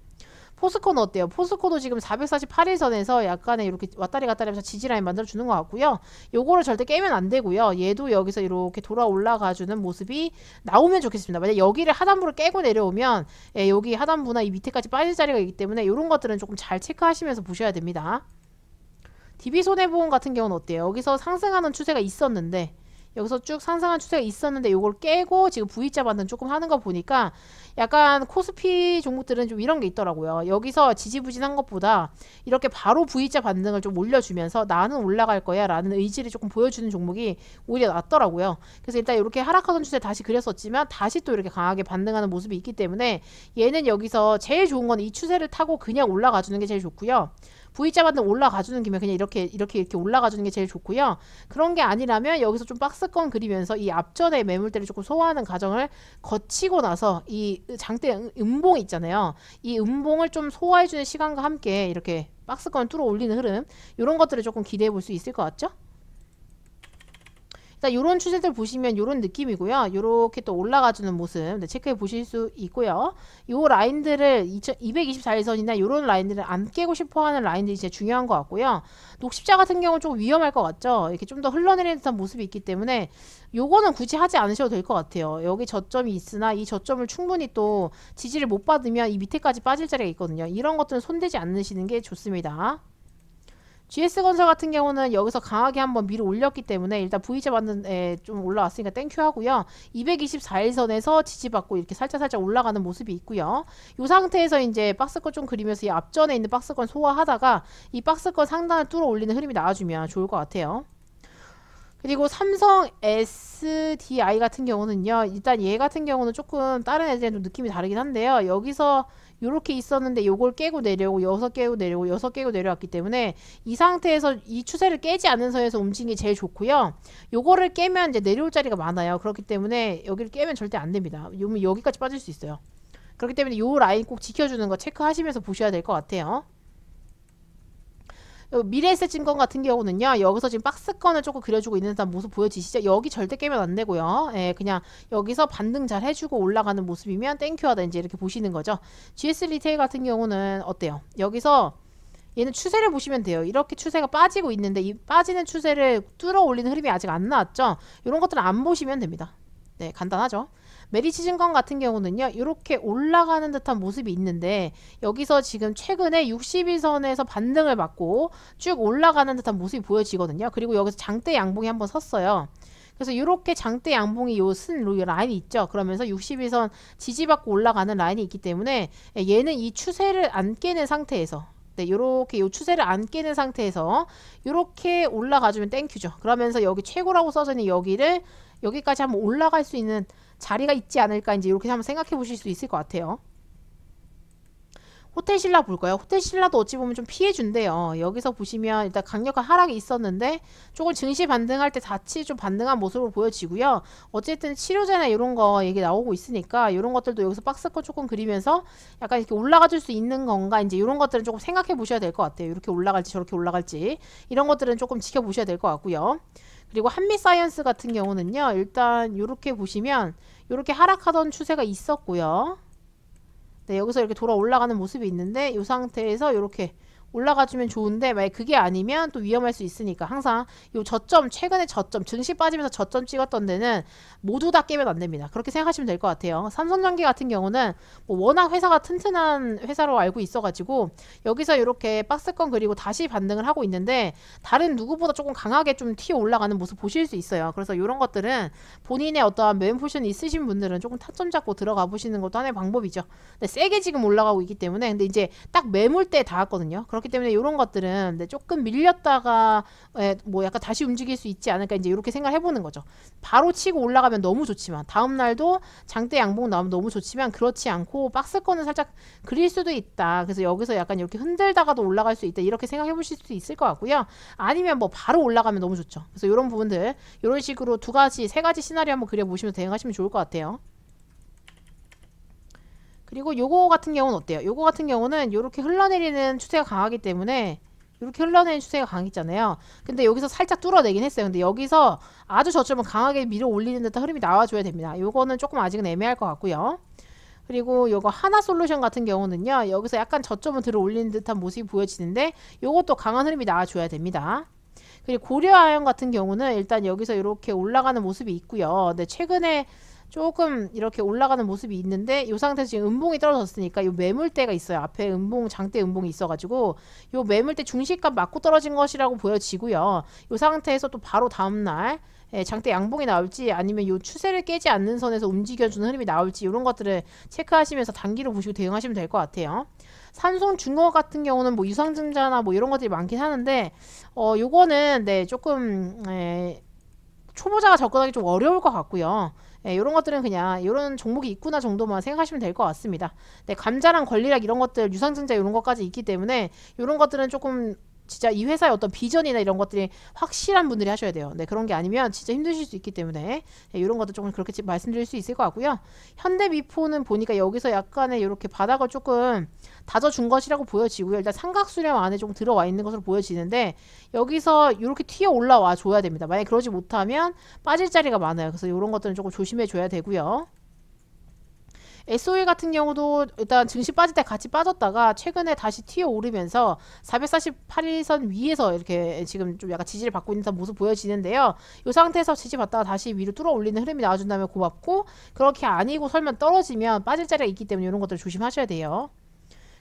포스코는 어때요? 포스코도 지금 448일선에서 약간의 이렇게 왔다리 갔다리 하면서 지지라인 만들어주는 것 같고요. 요거를 절대 깨면 안 되고요. 얘도 여기서 이렇게 돌아 올라가주는 모습이 나오면 좋겠습니다. 만약 여기를 하단부를 깨고 내려오면 예, 여기 하단부나 이 밑에까지 빠질 자리가 있기 때문에 이런 것들은 조금 잘 체크하시면서 보셔야 됩니다. DB손해보험 같은 경우는 어때요? 여기서 상승하는 추세가 있었는데 여기서 쭉 상승한 추세가 있었는데 요걸 깨고 지금 V자 반등 조금 하는 거 보니까 약간 코스피 종목들은 좀 이런 게 있더라고요. 여기서 지지부진한 것보다 이렇게 바로 V자 반등을 좀 올려주면서 나는 올라갈 거야 라는 의지를 조금 보여주는 종목이 오히려 낫더라고요. 그래서 일단 이렇게 하락하던 추세 다시 그렸었지만 다시 또 이렇게 강하게 반등하는 모습이 있기 때문에 얘는 여기서 제일 좋은 건 이 추세를 타고 그냥 올라가 주는 게 제일 좋고요. V자 반등 올라가주는 김에 그냥 이렇게 올라가주는 게 제일 좋고요. 그런 게 아니라면 여기서 좀 박스권 그리면서 이 앞전에 매물대를 조금 소화하는 과정을 거치고 나서 이 장대 음봉 있잖아요. 이 음봉을 좀 소화해주는 시간과 함께 이렇게 박스권 뚫어 올리는 흐름 이런 것들을 조금 기대해 볼 수 있을 것 같죠? 일단 요런 추세들 보시면 요런 느낌이고요. 요렇게 또 올라가주는 모습 네, 체크해 보실 수 있고요. 요 라인들을 224일선이나 요런 라인들을 안 깨고 싶어하는 라인들이 진짜 중요한 것 같고요. 녹십자 같은 경우는 조금 위험할 것 같죠. 이렇게 좀 더 흘러내리는 듯한 모습이 있기 때문에 요거는 굳이 하지 않으셔도 될 것 같아요. 여기 저점이 있으나 이 저점을 충분히 또 지지를 못 받으면 이 밑에까지 빠질 자리가 있거든요. 이런 것들은 손대지 않으시는 게 좋습니다. GS건설 같은 경우는 여기서 강하게 한번 밀어 올렸기 때문에 일단 V자 반등에 좀 올라왔으니까 땡큐 하고요. 224일선에서 지지받고 이렇게 살짝 올라가는 모습이 있고요. 이 상태에서 이제 박스권 좀 그리면서 이 앞전에 있는 박스권 소화하다가 이 박스권 상단을 뚫어 올리는 흐름이 나와주면 좋을 것 같아요. 그리고 삼성 SDI 같은 경우는요. 일단 얘 같은 경우는 조금 다른 애들이랑 좀 느낌이 다르긴 한데요. 여기서 요렇게 있었는데 요걸 깨고 내려오고 여섯 깨고 내려오고 여섯 깨고 내려왔기 때문에 이 상태에서 이 추세를 깨지 않는 선에서 움직이는 게 제일 좋고요. 요거를 깨면 이제 내려올 자리가 많아요. 그렇기 때문에 여기를 깨면 절대 안 됩니다. 여기까지 빠질 수 있어요. 그렇기 때문에 요 라인 꼭 지켜주는 거 체크하시면서 보셔야 될 것 같아요. 미래에셋증권 같은 경우는요. 여기서 지금 박스권을 조금 그려주고 있는 듯한 모습 보여지시죠? 여기 절대 깨면 안 되고요. 예, 그냥 여기서 반등 잘 해주고 올라가는 모습이면 땡큐하다 이제 이렇게 보시는 거죠. GS 리테일 같은 경우는 어때요? 여기서 얘는 추세를 보시면 돼요. 이렇게 추세가 빠지고 있는데 이 빠지는 추세를 뚫어 올리는 흐름이 아직 안 나왔죠? 이런 것들은 안 보시면 됩니다. 네, 간단하죠? 메리츠증권 같은 경우는요. 이렇게 올라가는 듯한 모습이 있는데 여기서 지금 최근에 60일선에서 반등을 받고 쭉 올라가는 듯한 모습이 보여지거든요. 그리고 여기서 장대 양봉이 한번 섰어요. 그래서 이렇게 장대 양봉이 요 라인이 있죠. 그러면서 60일선 지지받고 올라가는 라인이 있기 때문에 얘는 이 추세를 안 깨는 상태에서 네, 요렇게 요 추세를 안 깨는 상태에서 요렇게 올라가주면 땡큐죠. 그러면서 여기 최고라고 써져 있는 여기를 여기까지 한번 올라갈 수 있는 자리가 있지 않을까 이제 이렇게 한번 생각해 보실 수 있을 것 같아요. 호텔신라 볼까요? 호텔신라도 어찌 보면 좀 피해준대요. 여기서 보시면 일단 강력한 하락이 있었는데 조금 증시 반등할 때 다시 좀 반등한 모습으로 보여지고요. 어쨌든 치료제나 이런 거 얘기 나오고 있으니까 이런 것들도 여기서 박스권 조금 그리면서 약간 이렇게 올라가 줄 수 있는 건가 이제 이런 것들은 조금 생각해 보셔야 될 것 같아요. 이렇게 올라갈지 저렇게 올라갈지 이런 것들은 조금 지켜보셔야 될 것 같고요. 그리고 한미사이언스 같은 경우는요. 일단 이렇게 보시면 이렇게 하락하던 추세가 있었고요. 네, 여기서 이렇게 돌아 올라가는 모습이 있는데 이 상태에서 이렇게 올라가주면 좋은데 만약 그게 아니면 또 위험할 수 있으니까 항상 요 저점 최근에 저점 증시 빠지면서 저점 찍었던 데는 모두 다 깨면 안 됩니다. 그렇게 생각하시면 될 것 같아요. 삼성전기 같은 경우는 뭐 워낙 회사가 튼튼한 회사로 알고 있어가지고 여기서 이렇게 박스권 그리고 다시 반등을 하고 있는데 다른 누구보다 조금 강하게 좀 튀어 올라가는 모습 보실 수 있어요. 그래서 이런 것들은 본인의 어떠한 매매 포지션이 있으신 분들은 조금 타점 잡고 들어가 보시는 것도 하나의 방법이죠. 근데 세게 지금 올라가고 있기 때문에 근데 이제 딱 매물대에 닿았거든요. 그렇기 때문에 이런 것들은 조금 밀렸다가 뭐 약간 다시 움직일 수 있지 않을까 이제 이렇게 생각을 해보는 거죠. 바로 치고 올라가면 너무 좋지만 다음 날도 장대 양봉 나오면 너무 좋지만 그렇지 않고 박스권은 살짝 그릴 수도 있다. 그래서 여기서 약간 이렇게 흔들다가도 올라갈 수 있다. 이렇게 생각해 보실 수 있을 것 같고요. 아니면 뭐 바로 올라가면 너무 좋죠. 그래서 이런 부분들 이런 식으로 두 가지 세 가지 시나리오 한번 그려보시면 대응하시면 좋을 것 같아요. 그리고 요거 같은 경우는 어때요? 요거 같은 경우는 요렇게 흘러내리는 추세가 강하기 때문에 이렇게 흘러내리는 추세가 강했잖아요. 근데 여기서 살짝 뚫어내긴 했어요. 근데 여기서 아주 저점은 강하게 밀어 올리는 듯한 흐름이 나와줘야 됩니다. 요거는 조금 아직은 애매할 것 같고요. 그리고 요거 하나솔루션 같은 경우는요. 여기서 약간 저점을 들어 올리는 듯한 모습이 보여지는데 요것도 강한 흐름이 나와줘야 됩니다. 그리고 고려아연 같은 경우는 일단 여기서 이렇게 올라가는 모습이 있고요. 근데 최근에 조금 이렇게 올라가는 모습이 있는데 이 상태에서 지금 음봉이 떨어졌으니까 이 매물대가 있어요. 앞에 음봉, 장대 음봉이 있어가지고 이 매물대 중시값 맞고 떨어진 것이라고 보여지고요. 이 상태에서 또 바로 다음날 장대 양봉이 나올지 아니면 이 추세를 깨지 않는 선에서 움직여주는 흐름이 나올지 이런 것들을 체크하시면서 단기로 보시고 대응하시면 될 것 같아요. 삼성중공업 같은 경우는 뭐 유상증자나 뭐 이런 것들이 많긴 하는데 요거는 네 조금 초보자가 접근하기 좀 어려울 것 같고요. 이런 것들은 그냥 이런 종목이 있구나 정도만 생각하시면 될 것 같습니다. 네, 감자랑 권리락 이런 것들 유상증자 이런 것까지 있기 때문에 이런 것들은 조금 진짜 이 회사의 어떤 비전이나 이런 것들이 확실한 분들이 하셔야 돼요. 네, 그런 게 아니면 진짜 힘드실 수 있기 때문에 네, 이런 것도 조금 그렇게 말씀드릴 수 있을 것 같고요. 현대미포는 보니까 여기서 약간의 이렇게 바닥을 조금 다져준 것이라고 보여지고요. 일단 삼각수렴 안에 좀 들어와 있는 것으로 보여지는데 여기서 이렇게 튀어 올라와 줘야 됩니다. 만약에 그러지 못하면 빠질 자리가 많아요. 그래서 이런 것들은 조금 조심해 줘야 되고요. SOE 같은 경우도 일단 증시 빠질 때 같이 빠졌다가 최근에 다시 튀어 오르면서 448일선 위에서 이렇게 지금 좀 약간 지지를 받고 있는 모습 보여지는데요. 이 상태에서 지지 받다가 다시 위로 뚫어 올리는 흐름이 나와준다면 고맙고 그렇게 아니고 설마 떨어지면 빠질 자리가 있기 때문에 이런 것들 조심하셔야 돼요.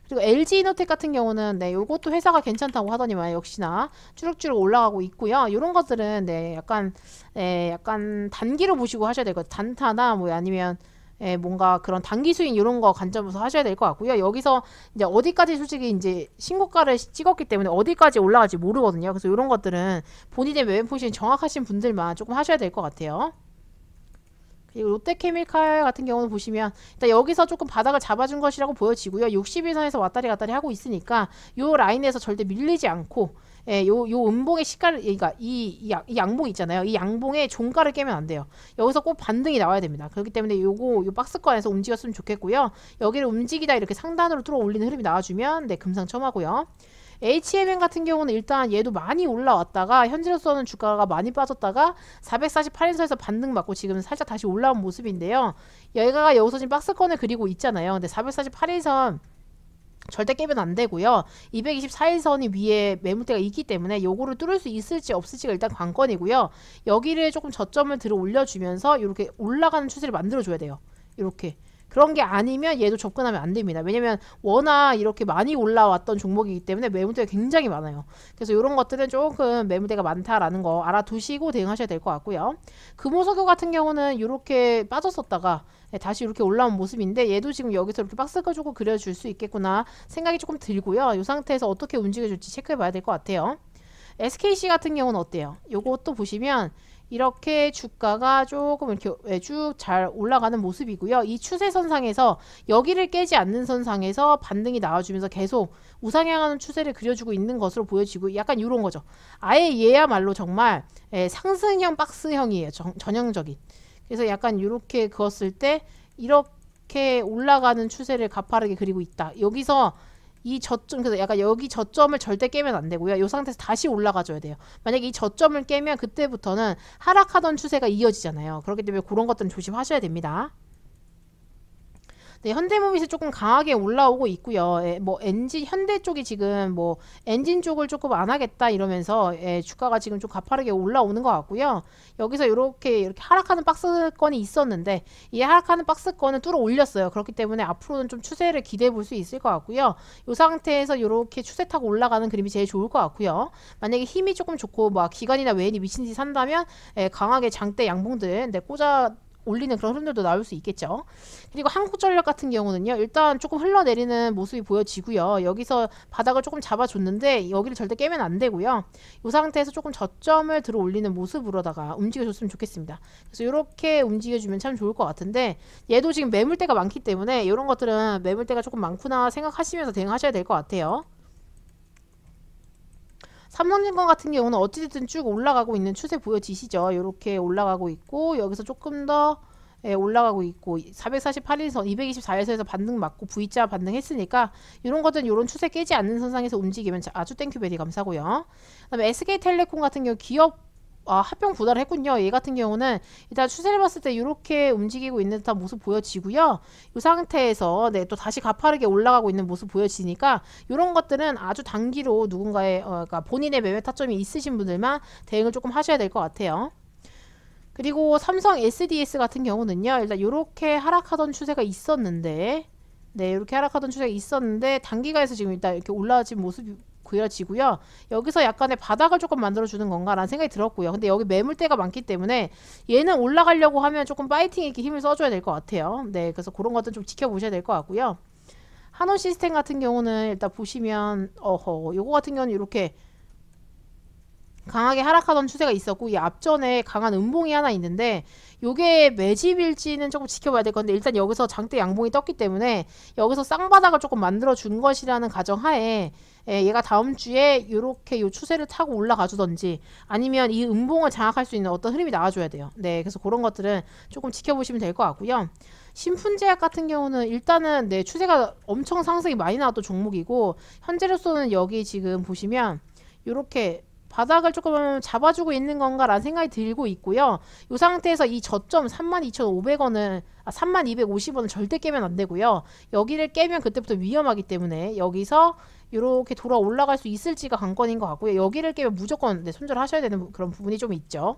그리고 LG이노텍 같은 경우는 네, 요것도 회사가 괜찮다고 하더니만 역시나 쭈룩쭈룩 올라가고 있고요. 요런 것들은 네, 약간 단기로 보시고 하셔야 될 것 같아요. 단타나 뭐 아니면 뭔가 그런 단기 수익 이런 거 관점에서 하셔야 될 것 같고요. 여기서 이제 어디까지 솔직히 이제 신고가를 찍었기 때문에 어디까지 올라갈지 모르거든요. 그래서 이런 것들은 본인의 매매 포지션이 정확하신 분들만 조금 하셔야 될 것 같아요. 그리고 롯데케미칼 같은 경우는 보시면 일단 여기서 조금 바닥을 잡아준 것이라고 보여지고요. 61선에서 왔다리 갔다리 하고 있으니까 요 라인에서 절대 밀리지 않고 요 음봉의 시가를 그러니까 이 양봉 있잖아요. 이 양봉의 종가를 깨면 안 돼요. 여기서 꼭 반등이 나와야 됩니다. 그렇기 때문에 요 박스권에서 움직였으면 좋겠고요. 여기를 움직이다 이렇게 상단으로 뚫어 올리는 흐름이 나와주면 네 금상첨화고요. HMN 같은 경우는 일단 얘도 많이 올라왔다가 현재로서는 주가가 많이 빠졌다가 448엔선에서 반등 맞고 지금 살짝 다시 올라온 모습인데요. 얘가 여기서 지금 박스권을 그리고 있잖아요. 근데 448일선 절대 깨면 안 되고요. 224일선이 위에 매물대가 있기 때문에 요거를 뚫을 수 있을지 없을지가 일단 관건이고요. 여기를 조금 저점을 들어 올려주면서 이렇게 올라가는 추세를 만들어줘야 돼요. 이렇게. 그런 게 아니면 얘도 접근하면 안 됩니다. 왜냐면 워낙 이렇게 많이 올라왔던 종목이기 때문에 매물대가 굉장히 많아요. 그래서 이런 것들은 조금 매물대가 많다라는 거 알아두시고 대응하셔야 될 것 같고요. 금호석유 같은 경우는 이렇게 빠졌었다가 다시 이렇게 올라온 모습인데 얘도 지금 여기서 이렇게 박스가 조금 그려줄 수 있겠구나 생각이 조금 들고요. 이 상태에서 어떻게 움직여줄지 체크해 봐야 될 것 같아요. SKC 같은 경우는 어때요? 요것도 보시면 이렇게 주가가 조금 이렇게 쭉 잘 올라가는 모습이고요. 이 추세선상에서 여기를 깨지 않는 선상에서 반등이 나와주면서 계속 우상향하는 추세를 그려주고 있는 것으로 보여지고 약간 이런 거죠. 아예 얘야말로 정말 상승형 박스형이에요. 전형적인. 그래서 약간 이렇게 그었을 때 이렇게 올라가는 추세를 가파르게 그리고 있다. 여기서 이 저점, 그래서 약간 여기 저점을 절대 깨면 안 되고요. 이 상태에서 다시 올라가줘야 돼요. 만약에 이 저점을 깨면 그때부터는 하락하던 추세가 이어지잖아요. 그렇기 때문에 그런 것들은 조심하셔야 됩니다. 네, 현대모비스 조금 강하게 올라오고 있고요. 뭐 엔진 현대 쪽이 지금 뭐 엔진 쪽을 조금 안 하겠다 이러면서 주가가 지금 좀 가파르게 올라오는 것 같고요. 여기서 이렇게 하락하는 박스권이 있었는데 이 하락하는 박스권을 뚫어 올렸어요. 그렇기 때문에 앞으로는 좀 추세를 기대해 볼 수 있을 것 같고요. 이 상태에서 이렇게 추세 타고 올라가는 그림이 제일 좋을 것 같고요. 만약에 힘이 조금 좋고 막 기관이나 외인이 미친 듯이 산다면 강하게 장대 양봉들 꽂아 올리는 그런 흐름들도 나올 수 있겠죠. 그리고 한국전력 같은 경우는요. 일단 조금 흘러내리는 모습이 보여지고요. 여기서 바닥을 조금 잡아줬는데 여기를 절대 깨면 안 되고요. 이 상태에서 조금 저점을 들어 올리는 모습으로다가 움직여줬으면 좋겠습니다. 그래서 이렇게 움직여주면 참 좋을 것 같은데 얘도 지금 매물대가 많기 때문에 이런 것들은 매물대가 조금 많구나 생각하시면서 대응하셔야 될 것 같아요. 삼성증권 같은 경우는 어찌됐든 쭉 올라가고 있는 추세 보여지시죠. 이렇게 올라가고 있고 여기서 조금 더 올라가고 있고 448일선 224일선에서 반등 맞고 V자 반등했으니까 이런 것들은 이런 추세 깨지 않는 선상에서 움직이면 아주 땡큐베리 감사고요. 그다음에 SK텔레콤 같은 경우 기업 합병 분할을 했군요. 얘 같은 경우는 일단 추세를 봤을 때 이렇게 움직이고 있는 듯한 모습 보여지고요. 이 상태에서 또 다시 가파르게 올라가고 있는 모습 보여지니까 이런 것들은 아주 단기로 누군가의 그러니까 본인의 매매 타점이 있으신 분들만 대응을 조금 하셔야 될 것 같아요. 그리고 삼성 SDS 같은 경우는요. 일단 이렇게 하락하던 추세가 있었는데 이렇게 하락하던 추세가 있었는데 단기가에서 지금 일단 이렇게 올라진 모습이 그려지고요. 여기서 약간의 바닥을 조금 만들어주는 건가라는 생각이 들었고요. 근데 여기 매물대가 많기 때문에 얘는 올라가려고 하면 조금 파이팅 있게 힘을 써줘야 될 것 같아요. 네, 그래서 그런 것들 좀 지켜보셔야 될 것 같고요. 한원 시스템 같은 경우는 일단 보시면 요거 같은 경우는 이렇게 강하게 하락하던 추세가 있었고 이 앞전에 강한 음봉이 하나 있는데 요게 매집일지는 조금 지켜봐야 될 건데 일단 여기서 장대 양봉이 떴기 때문에 여기서 쌍바닥을 조금 만들어 준 것이라는 가정하에 얘가 다음 주에 요렇게 요 추세를 타고 올라가 주던지 아니면 이 음봉을 장악할 수 있는 어떤 흐름이 나와줘야 돼요. 네, 그래서 그런 것들은 조금 지켜보시면 될 것 같고요. 신푼제약 같은 경우는 일단은 추세가 엄청 상승이 많이 나왔던 종목이고 현재로서는 여기 지금 보시면 요렇게 바닥을 조금 잡아주고 있는 건가 라는 생각이 들고 있고요. 이 상태에서 이 저점 32,500원을 3250원을 절대 깨면 안 되고요. 여기를 깨면 그때부터 위험하기 때문에 여기서 이렇게 돌아 올라갈 수 있을지가 관건인 것 같고요. 여기를 깨면 무조건 손절하셔야 되는 그런 부분이 좀 있죠.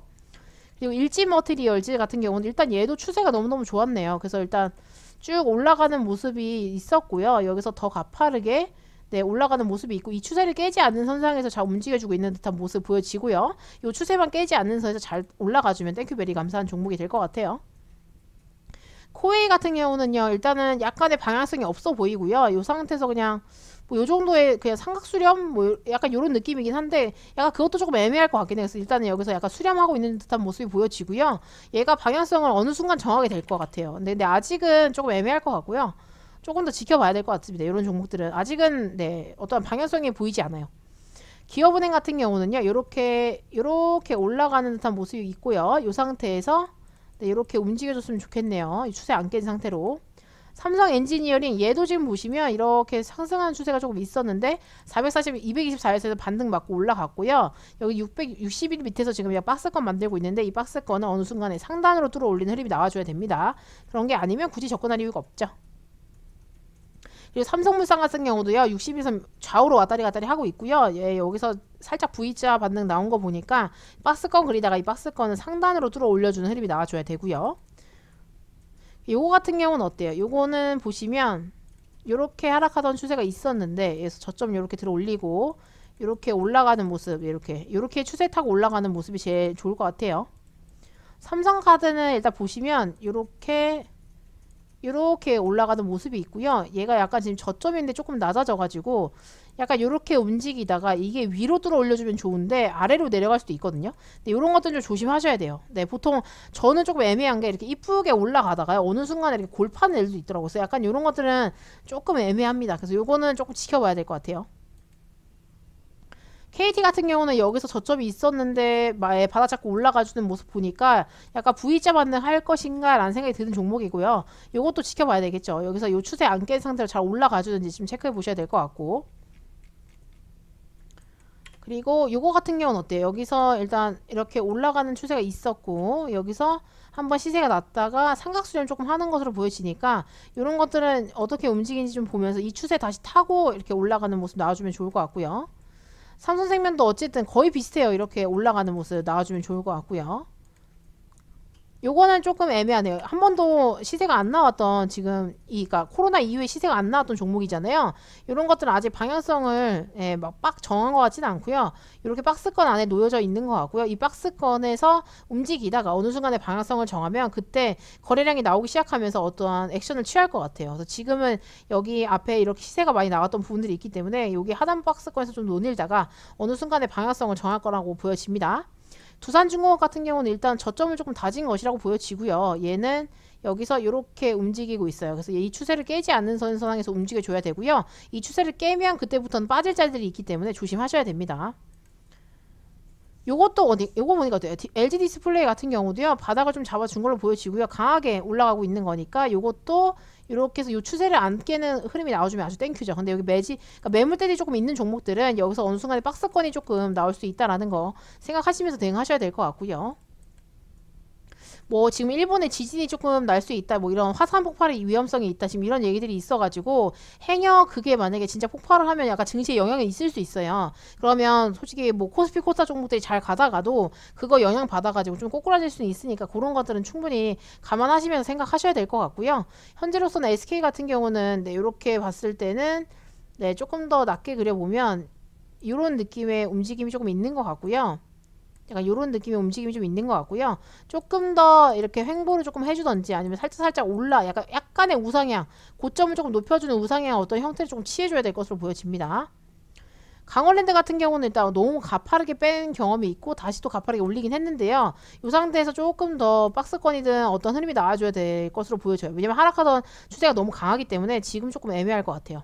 그리고 일지머티리얼즈 같은 경우는 일단 얘도 추세가 너무너무 좋았네요. 그래서 일단 쭉 올라가는 모습이 있었고요. 여기서 더 가파르게 올라가는 모습이 있고 이 추세를 깨지 않는 선상에서 잘 움직여주고 있는 듯한 모습 보여지고요. 이 추세만 깨지 않는 선에서 잘 올라가주면 땡큐베리 감사한 종목이 될 것 같아요. 코웨이 같은 경우는요. 일단은 약간의 방향성이 없어 보이고요. 이 상태에서 그냥 뭐 요 정도의 그냥 삼각수렴 뭐 약간 요런 느낌이긴 한데 약간 그것도 조금 애매할 것 같긴 해요. 그래서 일단은 여기서 약간 수렴하고 있는 듯한 모습이 보여지고요. 얘가 방향성을 어느 순간 정하게 될 것 같아요. 근데 아직은 조금 애매할 것 같고요. 조금 더 지켜봐야 될 것 같습니다. 이런 종목들은 아직은 어떤 방향성이 보이지 않아요. 기업은행 같은 경우는요. 이렇게 올라가는 듯한 모습이 있고요. 이 상태에서 이렇게 움직여줬으면 좋겠네요. 이 추세 안 깬 상태로. 삼성 엔지니어링 얘도 지금 보시면 이렇게 상승하는 추세가 조금 있었는데 224일에서 반등 맞고 올라갔고요. 여기 661 밑에서 지금 그냥 박스권 만들고 있는데 이 박스권은 어느 순간에 상단으로 뚫어 올리는 흐름이 나와줘야 됩니다. 그런 게 아니면 굳이 접근할 이유가 없죠. 그리고 삼성물산 같은 경우도요. 61선 좌우로 왔다리 갔다리 하고 있고요. 여기서 살짝 V자 반등 나온 거 보니까 박스권 그리다가 이 박스권은 상단으로 뚫어 올려주는 흐름이 나와줘야 되고요. 요거 같은 경우는 어때요? 요거는 보시면 요렇게 하락하던 추세가 있었는데 그래서 저점 요렇게 들어 올리고 요렇게 올라가는 모습, 요렇게 추세 타고 올라가는 모습이 제일 좋을 것 같아요. 삼성카드는 일단 보시면 요렇게 올라가는 모습이 있고요. 얘가 약간 지금 저점인데 조금 낮아져 가지고 약간 요렇게 움직이다가 이게 위로 들어 올려주면 좋은데 아래로 내려갈 수도 있거든요. 근데 요런 것들은 좀 조심하셔야 돼요. 네, 보통 저는 조금 애매한 게 이렇게 이쁘게 올라가다가요, 어느 순간에 이렇게 골파는 애들도 있더라고요. 그래서 약간 요런 것들은 조금 애매합니다. 그래서 요거는 조금 지켜봐야 될 것 같아요. KT 같은 경우는 여기서 저점이 있었는데 받아잡고 올라가주는 모습 보니까 약간 V자 반등할 것인가 라는 생각이 드는 종목이고요. 요것도 지켜봐야 되겠죠. 여기서 요 추세 안 깬 상태로 잘 올라가주는지 지금 체크해 보셔야 될 것 같고, 그리고 요거 같은 경우는 어때요? 여기서 일단 이렇게 올라가는 추세가 있었고 여기서 한번 시세가 났다가 삼각수렴 조금 하는 것으로 보여지니까 요런 것들은 어떻게 움직이는지 좀 보면서 이 추세 다시 타고 이렇게 올라가는 모습 나와주면 좋을 것 같고요. 삼성생명도 어쨌든 거의 비슷해요. 이렇게 올라가는 모습 나와주면 좋을 것 같고요. 요거는 조금 애매하네요. 한 번도 시세가 안 나왔던, 지금 그러니까 코로나 이후에 시세가 안 나왔던 종목이잖아요. 이런 것들은 아직 방향성을 막 빡 정한 것 같지는 않고요. 이렇게 박스권 안에 놓여져 있는 것 같고요. 이 박스권에서 움직이다가 어느 순간에 방향성을 정하면 그때 거래량이 나오기 시작하면서 어떠한 액션을 취할 것 같아요. 그래서 지금은 여기 앞에 이렇게 시세가 많이 나왔던 부분들이 있기 때문에 여기 하단 박스권에서 좀 논일다가 어느 순간에 방향성을 정할 거라고 보여집니다. 두산중공업 같은 경우는 일단 저점을 조금 다진 것이라고 보여지고요. 얘는 여기서 이렇게 움직이고 있어요. 그래서 이 추세를 깨지 않는 선상에서 움직여줘야 되고요. 이 추세를 깨면 그때부터는 빠질 자리들이 있기 때문에 조심하셔야 됩니다. 요것도 요거 보니까 어때요? LG 디스플레이 같은 경우도요, 바닥을 좀 잡아준 걸로 보여지고요. 강하게 올라가고 있는 거니까 요것도 이렇게 해서 요 추세를 안 깨는 흐름이 나와주면 아주 땡큐죠. 근데 여기 그러니까 매물대들이 조금 있는 종목들은 여기서 어느 순간에 박스권이 조금 나올 수 있다라는 거 생각하시면서 대응하셔야 될 것 같고요. 뭐 지금 일본에 지진이 조금 날 수 있다, 뭐 이런 화산 폭발의 위험성이 있다, 지금 이런 얘기들이 있어가지고 행여 그게 만약에 진짜 폭발을 하면 약간 증시에 영향이 있을 수 있어요. 그러면 솔직히 뭐 코스피 코스닥 종목들이 잘 가다가도 그거 영향 받아가지고 좀 꼬꾸라질 수는 있으니까 그런 것들은 충분히 감안하시면서 생각하셔야 될 것 같고요. 현재로서는 SK 같은 경우는 이렇게 봤을 때는 조금 더 낮게 그려보면 이런 느낌의 움직임이 조금 있는 것 같고요. 약간 요런 느낌의 움직임이 좀 있는 것 같고요. 조금 더 이렇게 횡보를 조금 해주던지 아니면 살짝 약간의 우상향, 고점을 조금 높여주는 우상향 어떤 형태를 조금 취해줘야 될 것으로 보여집니다. 강원랜드 같은 경우는 일단 너무 가파르게 뺀 경험이 있고 다시 또 가파르게 올리긴 했는데요. 이 상태에서 조금 더 박스권이든 어떤 흐름이 나와줘야 될 것으로 보여져요. 왜냐면 하락하던 추세가 너무 강하기 때문에 지금 조금 애매할 것 같아요.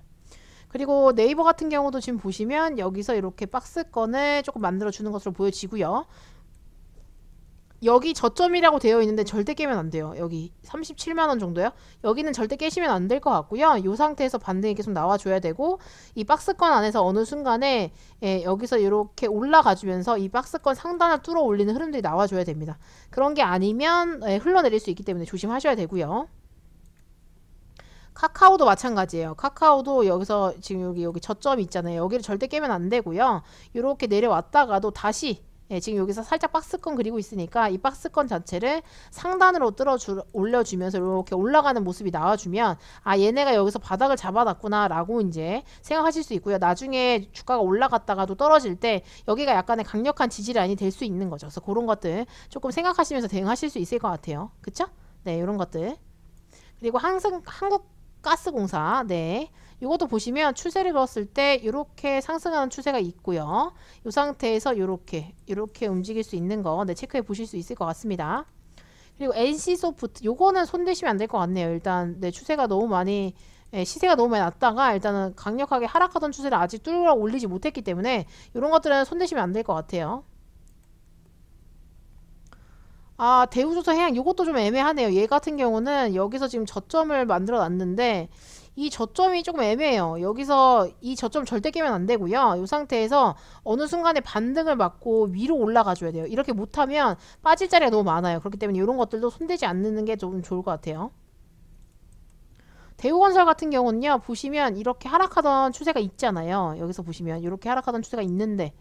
그리고 네이버 같은 경우도 지금 보시면 여기서 이렇게 박스권을 조금 만들어주는 것으로 보여지고요. 여기 저점이라고 되어 있는데 절대 깨면 안 돼요. 여기 37만원 정도요. 여기는 절대 깨시면 안 될 것 같고요. 이 상태에서 반등이 계속 나와줘야 되고, 이 박스권 안에서 어느 순간에 여기서 이렇게 올라가주면서 이 박스권 상단을 뚫어 올리는 흐름들이 나와줘야 됩니다. 그런 게 아니면 흘러내릴 수 있기 때문에 조심하셔야 되고요. 카카오도 마찬가지예요. 카카오도 여기서 지금 여기 저점이 있잖아요. 여기를 절대 깨면 안 되고요. 이렇게 내려왔다가도 다시 지금 여기서 살짝 박스권 그리고 있으니까 이 박스권 자체를 상단으로 올려주면서 이렇게 올라가는 모습이 나와주면 아, 얘네가 여기서 바닥을 잡아놨구나 라고 이제 생각하실 수 있고요. 나중에 주가가 올라갔다가도 떨어질 때 여기가 약간의 강력한 지지라인이 될 수 있는 거죠. 그래서 그런 것들 조금 생각하시면서 대응하실 수 있을 것 같아요. 그쵸? 네, 이런 것들. 그리고 한국가스공사, 이것도 보시면 추세를 그었을 때 이렇게 상승하는 추세가 있고요. 이 상태에서 이렇게 움직일 수 있는 거 체크해 보실 수 있을 것 같습니다. 그리고 NC소프트, 요거는 손대시면 안 될 것 같네요. 일단 추세가 너무 많이 시세가 너무 많이 났다가 일단은 강력하게 하락하던 추세를 아직 뚫어 올리지 못했기 때문에 이런 것들은 손대시면 안 될 것 같아요. 아, 대우조선해양 요것도 좀 애매하네요. 얘 같은 경우는 여기서 지금 저점을 만들어 놨는데 이 저점이 조금 애매해요. 여기서 이 저점 절대 깨면 안 되고요. 이 상태에서 어느 순간에 반등을 맞고 위로 올라가 줘야 돼요. 이렇게 못하면 빠질 자리가 너무 많아요. 그렇기 때문에 이런 것들도 손대지 않는 게 좀 좋을 것 같아요. 대우건설 같은 경우는요, 보시면 이렇게 하락하던 추세가 있잖아요. 여기서 보시면 이렇게 하락하던 추세가 있는데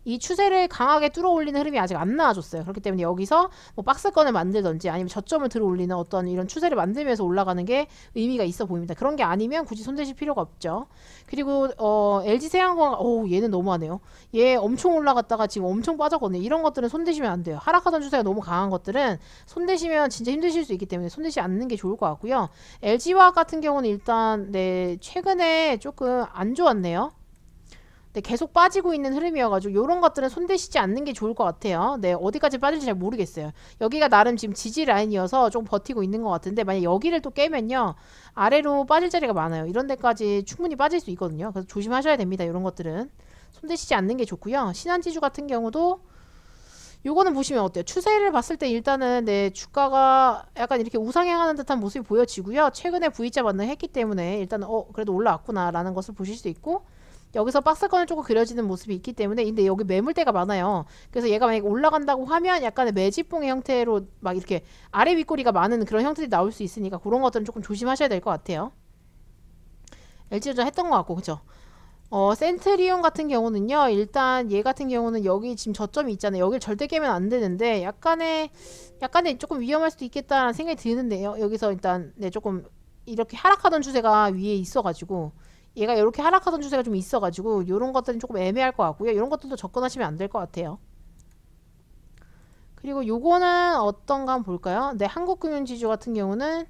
이 추세를 강하게 뚫어 올리는 흐름이 아직 안 나와줬어요. 그렇기 때문에 여기서 뭐 박스권을 만들던지 아니면 저점을 들어 올리는 어떤 이런 추세를 만들면서 올라가는 게 의미가 있어 보입니다. 그런 게 아니면 굳이 손대실 필요가 없죠. 그리고 LG생활건강 얘는 너무하네요. 얘 엄청 올라갔다가 지금 엄청 빠졌거든요. 이런 것들은 손대시면 안 돼요. 하락하던 추세가 너무 강한 것들은 손대시면 진짜 힘드실 수 있기 때문에 손대시 않는 게 좋을 것 같고요. LG화학 같은 경우는 일단 네 최근에 조금 안 좋았네요. 네, 계속 빠지고 있는 흐름이어가지고 이런 것들은 손대시지 않는 게 좋을 것 같아요. 네, 어디까지 빠질지 잘 모르겠어요. 여기가 나름 지금 지지 라인이어서 좀 버티고 있는 것 같은데 만약 여기를 또 깨면요 아래로 빠질 자리가 많아요. 이런 데까지 충분히 빠질 수 있거든요. 그래서 조심하셔야 됩니다. 이런 것들은 손대시지 않는 게 좋고요. 신한지주 같은 경우도 요거는 보시면 어때요? 추세를 봤을 때 일단은 네 주가가 약간 이렇게 우상향하는 듯한 모습이 보여지고요. 최근에 V자 반등했기 때문에 일단은 그래도 올라왔구나 라는 것을 보실 수 있고 여기서 박스권을 조금 그려지는 모습이 있기 때문에 근데 여기 매물대가 많아요. 그래서 얘가 만약에 올라간다고 하면 약간의 매집봉의 형태로 막 이렇게 아래 윗꼬리가 많은 그런 형태들이 나올 수 있으니까 그런 것들은 조금 조심하셔야 될 것 같아요. LG전자 했던 것 같고 그죠? 센트리온 같은 경우는요 일단 얘 같은 경우는 여기 지금 저점이 있잖아요. 여기를 절대 깨면 안 되는데 약간의 조금 위험할 수도 있겠다라는 생각이 드는데요. 여기서 일단 네 조금 이렇게 하락하던 추세가 위에 있어가지고 얘가 이렇게 하락하던 추세가 좀 있어가지고 이런 것들은 조금 애매할 것 같고요. 이런 것들도 접근하시면 안 될 것 같아요. 그리고 요거는 어떤가 한번 볼까요? 네, 한국금융지주 같은 경우는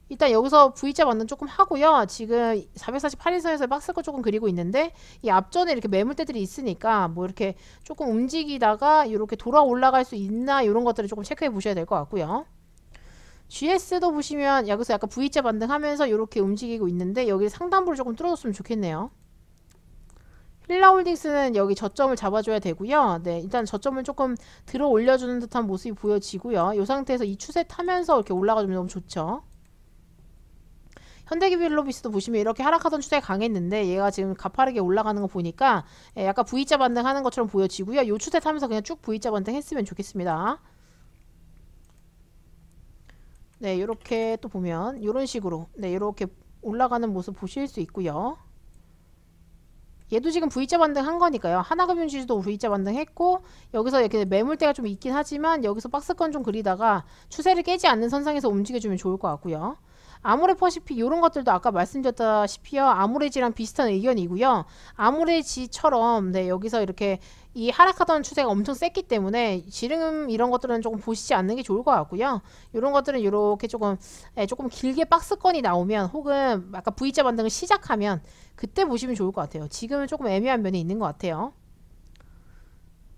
일단 여기서 V자 반등 조금 하고요. 지금 448일선에서 박스권 조금 그리고 있는데 이 앞전에 이렇게 매물대들이 있으니까 뭐 이렇게 조금 움직이다가 이렇게 돌아 올라갈 수 있나 이런 것들을 조금 체크해 보셔야 될 것 같고요. GS도 보시면 여기서 약간 V자 반등하면서 이렇게 움직이고 있는데 여기 상단부를 조금 뚫어줬으면 좋겠네요. 힐라홀딩스는 여기 저점을 잡아줘야 되고요. 네, 일단 저점을 조금 들어 올려주는 듯한 모습이 보여지고요. 이 상태에서 이 추세 타면서 이렇게 올라가주면 너무 좋죠. 현대기술로비스도 보시면 이렇게 하락하던 추세가 강했는데 얘가 지금 가파르게 올라가는 거 보니까 약간 V자 반등하는 것처럼 보여지고요. 이 추세 타면서 그냥 쭉 V자 반등 했으면 좋겠습니다. 네, 이렇게 또 보면 이런 식으로 네, 이렇게 올라가는 모습 보실 수 있고요. 얘도 지금 V자 반등 한 거니까요. 하나금융지주도 V자 반등 했고 여기서 이렇게 매물대가 좀 있긴 하지만 여기서 박스권 좀 그리다가 추세를 깨지 않는 선상에서 움직여주면 좋을 것 같고요. 아모레퍼시픽 이런 것들도 아까 말씀드렸다시피요. 아모레지랑 비슷한 의견이고요. 아모레지처럼 네, 여기서 이렇게 이 하락하던 추세가 엄청 셌기 때문에 지금 이런 것들은 조금 보시지 않는 게 좋을 것 같고요. 이런 것들은 이렇게 조금 길게 박스권이 나오면 혹은 아까 V자 반등을 시작하면 그때 보시면 좋을 것 같아요. 지금은 조금 애매한 면이 있는 것 같아요.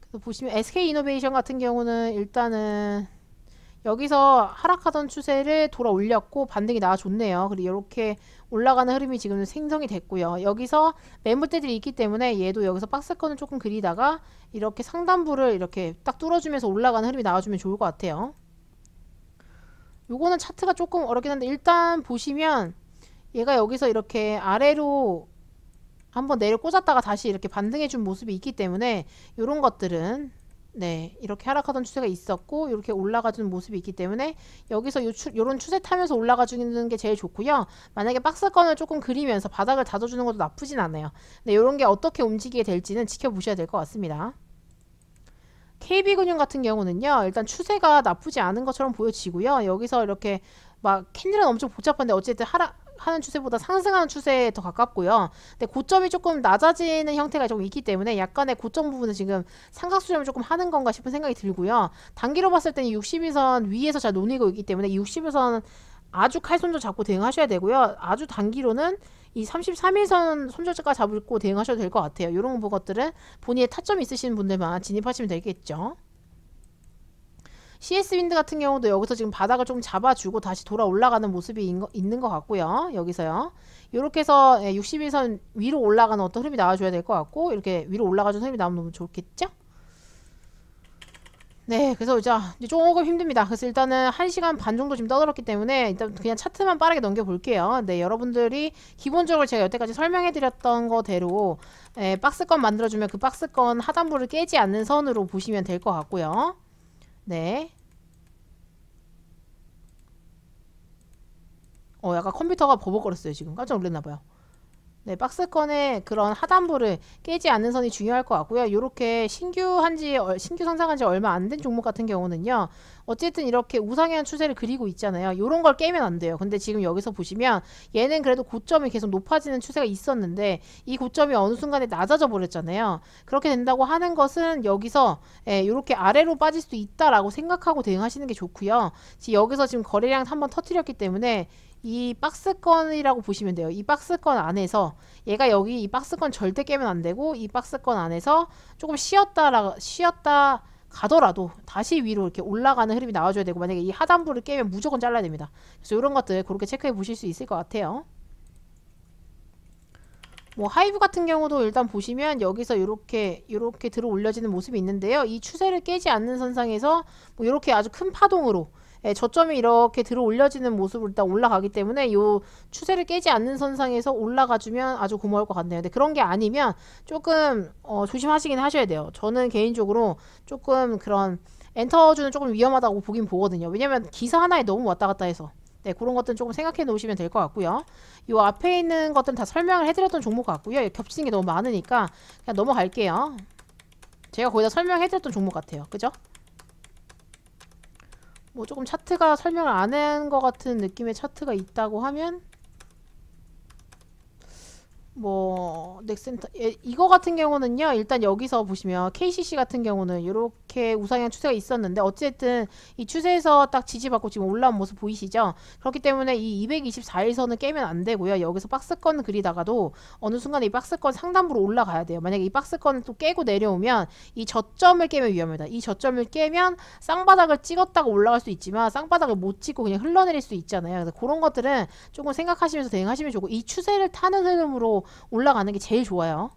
그래서 보시면 SK이노베이션 같은 경우는 일단은 여기서 하락하던 추세를 돌아 올렸고 반등이 나와줬네요. 그리고 이렇게 올라가는 흐름이 지금 생성이 됐고요. 여기서 매물대들이 있기 때문에 얘도 여기서 박스권을 조금 그리다가 이렇게 상단부를 이렇게 딱 뚫어주면서 올라가는 흐름이 나와주면 좋을 것 같아요. 요거는 차트가 조금 어렵긴 한데 일단 보시면 얘가 여기서 이렇게 아래로 한번 내려 꽂았다가 다시 이렇게 반등해준 모습이 있기 때문에 이런 것들은 네, 이렇게 하락하던 추세가 있었고 이렇게 올라가주는 모습이 있기 때문에 여기서 요런 추세 타면서 올라가주는 게 제일 좋고요. 만약에 박스권을 조금 그리면서 바닥을 다져주는 것도 나쁘진 않아요. 네, 이런 게 어떻게 움직이게 될지는 지켜보셔야 될 것 같습니다. KB금융 같은 경우는요. 일단 추세가 나쁘지 않은 것처럼 보여지고요. 여기서 이렇게 막 캔들은 엄청 복잡한데 어쨌든 하는 추세보다 상승하는 추세에 더 가깝고요. 근데 고점이 조금 낮아지는 형태가 좀 있기 때문에 약간의 고점 부분은 지금 삼각수렴을 조금 하는 건가 싶은 생각이 들고요. 단기로 봤을 때는 61선 위에서 잘 논이고 있기 때문에 61선 아주 칼손절 잡고 대응하셔야 되고요. 아주 단기로는 이 33일선 손절가 잡고 대응하셔도 될 것 같아요. 이런 것들은 본인의 타점이 있으신 분들만 진입하시면 되겠죠. CS윈드 같은 경우도 여기서 지금 바닥을 좀 잡아주고 다시 돌아 올라가는 모습이 있는 것 같고요. 여기서요. 이렇게 해서 61선 위로 올라가는 어떤 흐름이 나와줘야 될 것 같고 이렇게 위로 올라가주는 흐름이 나오면 너무 좋겠죠? 네, 그래서 이제 조금 힘듭니다. 그래서 일단은 1시간 반 정도 지금 떠들었기 때문에 일단 그냥 차트만 빠르게 넘겨볼게요. 네, 여러분들이 기본적으로 제가 여태까지 설명해드렸던 거대로 박스권 만들어주면 그 박스권 하단부를 깨지 않는 선으로 보시면 될 것 같고요. 네. 약간 컴퓨터가 버벅거렸어요. 지금 깜짝 놀랐나봐요. 네, 박스권의 그런 하단부를 깨지 않는 선이 중요할 것 같고요. 요렇게 신규 상장한 지 얼마 안 된 종목 같은 경우는요. 어쨌든 이렇게 우상향 추세를 그리고 있잖아요. 요런 걸 깨면 안 돼요. 근데 지금 여기서 보시면 얘는 그래도 고점이 계속 높아지는 추세가 있었는데 이 고점이 어느 순간에 낮아져 버렸잖아요. 그렇게 된다고 하는 것은 여기서 요렇게 아래로 빠질 수도 있다라고 생각하고 대응하시는 게 좋고요. 여기서 지금 거래량 한번 터뜨렸기 때문에 이 박스권이라고 보시면 돼요. 이 박스권 안에서 얘가 여기 이 박스권 절대 깨면 안 되고 이 박스권 안에서 조금 쉬었다 가더라도 다시 위로 이렇게 올라가는 흐름이 나와줘야 되고 만약에 이 하단부를 깨면 무조건 잘라야 됩니다. 그래서 이런 것들 그렇게 체크해 보실 수 있을 것 같아요. 뭐 하이브 같은 경우도 일단 보시면 여기서 이렇게 들어 올려지는 모습이 있는데요. 이 추세를 깨지 않는 선상에서 뭐 이렇게 아주 큰 파동으로 저점이 이렇게 들어 올려지는 모습으로 일단 올라가기 때문에 이 추세를 깨지 않는 선상에서 올라가주면 아주 고마울 것 같네요. 근데 그런 게 아니면 조금 조심하시긴 하셔야 돼요. 저는 개인적으로 조금 그런 엔터주는 조금 위험하다고 보긴 보거든요. 왜냐면 기사 하나에 너무 왔다 갔다 해서 네, 그런 것들은 조금 생각해 놓으시면 될 것 같고요. 이 앞에 있는 것들은 다 설명을 해드렸던 종목 같고요. 겹치는 게 너무 많으니까 그냥 넘어갈게요. 제가 거의 다 설명해드렸던 종목 같아요. 그죠? 뭐 조금 차트가 설명을 안 한 것 같은 느낌의 차트가 있다고 하면 뭐 넥센터 이거 같은 경우는요. 일단 여기서 보시면 KCC 같은 경우는 이렇게 우상향 추세가 있었는데 어쨌든 이 추세에서 딱 지지받고 지금 올라온 모습 보이시죠? 그렇기 때문에 이 224일선은 깨면 안 되고요. 여기서 박스권 그리다가도 어느 순간 이 박스권 상단부로 올라가야 돼요. 만약에 이 박스권을 또 깨고 내려오면 이 저점을 깨면 위험합니다. 이 저점을 깨면 쌍바닥을 찍었다가 올라갈 수 있지만 쌍바닥을 못 찍고 그냥 흘러내릴 수 있잖아요. 그래서 그런 것들은 조금 생각하시면서 대응하시면 좋고 이 추세를 타는 흐름으로 올라가는 게 제일 좋아요.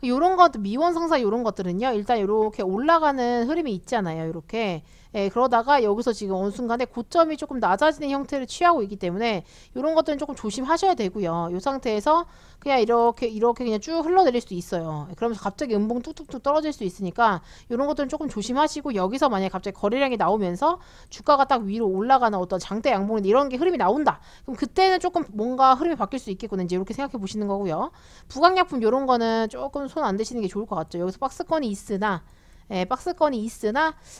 요런 것들 미원상사 요런 것들은요 일단 이렇게 올라가는 흐름이 있잖아요. 이렇게 그러다가 여기서 지금 어느 순간에 고점이 조금 낮아지는 형태를 취하고 있기 때문에 이런 것들은 조금 조심하셔야 되고요. 이 상태에서 그냥 이렇게 그냥 쭉 흘러내릴 수도 있어요. 그러면서 갑자기 음봉 뚝뚝뚝 떨어질 수 있으니까 이런 것들은 조금 조심하시고 여기서 만약에 갑자기 거래량이 나오면서 주가가 딱 위로 올라가는 어떤 장대 양봉 이런 게 흐름이 나온다. 그럼 그때는 조금 뭔가 흐름이 바뀔 수 있겠구나 이제 이렇게 생각해 보시는 거고요. 부강약품 이런 거는 조금 손 안 대시는 게 좋을 것 같죠. 여기서 박스권이 있으나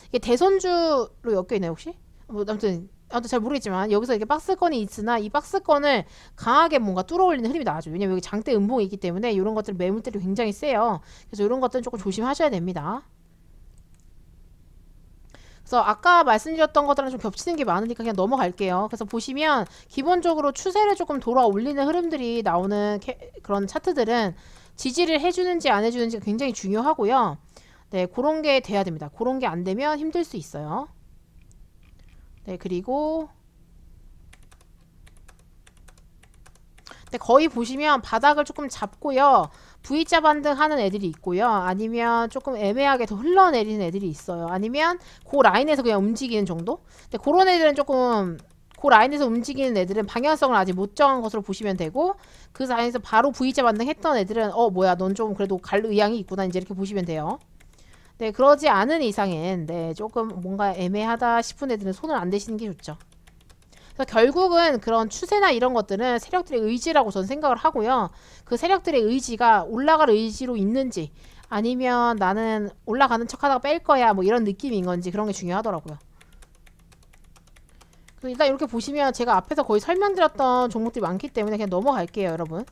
이게 대선주로 엮여 있나요 혹시? 뭐 아무튼 잘 모르겠지만 여기서 이렇게 박스권이 있으나 이 박스권을 강하게 뭔가 뚫어올리는 흐름이 나와죠. 왜냐면 여기 장대 음봉이 있기 때문에 이런 것들 매물들이 굉장히 세요. 그래서 이런 것들은 조금 조심하셔야 됩니다. 그래서 아까 말씀드렸던 것들은 좀 겹치는 게 많으니까 그냥 넘어갈게요. 그래서 보시면 기본적으로 추세를 조금 돌아 올리는 흐름들이 나오는 그런 차트들은 지지를 해주는지 안 해주는지가 굉장히 중요하고요. 네, 그런 게 돼야 됩니다. 그런 게 안 되면 힘들 수 있어요. 네, 그리고 네, 거의 보시면 바닥을 조금 잡고요. V자 반등하는 애들이 있고요. 아니면 조금 애매하게 더 흘러내리는 애들이 있어요. 아니면 그 라인에서 그냥 움직이는 정도? 근데 그런 애들은 조금 그 라인에서 움직이는 애들은 방향성을 아직 못 정한 것으로 보시면 되고 그 라인에서 바로 V자 반등했던 애들은 뭐야 넌 좀 그래도 갈 의향이 있구나 이제 이렇게 보시면 돼요. 네, 그러지 않은 이상엔 네, 조금 뭔가 애매하다 싶은 애들은 손을 안 대시는 게 좋죠. 그래서 결국은 그런 추세나 이런 것들은 세력들의 의지라고 저는 생각을 하고요. 그 세력들의 의지가 올라갈 의지로 있는지 아니면 나는 올라가는 척하다가 뺄 거야 뭐 이런 느낌인 건지 그런 게 중요하더라고요. 일단 이렇게 보시면 제가 앞에서 거의 설명드렸던 종목들이 많기 때문에 그냥 넘어갈게요 여러분.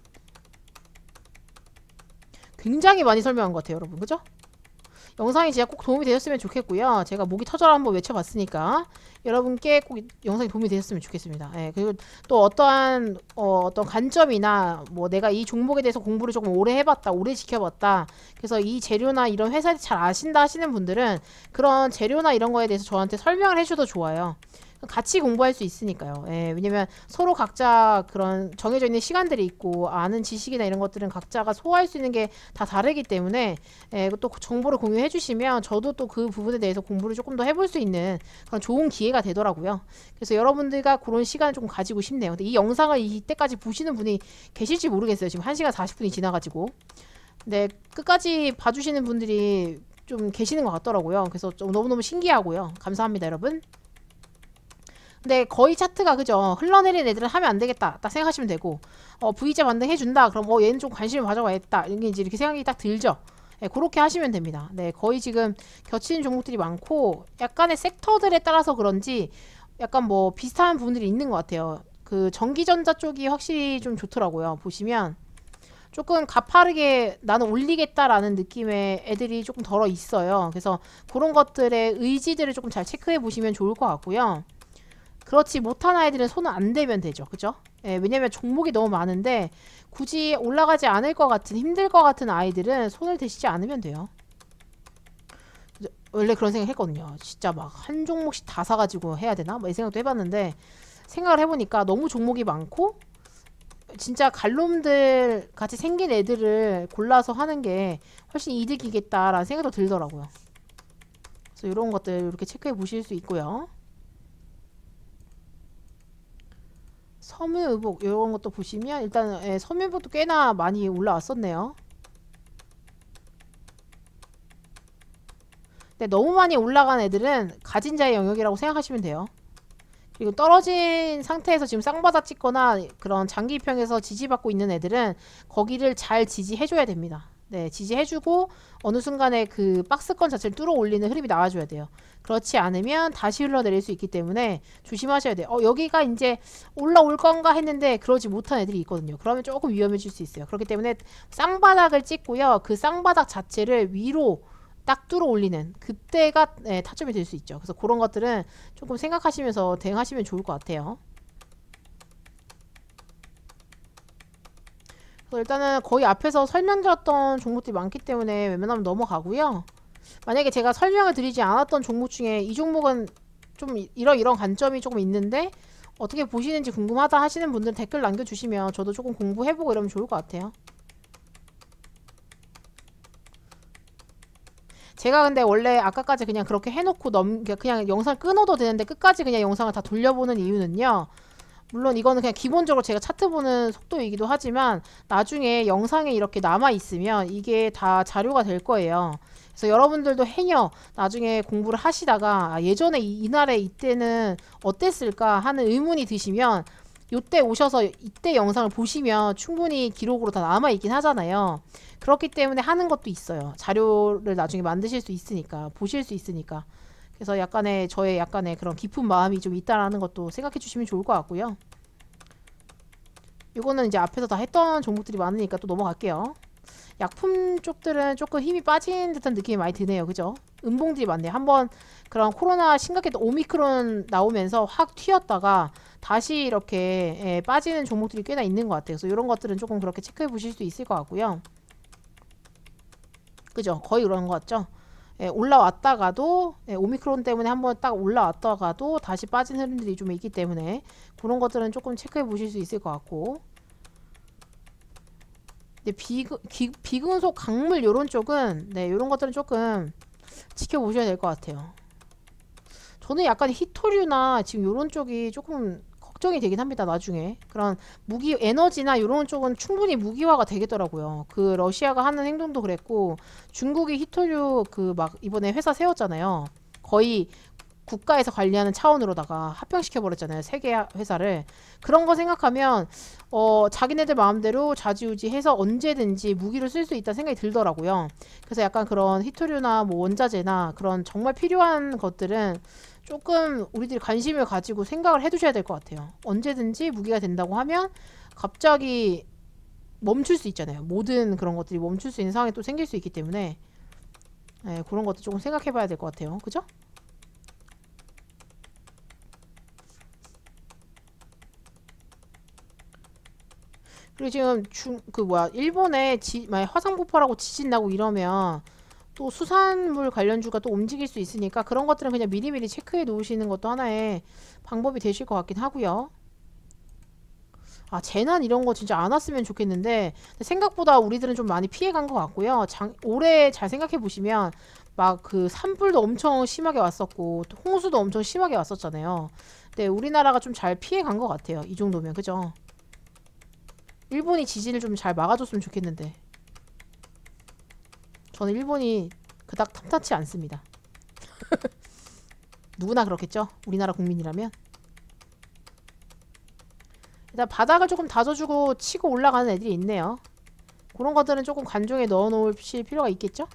굉장히 많이 설명한 것 같아요 여러분. 그죠? 영상이 진짜 꼭 도움이 되셨으면 좋겠고요. 제가 목이 터져라 한번 외쳐봤으니까 여러분께 꼭 영상이 도움이 되셨으면 좋겠습니다. 그리고 또 어떤 관점이나 뭐 내가 이 종목에 대해서 공부를 조금 오래 해봤다, 오래 지켜봤다. 그래서 이 재료나 이런 회사에 잘 아신다 하시는 분들은 그런 재료나 이런 거에 대해서 저한테 설명을 해줘도 좋아요. 같이 공부할 수 있으니까요. 왜냐면 서로 각자 그런 정해져 있는 시간들이 있고 아는 지식이나 이런 것들은 각자가 소화할 수 있는 게 다 다르기 때문에 또 정보를 공유해 주시면 저도 또 그 부분에 대해서 공부를 조금 더 해볼 수 있는 그런 좋은 기회가 되더라고요. 그래서 여러분들과 그런 시간을 조금 가지고 싶네요. 근데 이 영상을 이때까지 보시는 분이 계실지 모르겠어요. 지금 1시간 40분이 지나가지고. 근데 끝까지 봐주시는 분들이 좀 계시는 것 같더라고요. 그래서 좀 너무너무 신기하고요. 감사합니다 여러분. 근데 거의 차트가 그죠? 흘러내린 애들은 하면 안 되겠다 딱 생각하시면 되고, V자 반등 해준다 그럼 얘는 좀 관심을 가져가야겠다, 이게 이제 이렇게 생각이 딱 들죠. 네, 그렇게 하시면 됩니다. 네, 거의 지금 겹치는 종목들이 많고 약간의 섹터들에 따라서 그런지 약간 뭐 비슷한 부분들이 있는 것 같아요. 그 전기전자 쪽이 확실히 좀 좋더라고요. 보시면 조금 가파르게 나는 올리겠다라는 느낌의 애들이 조금 덜어 있어요. 그래서 그런 것들의 의지들을 조금 잘 체크해 보시면 좋을 것 같고요. 그렇지 못한 아이들은 손은 안 대면 되죠. 그죠? 예, 왜냐면 종목이 너무 많은데 굳이 올라가지 않을 것 같은, 힘들 것 같은 아이들은 손을 대시지 않으면 돼요. 원래 그런 생각 했거든요. 진짜 막 한 종목씩 다 사가지고 해야 되나? 뭐 이 생각도 해봤는데 생각을 해보니까 너무 종목이 많고 진짜 갈놈들 같이 생긴 애들을 골라서 하는 게 훨씬 이득이겠다라는 생각도 들더라고요. 그래서 이런 것들 이렇게 체크해 보실 수 있고요. 섬유의복 이런 것도 보시면 일단 섬유의복도 꽤나 많이 올라왔었네요. 근데 너무 많이 올라간 애들은 가진 자의 영역이라고 생각하시면 돼요. 그리고 떨어진 상태에서 지금 쌍바닥 찍거나 그런 장기 입형에서 지지받고 있는 애들은 거기를 잘 지지해줘야 됩니다. 네, 지지해주고 어느 순간에 그 박스권 자체를 뚫어 올리는 흐름이 나와줘야 돼요. 그렇지 않으면 다시 흘러내릴 수 있기 때문에 조심하셔야 돼요. 여기가 이제 올라올 건가 했는데 그러지 못한 애들이 있거든요. 그러면 조금 위험해질 수 있어요. 그렇기 때문에 쌍바닥을 찍고요. 그 쌍바닥 자체를 위로 딱 뚫어 올리는 그때가 타점이 될 수 있죠. 그래서 그런 것들은 조금 생각하시면서 대응하시면 좋을 것 같아요. 그래서 일단은 거의 앞에서 설명드렸던 종목들이 많기 때문에 웬만하면 넘어가고요. 만약에 제가 설명을 드리지 않았던 종목 중에 이 종목은 좀 이런 관점이 조금 있는데 어떻게 보시는지 궁금하다 하시는 분들은 댓글 남겨주시면 저도 조금 공부해보고 이러면 좋을 것 같아요. 제가 근데 원래 아까까지 그냥 그렇게 해놓고 그냥 영상 끊어도 되는데 끝까지 그냥 영상을 다 돌려보는 이유는요. 물론 이거는 그냥 기본적으로 제가 차트 보는 속도이기도 하지만 나중에 영상에 이렇게 남아있으면 이게 다 자료가 될 거예요. 그래서 여러분들도 행여 나중에 공부를 하시다가 예전에 이날에 이때는 어땠을까 하는 의문이 드시면 요때 오셔서 이때 영상을 보시면 충분히 기록으로 다 남아있긴 하잖아요. 그렇기 때문에 하는 것도 있어요. 자료를 나중에 만드실 수 있으니까, 보실 수 있으니까. 그래서 저의 약간의 그런 깊은 마음이 좀 있다라는 것도 생각해 주시면 좋을 것 같고요. 이거는 이제 앞에서 다 했던 종목들이 많으니까 또 넘어갈게요. 약품 쪽들은 조금 힘이 빠진 듯한 느낌이 많이 드네요. 그죠? 음봉들이 많네요. 한번 그런 코로나 심각했던 오미크론 나오면서 확 튀었다가 다시 이렇게 빠지는 종목들이 꽤나 있는 것 같아요. 그래서 이런 것들은 조금 그렇게 체크해 보실 수 있을 것 같고요. 그죠? 거의 그런 것 같죠? 올라왔다가도 오미크론 때문에 한번 딱 올라왔다가도 다시 빠진 흐름들이 좀 있기 때문에 그런 것들은 조금 체크해 보실 수 있을 것 같고, 비금속 강물 요런 쪽은 요런 것들은 조금 지켜보셔야 될 것 같아요. 저는 약간 히토류나 지금 요런 쪽이 조금 걱정이 되긴 합니다. 나중에 그런 무기 에너지나 요런 쪽은 충분히 무기화가 되겠더라고요. 그 러시아가 하는 행동도 그랬고 중국이 히토류 그 막 이번에 회사 세웠잖아요. 거의 국가에서 관리하는 차원으로다가 합병시켜 버렸잖아요. 세계 회사를. 그런 거 생각하면 자기네들 마음대로 좌지우지해서 언제든지 무기를 쓸 수 있다는 생각이 들더라고요. 그래서 약간 그런 히토류나 뭐 원자재나 그런 정말 필요한 것들은 조금 우리들이 관심을 가지고 생각을 해두셔야 될 것 같아요. 언제든지 무기가 된다고 하면 갑자기 멈출 수 있잖아요. 모든 그런 것들이 멈출 수 있는 상황이 또 생길 수 있기 때문에 그런 것도 조금 생각해 봐야 될 것 같아요. 그죠? 그리고 지금 일본에 만약 화산 폭발하고 지진 나고 이러면 또 수산물 관련주가 또 움직일 수 있으니까 그런 것들은 그냥 미리미리 체크해 놓으시는 것도 하나의 방법이 되실 것 같긴 하고요. 재난 이런 거 진짜 안 왔으면 좋겠는데 생각보다 우리들은 좀 많이 피해간 것 같고요. 올해 잘 생각해 보시면 막 그 산불도 엄청 심하게 왔었고 또 홍수도 엄청 심하게 왔었잖아요. 근데 우리나라가 좀 잘 피해간 것 같아요. 이 정도면. 그죠? 일본이 지진을 좀 잘 막아줬으면 좋겠는데 저는 일본이 그닥 탐탁치 않습니다. 누구나 그렇겠죠? 우리나라 국민이라면. 일단 바닥을 조금 다져주고 치고 올라가는 애들이 있네요. 그런 것들은 조금 관종에 넣어 놓으실 필요가 있겠죠?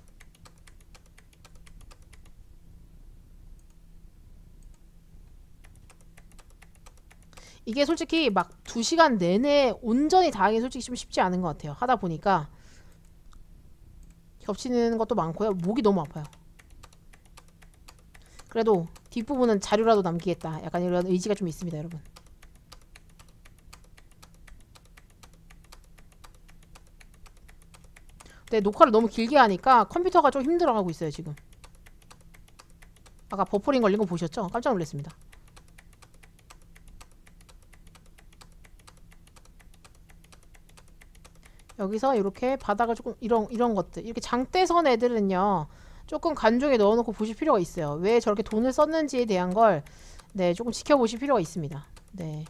이게 솔직히 막 2시간 내내 온전히 다 하기 솔직히 좀 쉽지 않은 것 같아요. 하다 보니까 겹치는 것도 많고요. 목이 너무 아파요. 그래도 뒷부분은 자료라도 남기겠다. 약간 이런 의지가 좀 있습니다, 여러분. 네, 녹화를 너무 길게 하니까 컴퓨터가 좀 힘들어가고 있어요, 지금. 아까 버퍼링 걸린 거 보셨죠? 깜짝 놀랐습니다. 여기서 이렇게 바닥을 조금 이런 것들 이렇게 장대선 애들은요 조금 관종에 넣어놓고 보실 필요가 있어요. 왜 저렇게 돈을 썼는지에 대한 걸 네 조금 지켜보실 필요가 있습니다. 네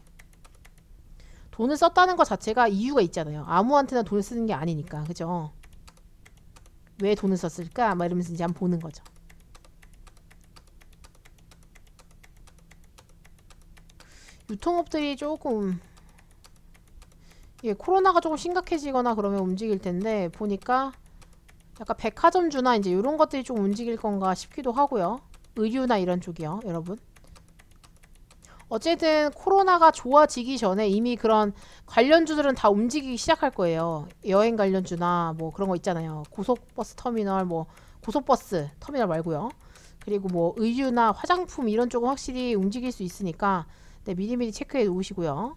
돈을 썼다는 것 자체가 이유가 있잖아요. 아무한테나 돈을 쓰는 게 아니니까 그죠? 왜 돈을 썼을까? 막 이러면서 이제 한번 보는 거죠. 유통업들이 조금 예, 코로나가 조금 심각해지거나 그러면 움직일 텐데 보니까 약간 백화점주나 이제 이런 것들이 좀 움직일 건가 싶기도 하고요. 의류나 이런 쪽이요, 여러분. 어쨌든 코로나가 좋아지기 전에 이미 그런 관련주들은 다 움직이기 시작할 거예요. 여행 관련주나 뭐 그런 거 있잖아요. 고속버스 터미널, 뭐 고속버스 터미널 말고요. 그리고 뭐 의류나 화장품 이런 쪽은 확실히 움직일 수 있으니까 네, 미리미리 체크해 놓으시고요.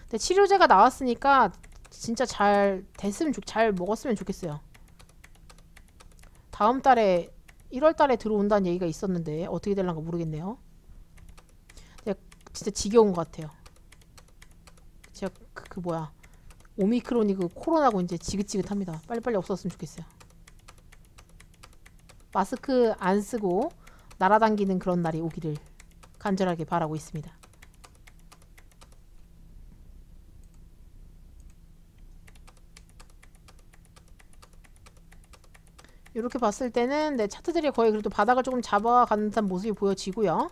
근데 치료제가 나왔으니까 진짜 잘 됐으면 잘 먹었으면 좋겠어요. 다음 달에 1월 달에 들어온다는 얘기가 있었는데 어떻게 될란가 모르겠네요. 진짜 지겨운 것 같아요. 제가 그 뭐야 오미크론이 그 코로나고 이제 지긋지긋합니다. 빨리빨리 없었으면 좋겠어요. 마스크 안 쓰고 날아다니는 그런 날이 오기를 간절하게 바라고 있습니다. 이렇게 봤을 때는 네, 차트들이 거의 그래도 바닥을 조금 잡아가는 듯한 모습이 보여지고요.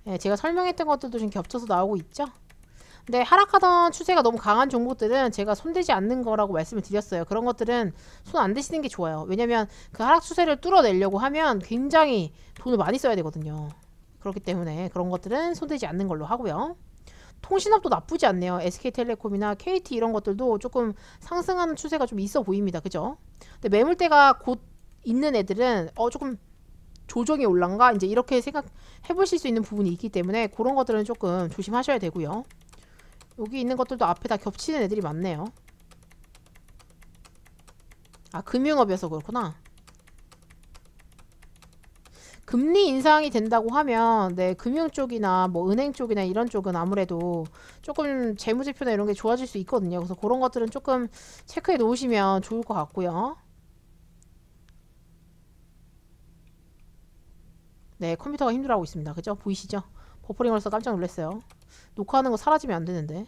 네, 제가 설명했던 것들도 좀 겹쳐서 나오고 있죠. 근데 하락하던 추세가 너무 강한 종목들은 제가 손대지 않는 거라고 말씀을 드렸어요. 그런 것들은 손 안 대시는 게 좋아요. 왜냐면 그 하락 추세를 뚫어내려고 하면 굉장히 돈을 많이 써야 되거든요. 그렇기 때문에 그런 것들은 손대지 않는 걸로 하고요. 통신업도 나쁘지 않네요. SK텔레콤이나 KT 이런 것들도 조금 상승하는 추세가 좀 있어 보입니다. 그죠? 근데 매물대가 곧 있는 애들은 조금 조정이 올란가? 이제 이렇게 생각해 보실 수 있는 부분이 있기 때문에 그런 것들은 조금 조심하셔야 되고요. 여기 있는 것들도 앞에 다 겹치는 애들이 많네요. 아, 금융업이어서 그렇구나. 금리 인상이 된다고 하면 네, 금융 쪽이나 뭐 은행 쪽이나 이런 쪽은 아무래도 조금 재무제표나 이런 게 좋아질 수 있거든요. 그래서 그런 것들은 조금 체크해 놓으시면 좋을 것 같고요. 네, 컴퓨터가 힘들어하고 있습니다. 그죠? 보이시죠? 버퍼링 걸려서 깜짝 놀랐어요. 녹화하는 거 사라지면 안 되는데.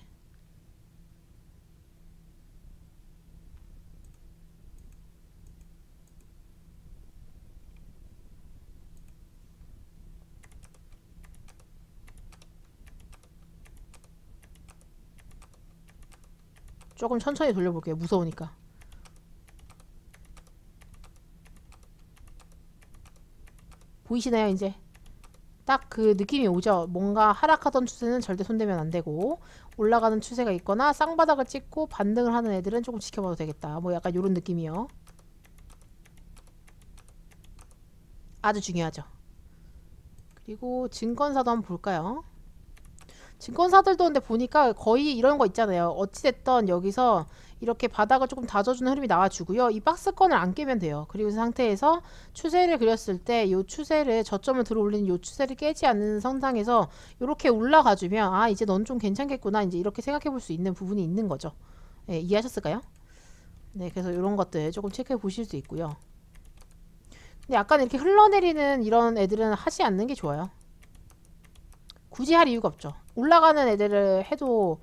조금 천천히 돌려볼게요. 무서우니까. 보이시나요, 이제? 딱 그 느낌이 오죠? 뭔가 하락하던 추세는 절대 손대면 안 되고 올라가는 추세가 있거나 쌍바닥을 찍고 반등을 하는 애들은 조금 지켜봐도 되겠다. 뭐 약간 요런 느낌이요. 아주 중요하죠. 그리고 증권사도 한번 볼까요? 증권사들도 근데 보니까 거의 이런 거 있잖아요. 어찌됐던 여기서 이렇게 바닥을 조금 다져주는 흐름이 나와주고요. 이 박스권을 안 깨면 돼요. 그리고 그 상태에서 추세를 그렸을 때 이 추세를 저점을 들어올리는 이 추세를 깨지 않는 선상에서 이렇게 올라가주면 아 이제 넌 좀 괜찮겠구나 이제 이렇게 생각해 볼 수 있는 부분이 있는 거죠. 네, 이해하셨을까요? 네, 그래서 이런 것들 조금 체크해 보실 수 있고요. 근데 약간 이렇게 흘러내리는 이런 애들은 하지 않는 게 좋아요. 굳이 할 이유가 없죠. 올라가는 애들을 해도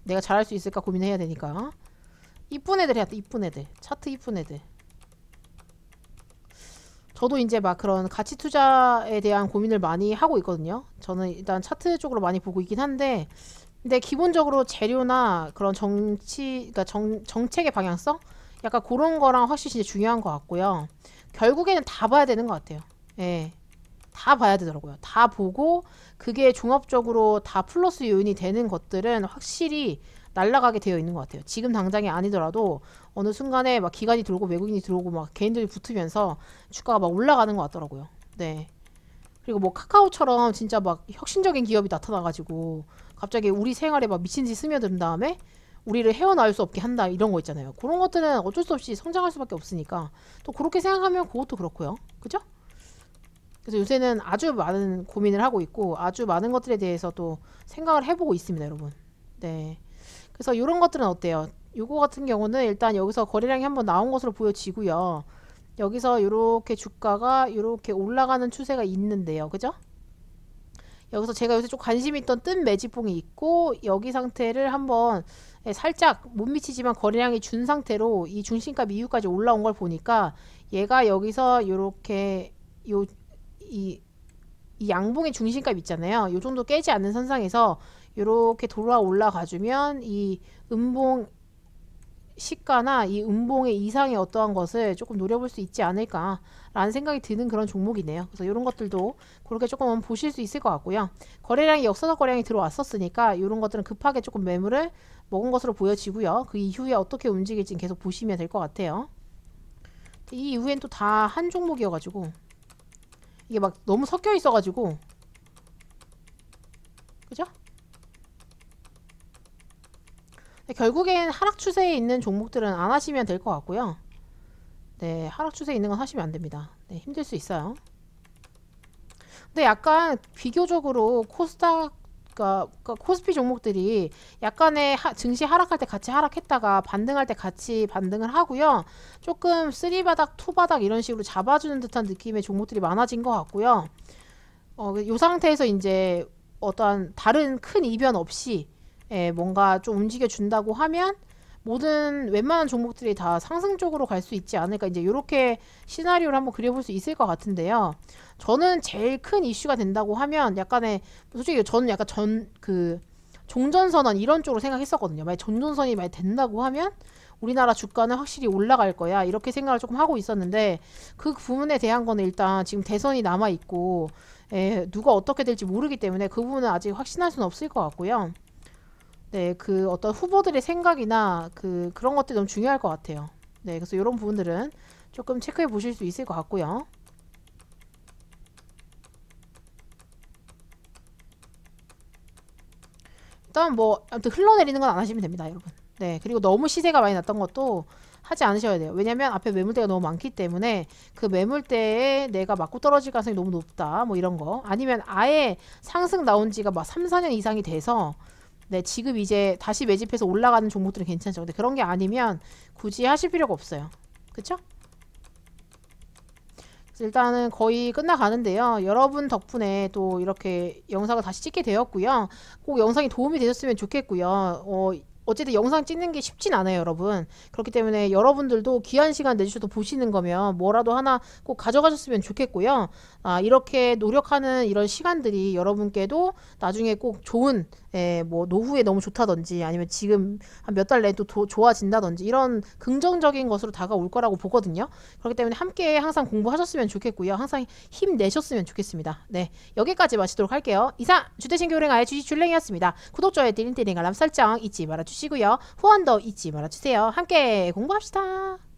내가 잘할 수 있을까 고민해야 되니까 이쁜 애들 해야 돼. 이쁜 애들 차트 이쁜 애들. 저도 이제 막 그런 가치 투자에 대한 고민을 많이 하고 있거든요. 저는 일단 차트 쪽으로 많이 보고 있긴 한데 근데 기본적으로 재료나 그런 그러니까 정책의 방향성? 약간 그런 거랑 확실히 진짜 중요한 것 같고요. 결국에는 다 봐야 되는 것 같아요. 예. 다 봐야 되더라고요. 다 보고 그게 종합적으로 다 플러스 요인이 되는 것들은 확실히 날아가게 되어 있는 것 같아요. 지금 당장이 아니더라도 어느 순간에 막 기관이 들어오고 외국인이 들어오고 막 개인들이 붙으면서 주가가 막 올라가는 것 같더라고요. 네. 그리고 뭐 카카오처럼 진짜 막 혁신적인 기업이 나타나가지고 갑자기 우리 생활에 막 미친 듯이 스며든 다음에 우리를 헤어나올 수 없게 한다 이런 거 있잖아요. 그런 것들은 어쩔 수 없이 성장할 수밖에 없으니까 또 그렇게 생각하면 그것도 그렇고요. 그죠? 그래서 요새는 아주 많은 고민을 하고 있고 아주 많은 것들에 대해서 또 생각을 해보고 있습니다, 여러분. 네. 그래서 이런 것들은 어때요? 요거 같은 경우는 일단 여기서 거래량이 한번 나온 것으로 보여지고요. 여기서 이렇게 주가가 이렇게 올라가는 추세가 있는데요. 그죠? 여기서 제가 요새 좀 관심 있던 뜬 매집봉이 있고 여기 상태를 한번 살짝 못 미치지만 거래량이 준 상태로 이 중심값 이후까지 올라온 걸 보니까 얘가 여기서 이렇게 이 양봉의 중심값 있잖아요. 요 정도 깨지 않는 선상에서 이렇게 돌아 올라가주면 이 음봉 시가나 이 음봉의 이상의 어떠한 것을 조금 노려볼 수 있지 않을까라는 생각이 드는 그런 종목이네요. 그래서 이런 것들도 그렇게 조금 보실 수 있을 것 같고요. 거래량이 역사적 거래량이 들어왔었으니까 이런 것들은 급하게 조금 매물을 먹은 것으로 보여지고요. 그 이후에 어떻게 움직일지 계속 보시면 될 것 같아요. 이 이후엔 또 다 한 종목이어가지고 이게 막 너무 섞여 있어가지고 그죠? 결국엔 하락 추세에 있는 종목들은 안 하시면 될 것 같고요. 네, 하락 추세에 있는 건 하시면 안 됩니다. 네, 힘들 수 있어요. 근데 약간 비교적으로 그러니까 코스피 종목들이 약간의 증시 하락할 때 같이 하락했다가 반등할 때 같이 반등을 하고요. 조금 3바닥, 2바닥 이런 식으로 잡아주는 듯한 느낌의 종목들이 많아진 것 같고요. 이 상태에서 이제 어떠한 다른 큰 이변 없이 뭔가 좀 움직여 준다고 하면 모든 웬만한 종목들이 다 상승 쪽으로 갈 수 있지 않을까 이제 이렇게 시나리오를 한번 그려볼 수 있을 것 같은데요. 저는 제일 큰 이슈가 된다고 하면 약간의 솔직히 저는 약간 종전선언 이런 쪽으로 생각했었거든요. 만약 종전선이 만약 된다고 하면 우리나라 주가는 확실히 올라갈 거야 이렇게 생각을 조금 하고 있었는데 그 부분에 대한 거는 일단 지금 대선이 남아 있고 누가 어떻게 될지 모르기 때문에 그 부분은 아직 확신할 수는 없을 것 같고요. 네, 그 어떤 후보들의 생각이나 그런 것들이 너무 중요할 것 같아요. 네, 그래서 이런 부분들은 조금 체크해 보실 수 있을 것 같고요. 일단 뭐 아무튼 흘러내리는 건 안 하시면 됩니다, 여러분. 네, 그리고 너무 시세가 많이 났던 것도 하지 않으셔야 돼요. 왜냐면 앞에 매물대가 너무 많기 때문에 그 매물대에 내가 맞고 떨어질 가능성이 너무 높다. 뭐 이런 거. 아니면 아예 상승 나온 지가 막 3, 4년 이상이 돼서 네, 지금 이제 다시 매집해서 올라가는 종목들은 괜찮죠. 근데 그런 게 아니면 굳이 하실 필요가 없어요. 그쵸? 그래서 일단은 거의 끝나가는데요. 여러분 덕분에 또 이렇게 영상을 다시 찍게 되었고요. 꼭 영상이 도움이 되셨으면 좋겠고요. 어쨌든 영상 찍는 게 쉽진 않아요, 여러분. 그렇기 때문에 여러분들도 귀한 시간 내주셔서 보시는 거면 뭐라도 하나 꼭 가져가셨으면 좋겠고요. 이렇게 노력하는 이런 시간들이 여러분께도 나중에 꼭 좋은 뭐 노후에 너무 좋다든지 아니면 지금 한 몇 달 내에 또 좋아진다든지 이런 긍정적인 것으로 다가올 거라고 보거든요. 그렇기 때문에 함께 항상 공부하셨으면 좋겠고요. 항상 힘내셨으면 좋겠습니다. 네, 여기까지 마치도록 할게요. 이상 주대신 교랭아의 주식 줄랭이었습니다. 구독, 좋아요, 띠링띠링 알람 설정 잊지 말아주시고요. 후원도 잊지 말아주세요. 함께 공부합시다.